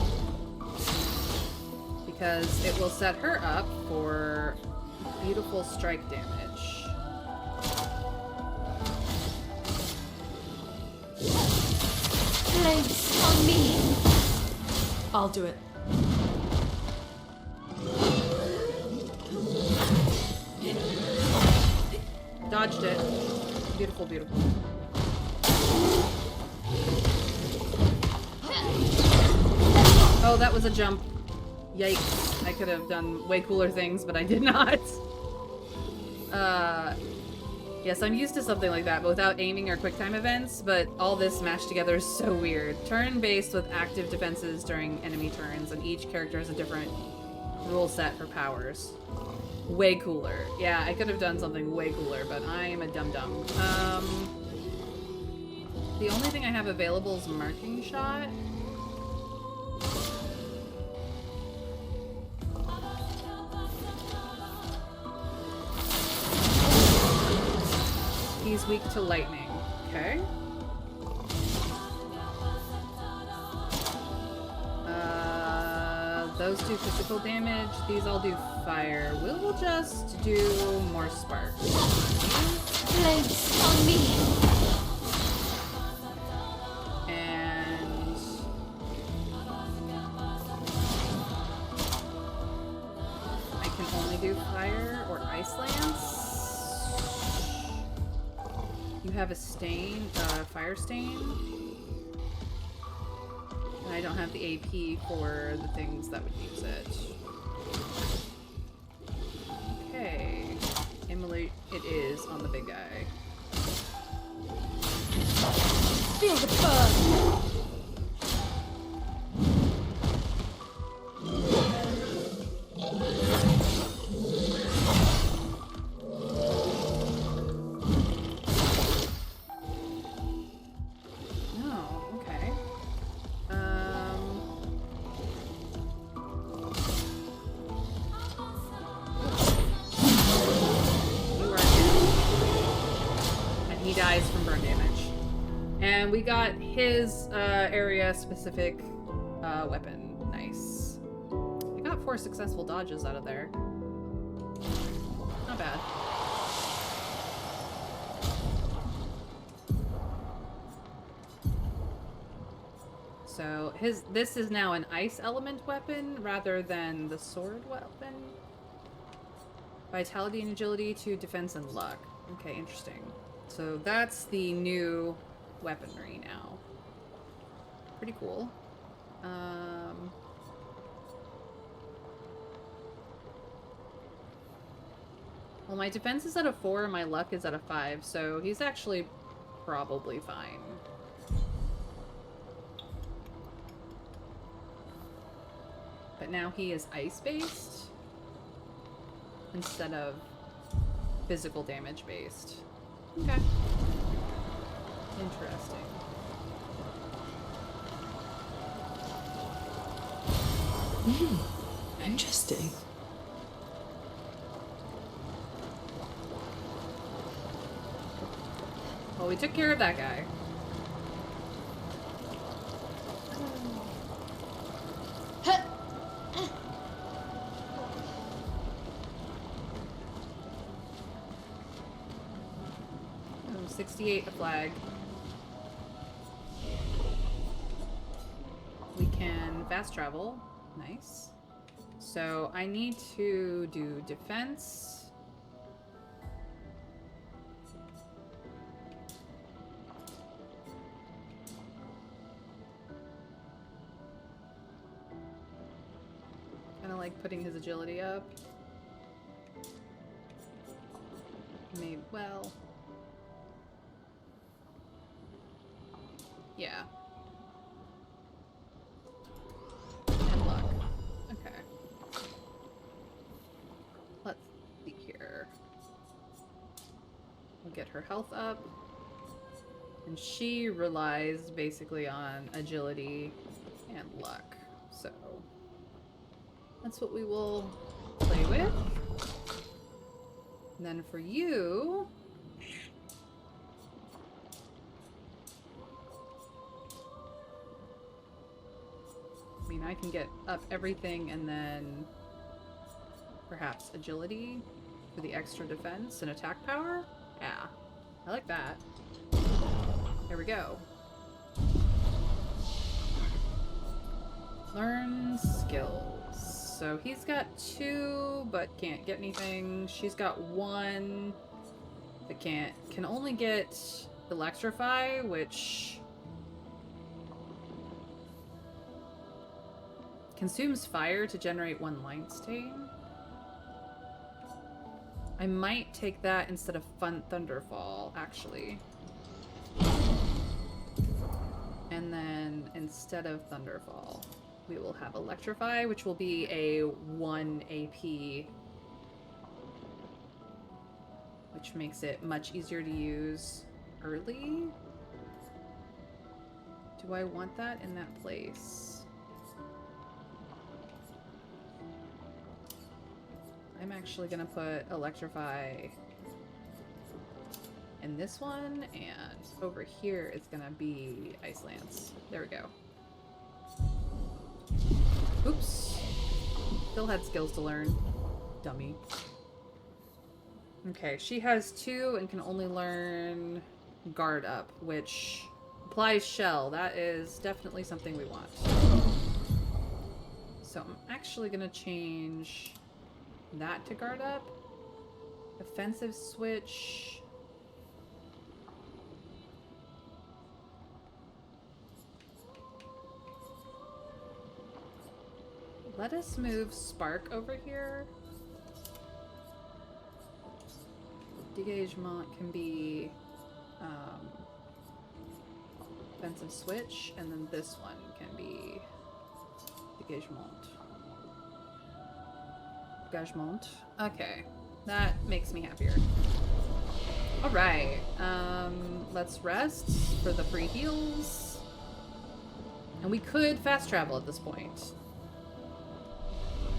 Because it will set her up for beautiful strike damage. Place on me. I'll do it. Dodged it. Beautiful, beautiful. Oh, that was a jump. Yikes. I could have done way cooler things, but I did not. Yes, I'm used to something like that, but without aiming or quick time events, but all this mashed together is so weird. Turn-based with active defenses during enemy turns, and each character has a different rule set for powers. Way cooler. Yeah, I could have done something way cooler, but I'm a dum-dum. The only thing I have available is marking shot. He's weak to lightning. Okay. Those do physical damage. These all do fire. We'll just do more sparks. Legs on me. And I can only do fire or ice lance. You have a stain, fire stain. And I don't have the AP for the things that would use it. Okay. Immolate it is on the big guy. Feel the burn! Oh, okay. You are hit. And he dies from burn damage. And we got his area specific weapon. Nice. We got 4 successful dodges out of there. Not bad. So this is now an ice element weapon rather than the sword weapon. Vitality and agility to defense and luck. Okay, interesting. So that's the new weaponry now. Pretty cool. Well, my defense is at a 4 and my luck is at a 5, so he's actually probably fine. But now he is ice-based instead of physical damage-based. Okay. Interesting. Interesting. Well, we took care of that guy. 68 a flag. We can fast travel. Nice. So I need to do defense. Kind of like putting his agility up. Maybe, well. Yeah. And luck. Okay. Let's see here. We'll get her health up. And she relies basically on agility and luck. So that's what we will play with. And then for you, I mean, I can get up everything and then perhaps agility for the extra defense and attack power. Yeah, I like that. There we go. Learn skills. So he's got 2, but can't get anything. She's got 1, but can only get electrify, which consumes fire to generate 1 line stain. I might take that instead of Thunderfall, actually. And then instead of Thunderfall, we will have Electrify, which will be a 1 AP, which makes it much easier to use early. Do I want that in that place? I'm actually gonna put Electrify in this one, and over here it's gonna be Ice Lance. There we go. Oops. Still had skills to learn. Dummy. Okay, she has 2 and can only learn Guard Up, which applies Shell. That is definitely something we want. So I'm actually gonna change that to Guard Up. Offensive switch. Let us move Spark over here. Degagement can be offensive switch, and then this one can be degagement. Degagement. Okay, that makes me happier. All right, let's rest for the free heals, and we could fast travel at this point.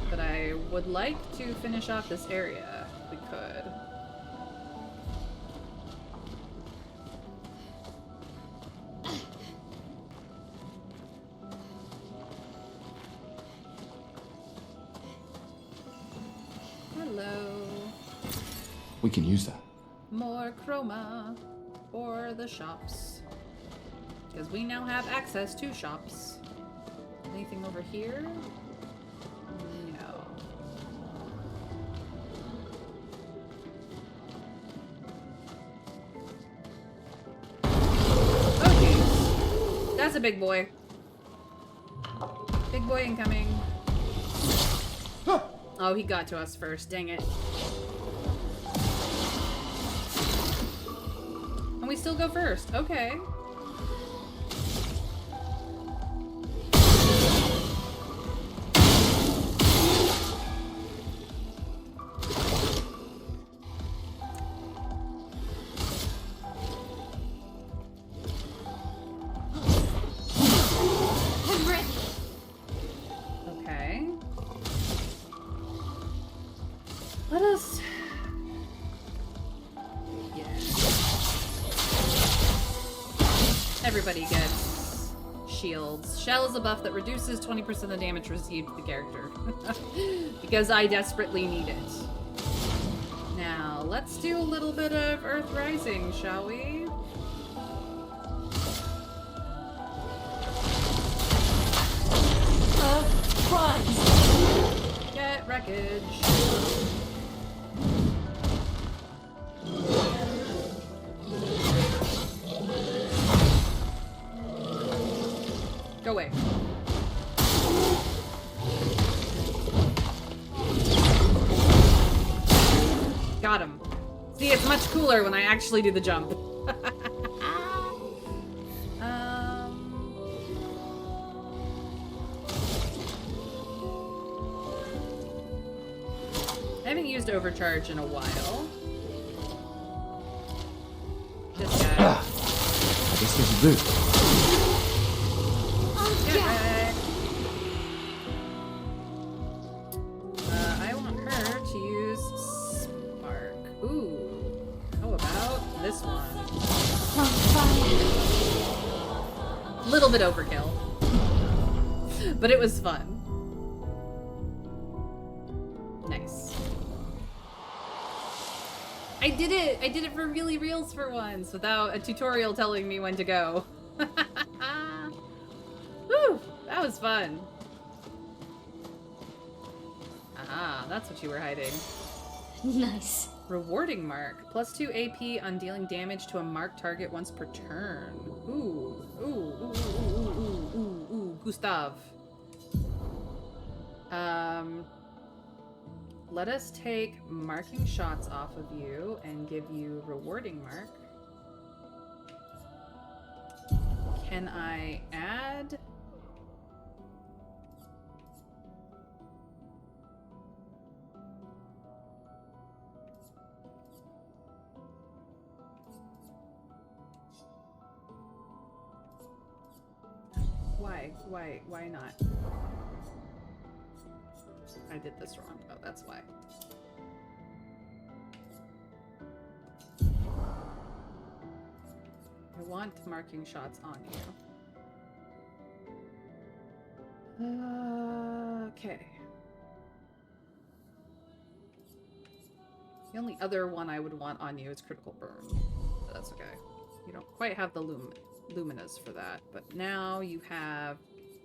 But I would like to finish off this area, if we could. Hello. We can use that. More chroma for the shops. Because we now have access to shops. Anything over here? That's a big boy. Big boy incoming. Oh, he got to us first. Dang it. And we still go first. Okay. Everybody gets shields. Shell is a buff that reduces 20% of the damage received to the character. Because I desperately need it. Now, let's do a little bit of Earth Rising, shall we? Earth Rise! Get wreckage. Go away. Got him. See, it's much cooler when I actually do the jump. I haven't used overcharge in a while. This guy. I guess this will do. I want her to use Spark. Ooh. How about this one? A little bit overkill. But it was fun. Nice. I did it! I did it for really reals for once without a tutorial telling me when to go. Woo! That was fun. Ah, that's what you were hiding. Nice. Rewarding mark. +2 AP on dealing damage to a marked target once per turn. Ooh. Ooh, ooh, ooh, ooh, ooh, ooh, ooh. Gustav. Let us take marking shots off of you and give you rewarding mark. Can I add... Why not? I did this wrong. Oh, that's why. want marking shots on you. Okay. The only other one I would want on you is critical burn. But that's okay. You don't quite have the luminas for that. But now you have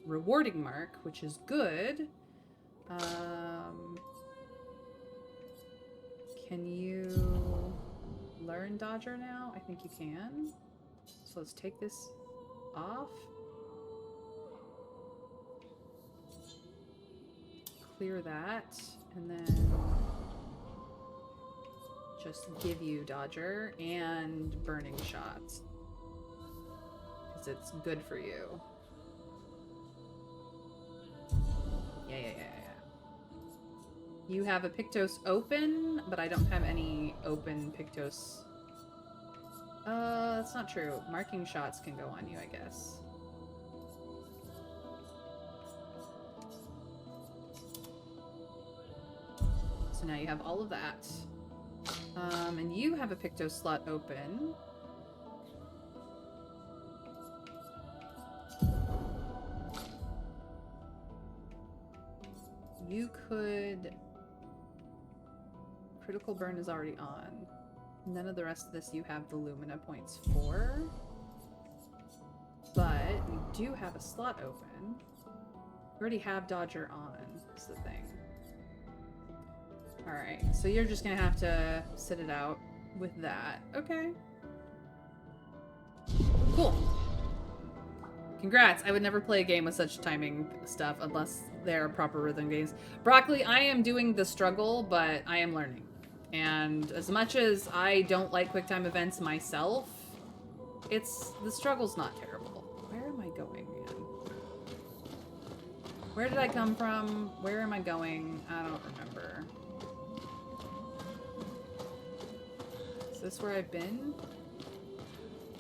rewarding mark, which is good. Can you learn Dodger now? I think you can. So let's take this off. Clear that, and then just give you Dodger and burning shots. Because it's good for you. Yeah. You have a Pictos open, but I don't have any open Pictos. That's not true. Marking shots can go on you, I guess. So now you have all of that. And you have a Pictos slot open. You could... Critical burn is already on. None of the rest of this you have the Lumina points for. But you do have a slot open. You already have Dodger on, is the thing. Alright, so you're just gonna have to sit it out with that. Okay. Cool. Congrats. I would never play a game with such timing stuff unless they're proper rhythm games. Broccoli, I am doing the struggle, but I am learning. And as much as I don't like QuickTime events myself, the struggle's not terrible. Where am I going, man? Where did I come from? Where am I going? I don't remember. Is this where I've been?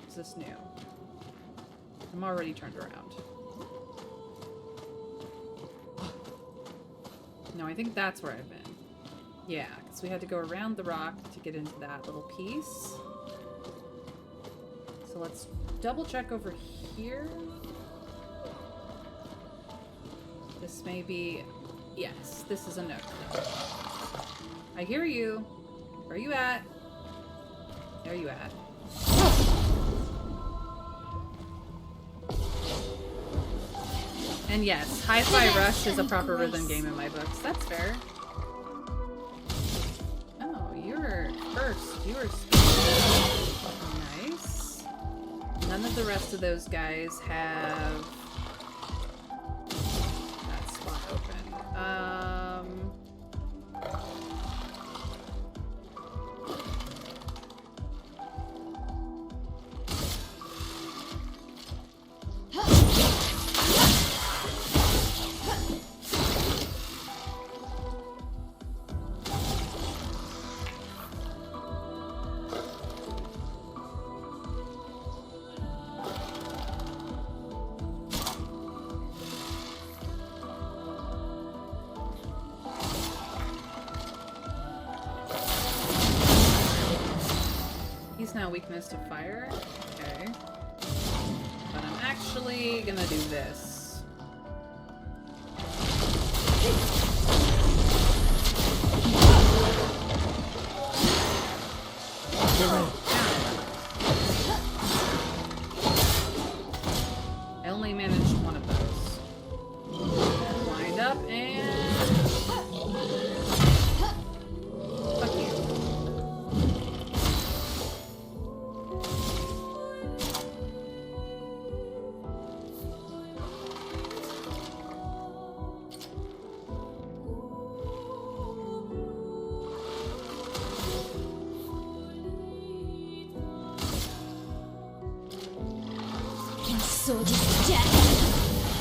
Is this new? I'm already turned around. No, I think that's where I've been. Yeah, because we had to go around the rock to get into that little piece. So let's double check over here. This may be... Yes, this is a note. I hear you. Where are you at? There you at. And yes, Hi-Fi Rush is a proper rhythm game in my books. That's fair. Oh, you're first. You were nice. None of the rest of those guys have that spot open. Now weakness to fire. Okay. But I'm actually gonna do this. I only managed one of those. Wind up and... Fuck you.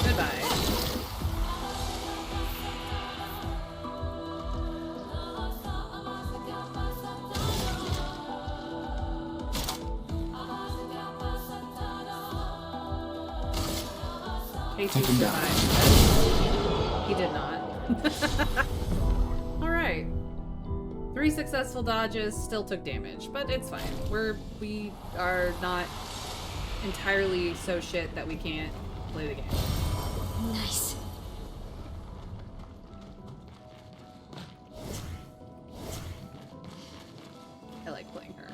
Goodbye. Take him down. He did not. Alright. 3 successful dodges, still took damage, but it's fine. We are not entirely so shit that we can't play the game. Nice. I like playing her.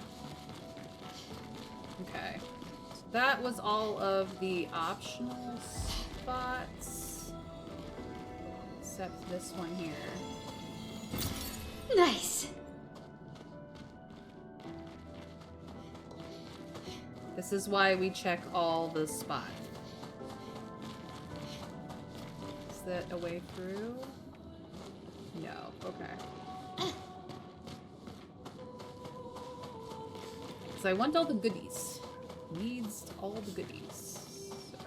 Okay. So that was all of the optional spots. Except this one here. Nice. This is why we check all the spots. Is that a way through? No. Okay. Because I want all the goodies. Needs all the goodies. So.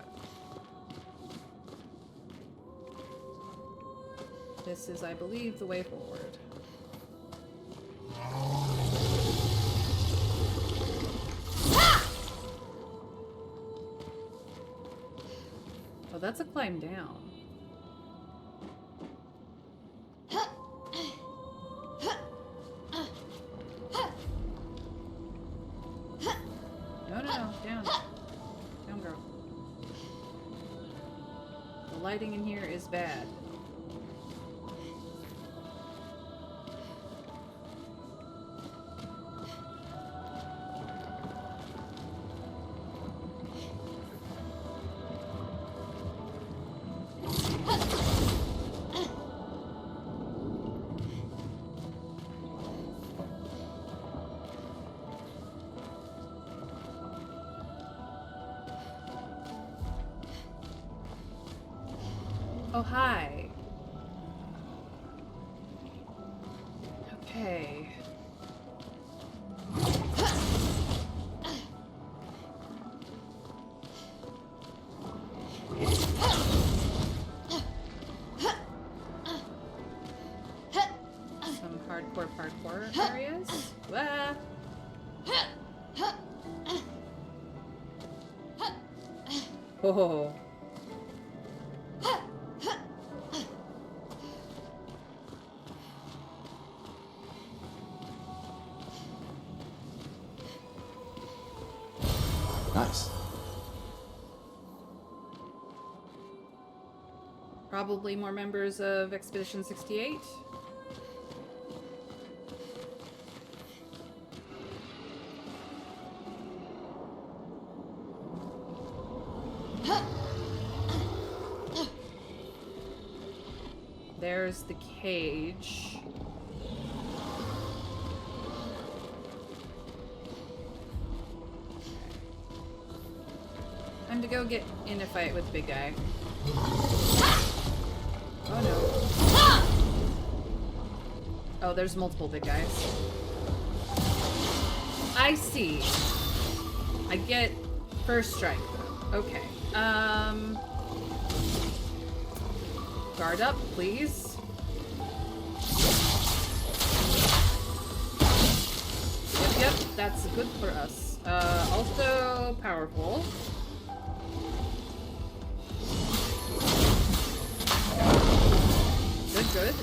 This is, I believe, the way forward. Oh, that's a climb down. No, down. Down, girl. The lighting in here is bad. Oh, hi. Okay. Some hardcore areas. Ah. Oh. Nice. Probably more members of Expedition 68. There's the cage. Time to go get in a fight with the big guy. Oh no. Oh, there's multiple big guys. I see. I get first strike though. Okay. Guard up, please. Yep, that's good for us. Also powerful. Good.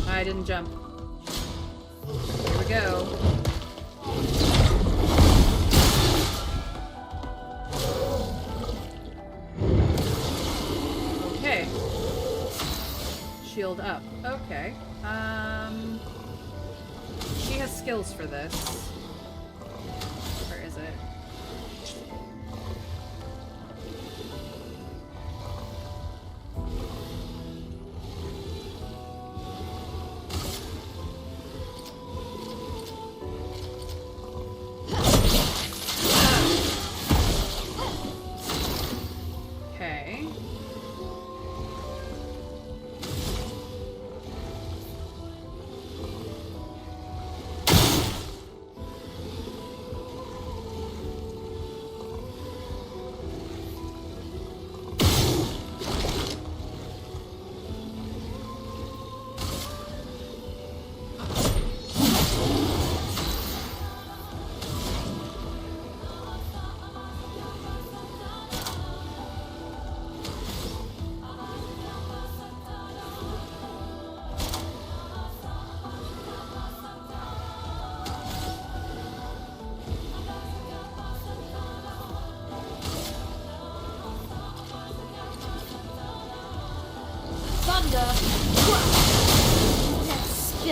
I didn't jump. Here we go. Okay. Shield up. Okay. She has skills for this. Where is it? Okay.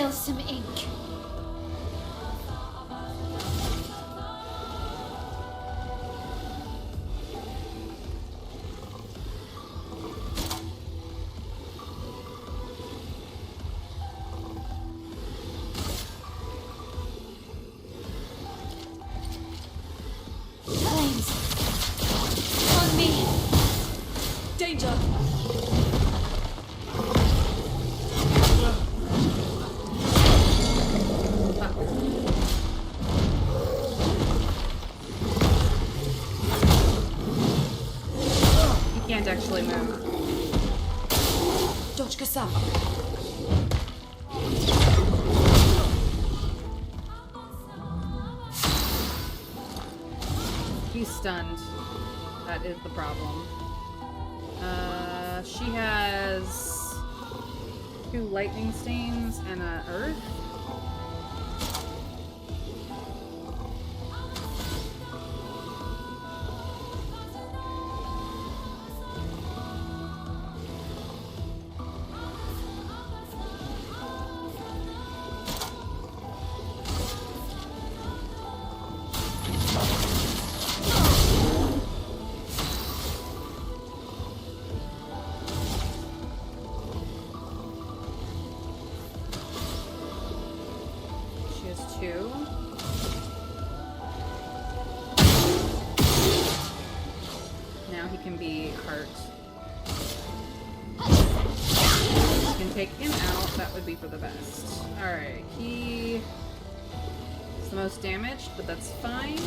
spill some ink. Flames! On me! Danger! He can't actually move. Dodge Kasam. He's stunned. That is the problem. She has 2 lightning stains and a earth. She has 2. Now he can be hurt. If we can take him out, that would be for the best. Alright, he is the most damaged, but that's fine.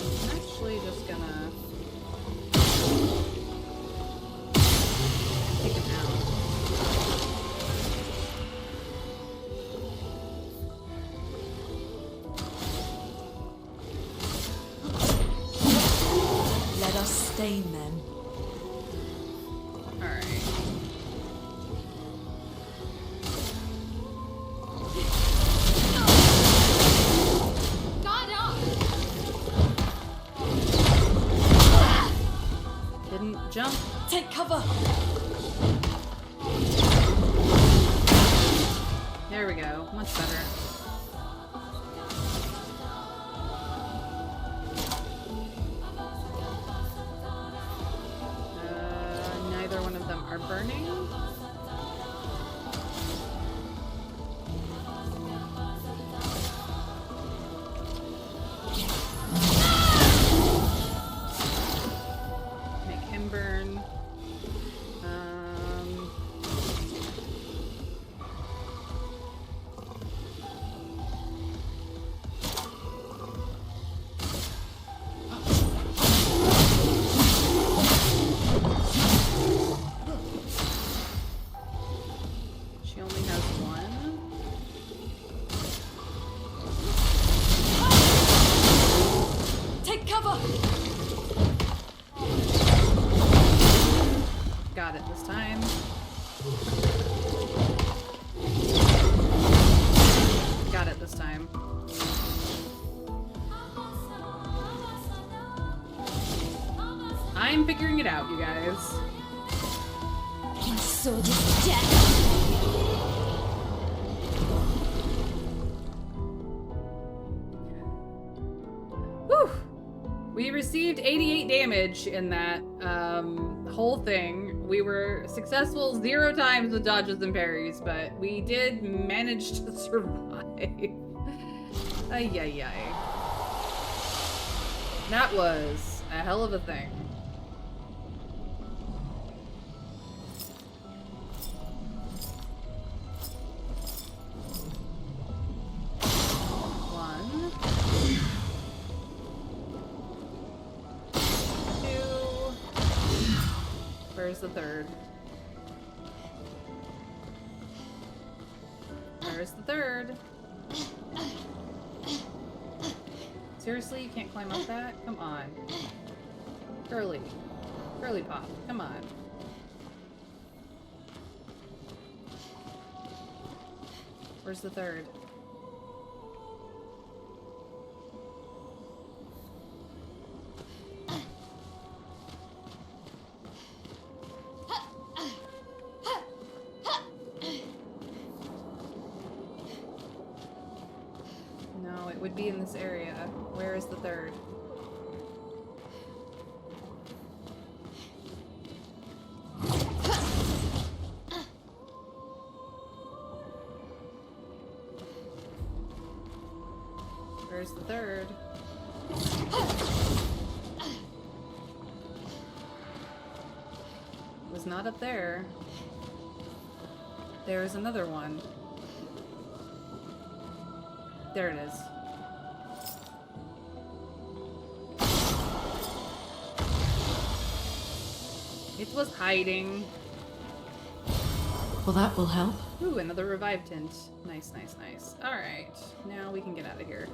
I'm actually just gonna take him out. Let us stain them. Alright. God up! Didn't jump. Take cover! There we go. Much better. Neither one of them are burning. Make him burn. She only has 1. Take cover! Got it this time. Got it this time. I'm figuring it out, you guys. My sword is dead. Whew! We received 88 damage in that whole thing. We were successful 0 times with dodges and parries, but we did manage to survive. Ay, ay, ay. That was a hell of a thing. One. 2. Where's the third? Where's the third? Seriously, you can't climb up that? Come on. Curly. Curly Pop, come on. Where's the third? be in this area. Where is the third? Where's the third? Was not up there. There is another one. There it is. It was hiding. Well, that will help. Ooh, another revive tint. Nice, nice, nice. Alright, now we can get out of here.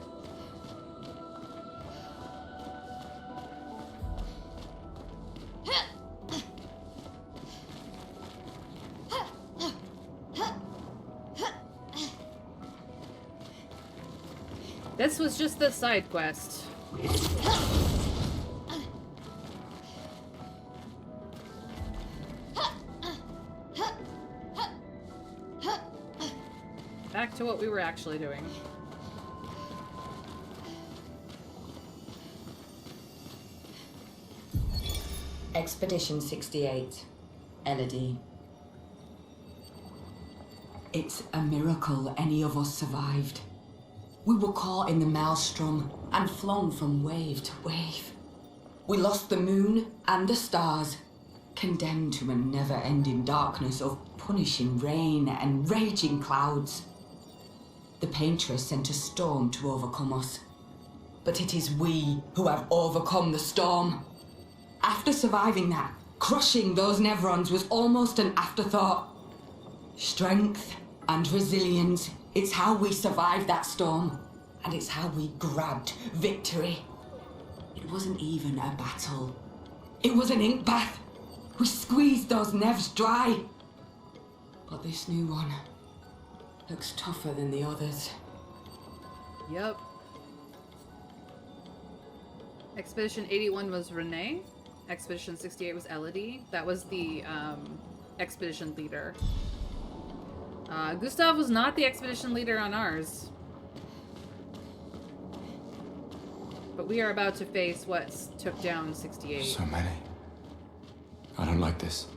This was just the side quest. Back to what we were actually doing. Expedition 68. Elodie. It's a miracle any of us survived. We were caught in the maelstrom and flung from wave to wave. We lost the moon and the stars, condemned to a never-ending darkness of punishing rain and raging clouds. The Paintress sent a storm to overcome us. But it is we who have overcome the storm. After surviving that, crushing those Nevrons was almost an afterthought. Strength and resilience, it's how we survived that storm. And it's how we grabbed victory. It wasn't even a battle. It was an ink bath. We squeezed those Nevs dry. But this new one looks tougher than the others. Yep. Expedition 81 was Renee. Expedition 68 was Elodie. That was the expedition leader. Gustav was not the expedition leader on ours. But we are about to face what took down 68. So many. I don't like this.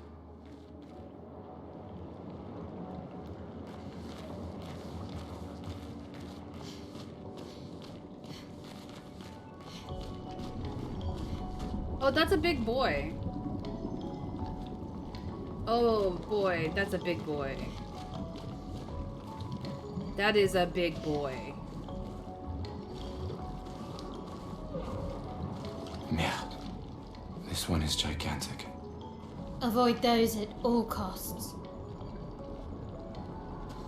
Oh, that's a big boy. Oh boy, that's a big boy. That is a big boy. Merde. This one is gigantic. Avoid those at all costs.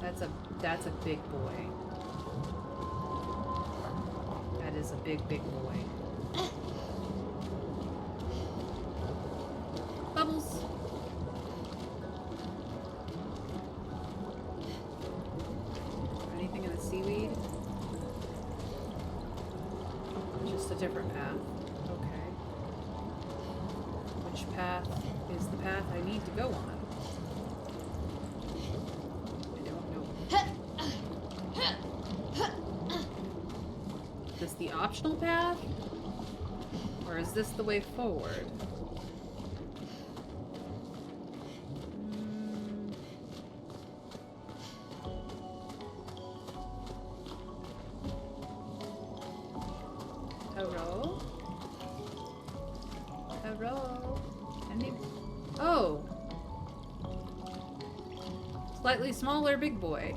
That's a big boy. That is a big boy. Bubbles. Anything in the seaweed? Just a different path. Okay. Which path is the path I need to go on? Is this the optional path? Or is this the way forward? Hello? Hello? Oh! Slightly smaller big boy.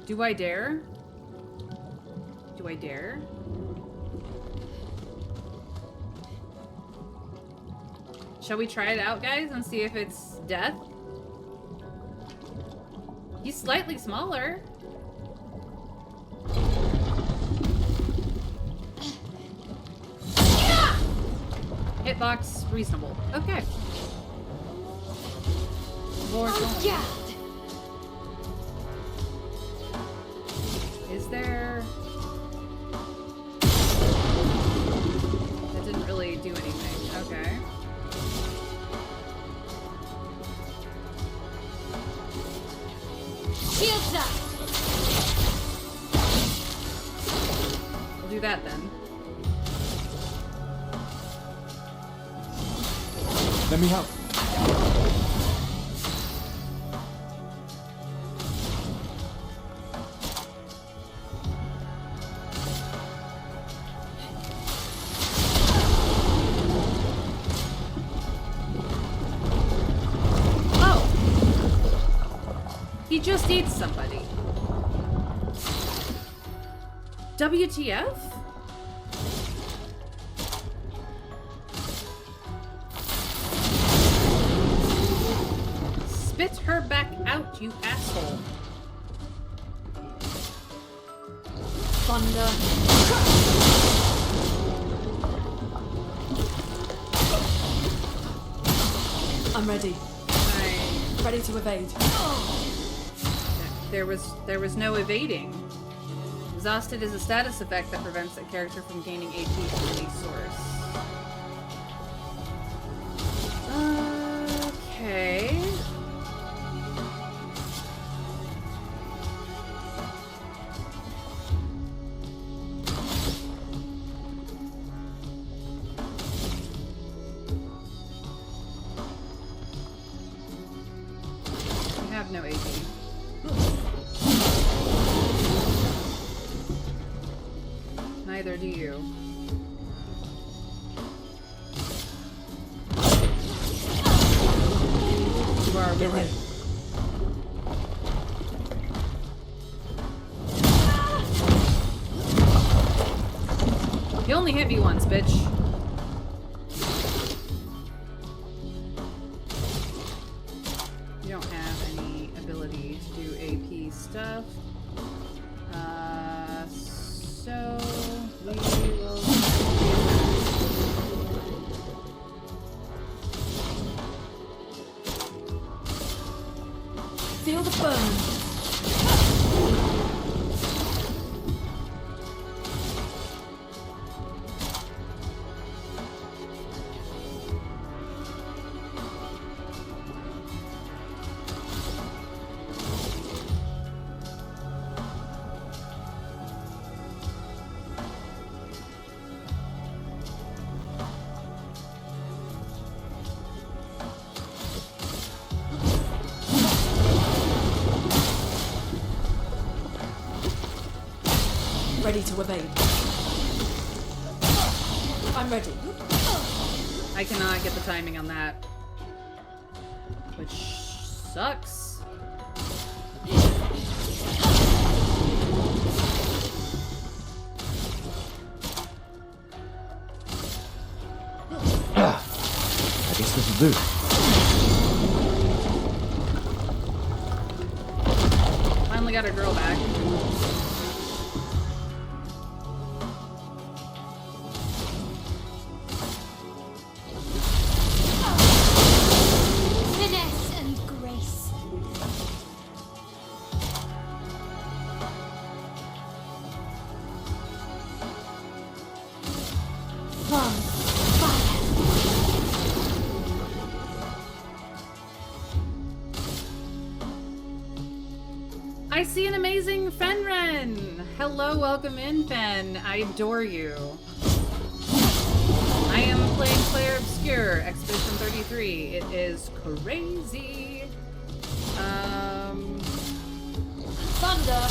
Do I dare? Do I dare? Shall we try it out, guys, and see if it's death? He's slightly smaller. Hitbox reasonable. Okay. More Yeah. Is there... That didn't really do anything. Okay. Shields up! We'll do that then. Let me help. He just eats somebody. WTF? Spit her back out, you asshole. Thunder. I'm ready. Ready to evade. There was no evading. Exhausted is a status effect that prevents a character from gaining AP from any source. Okay. I have no AP. Neither do you. You are Get ready. You only hit me once, bitch. You don't have any ability to do AP stuff. So we will. Feel the burn. Ready to evade. I'm ready. I cannot get the timing on that. Which sucks. I guess this'll do. Finally got her girl back. Finesse and grace. Fun. Fire. I see an amazing Fenren! Hello, welcome in, Fen. I adore you. I am playing Clair Obscure, Expedition 33. It is crazy. Thunder.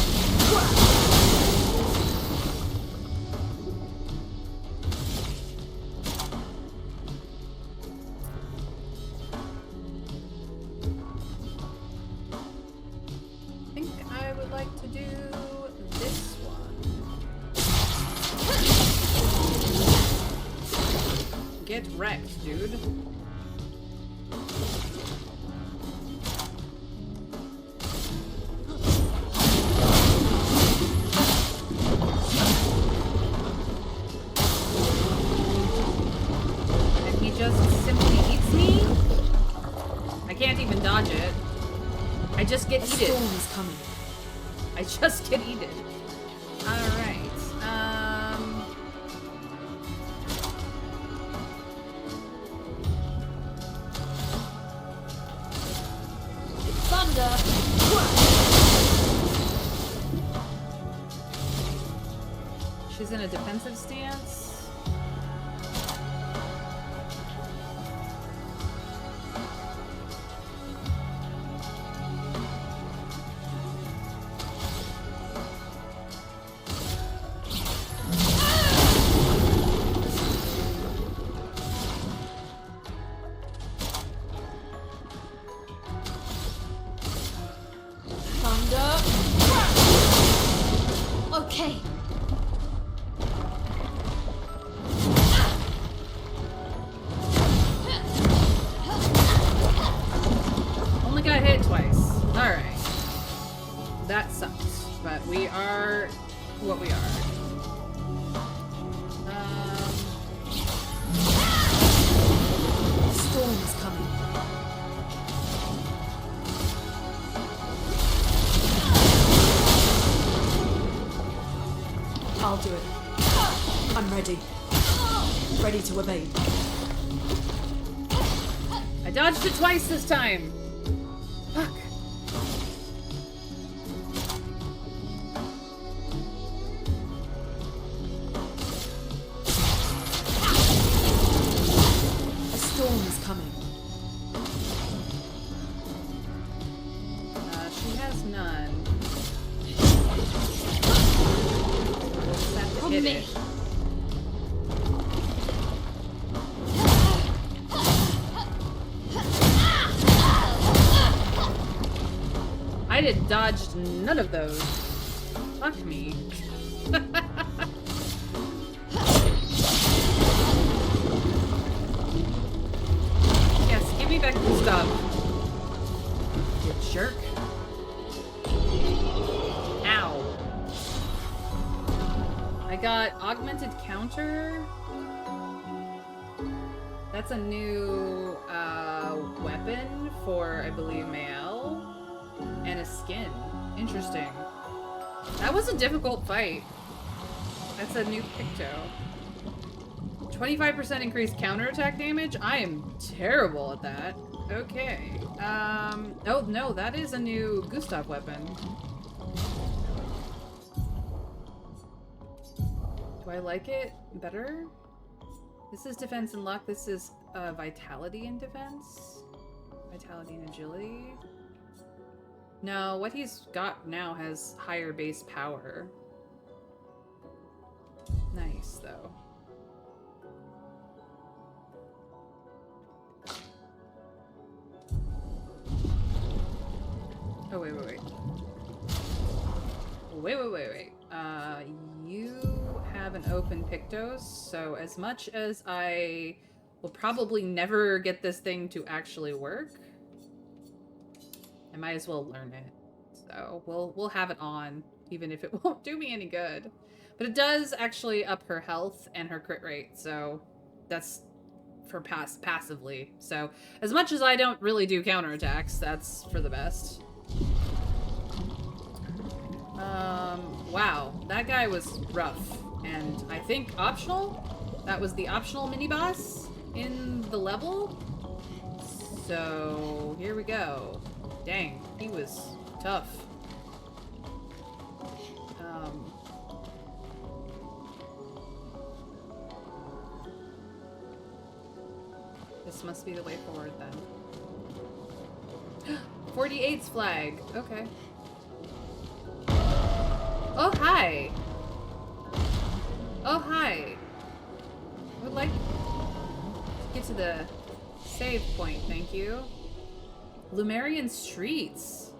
I think I would like to do this one. Get wrecked, dude. And he just simply eats me? I can't even dodge it. I just get A eaten. storm is coming. I just get eaten. Alright. Thunder. She's in a defensive stance. Okay. Only got hit twice. Alright. That sucks. But we are what we are. Storm is coming. I'll do it. I'm ready. Ready to evade. I dodged it twice this time. Fuck. A storm is coming. She has none. We'll just have to hit it. I did dodged none of those. Fuck me. Yes, give me back the stuff. You jerk. Ow. I got augmented counter. That's a new weapon for, I believe, Mael. And a skin. Interesting. That was a difficult fight. That's a new Picto. 25% increased counterattack damage? I am terrible at that. Okay. Oh no, that is a new Gustav weapon. Do I like it better? This is defense and luck. This is vitality and defense. Vitality and agility. No, what he's got now has higher base power. Nice, though. Oh, wait. Wait. You have an open Pictos, so as much as I will probably never get this thing to actually work, I might as well learn it. So we'll have it on, even if it won't do me any good. But it does actually up her health and her crit rate, so that's for passively. So as much as I don't really do counterattacks, that's for the best. Wow, that guy was rough. And I think optional? That was the optional mini-boss in the level? So here we go. Dang, he was tough. This must be the way forward then. 48's flag. Okay. Oh, hi. Oh, hi. I would like to get to the save point, thank you. Lumerian streets.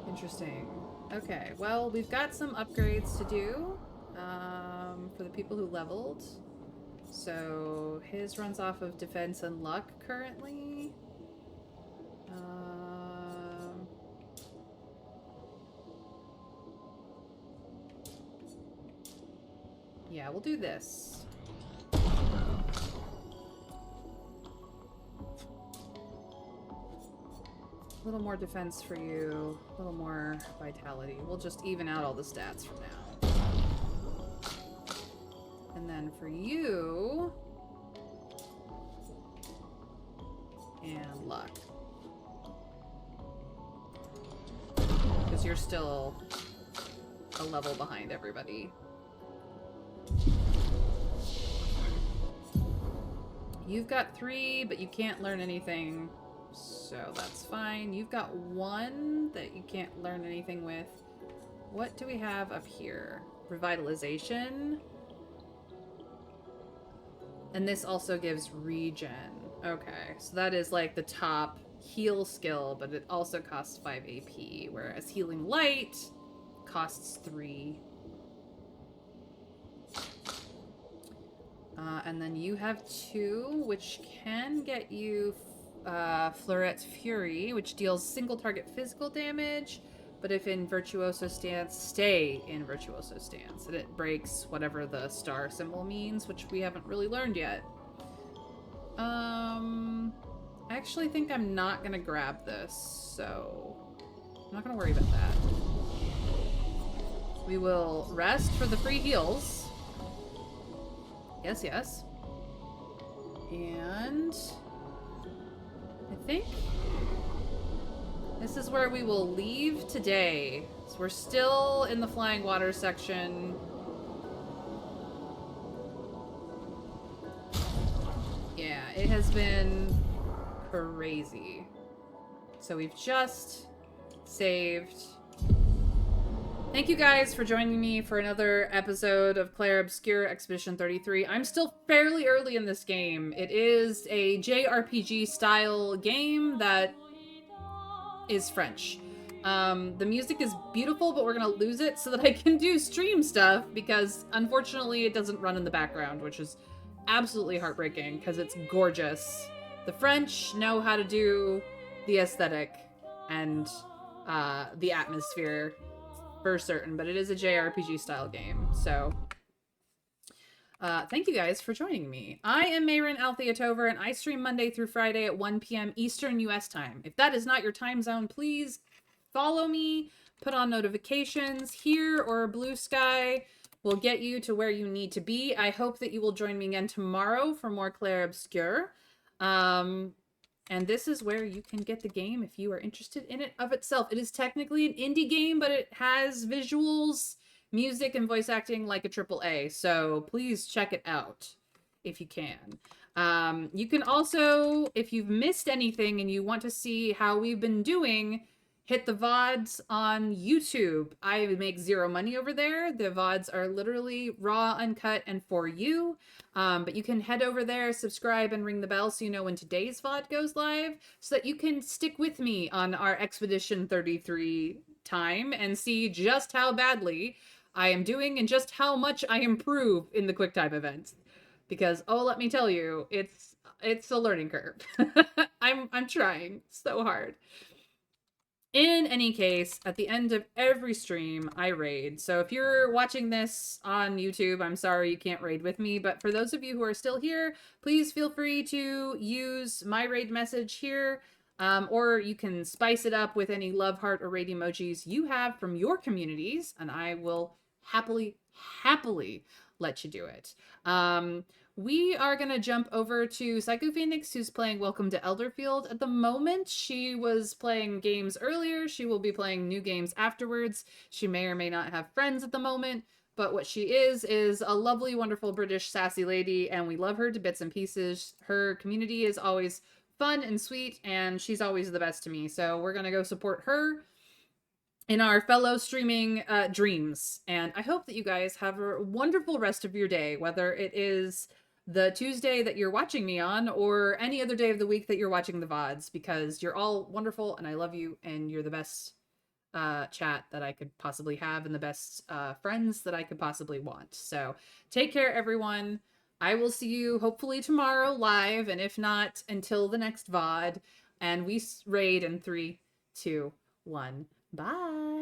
Interesting. Okay, well, we've got some upgrades to do for the people who leveled. So his runs off of defense and luck currently. Yeah, we'll do this. A little more defense for you, a little more vitality. We'll just even out all the stats for now. And then for you... and luck. Because you're still a level behind everybody. You've got 3, but you can't learn anything, so that's fine. You've got 1 that you can't learn anything with. What do we have up here? Revitalization. And this also gives regen. Okay, so that is like the top heal skill, but it also costs 5 AP, whereas Healing Light costs 3. And then you have 2, which can get you Fleurette's Fury, which deals single target physical damage, but if in Virtuoso Stance, stay in Virtuoso Stance, and it breaks whatever the star symbol means, which we haven't really learned yet. I actually think I'm not gonna grab this, so I'm not gonna worry about that. We will rest for the free heals. Yes, yes. And I think this is where we will leave today. So we're still in the flying water section. Yeah, it has been crazy. So we've just saved. Thank you guys for joining me for another episode of Clair Obscure Expedition 33. I'm still fairly early in this game. It is a JRPG style game that is French. The music is beautiful, but we're gonna lose it so that I can do stream stuff because unfortunately it doesn't run in the background, which is absolutely heartbreaking because it's gorgeous. The French know how to do the aesthetic and the atmosphere for certain, but it is a JRPG style game, so thank you guys for joining me. I am Mayrin Althea Tover, and I stream Monday through Friday at 1 p.m. Eastern US time. If that is not your time zone, please follow me, put on notifications. Here or Blue Sky will get you to where you need to be. I hope that you will join me again tomorrow for more Clair Obscure. And this is where you can get the game if you are interested in it of itself. It is technically an indie game, but it has visuals, music, and voice acting like a AAA. So please check it out if you can. You can also, if you've missed anything and you want to see how we've been doing, hit the VODs on YouTube. I make zero money over there. The VODs are literally raw, uncut, and for you. But you can head over there, subscribe, and ring the bell so you know when today's VOD goes live so that you can stick with me on our Expedition 33 time and see just how badly I am doing and just how much I improve in the QuickTime events. Because, oh, let me tell you, it's a learning curve. I'm trying so hard. In any case, at the end of every stream, I raid. So if you're watching this on YouTube, I'm sorry you can't raid with me. But for those of you who are still here, please feel free to use my raid message here. Or you can spice it up with any love heart or raid emojis you have from your communities. And I will happily let you do it. We are going to jump over to Psycho Phoenix, who's playing Welcome to Elderfield at the moment. She was playing games earlier. She will be playing new games afterwards. She may or may not have friends at the moment, but what she is a lovely, wonderful British sassy lady, and we love her to bits and pieces. Her community is always fun and sweet, and she's always the best to me. So we're going to go support her in our fellow streaming dreams. And I hope that you guys have a wonderful rest of your day, whether it is the Tuesday that you're watching me on or any other day of the week that you're watching the VODs, because you're all wonderful and I love you and you're the best chat that I could possibly have and the best friends that I could possibly want. So take care, everyone. I will see you hopefully tomorrow live, and if not, until the next VOD. And we raid in 3, 2, 1. Bye.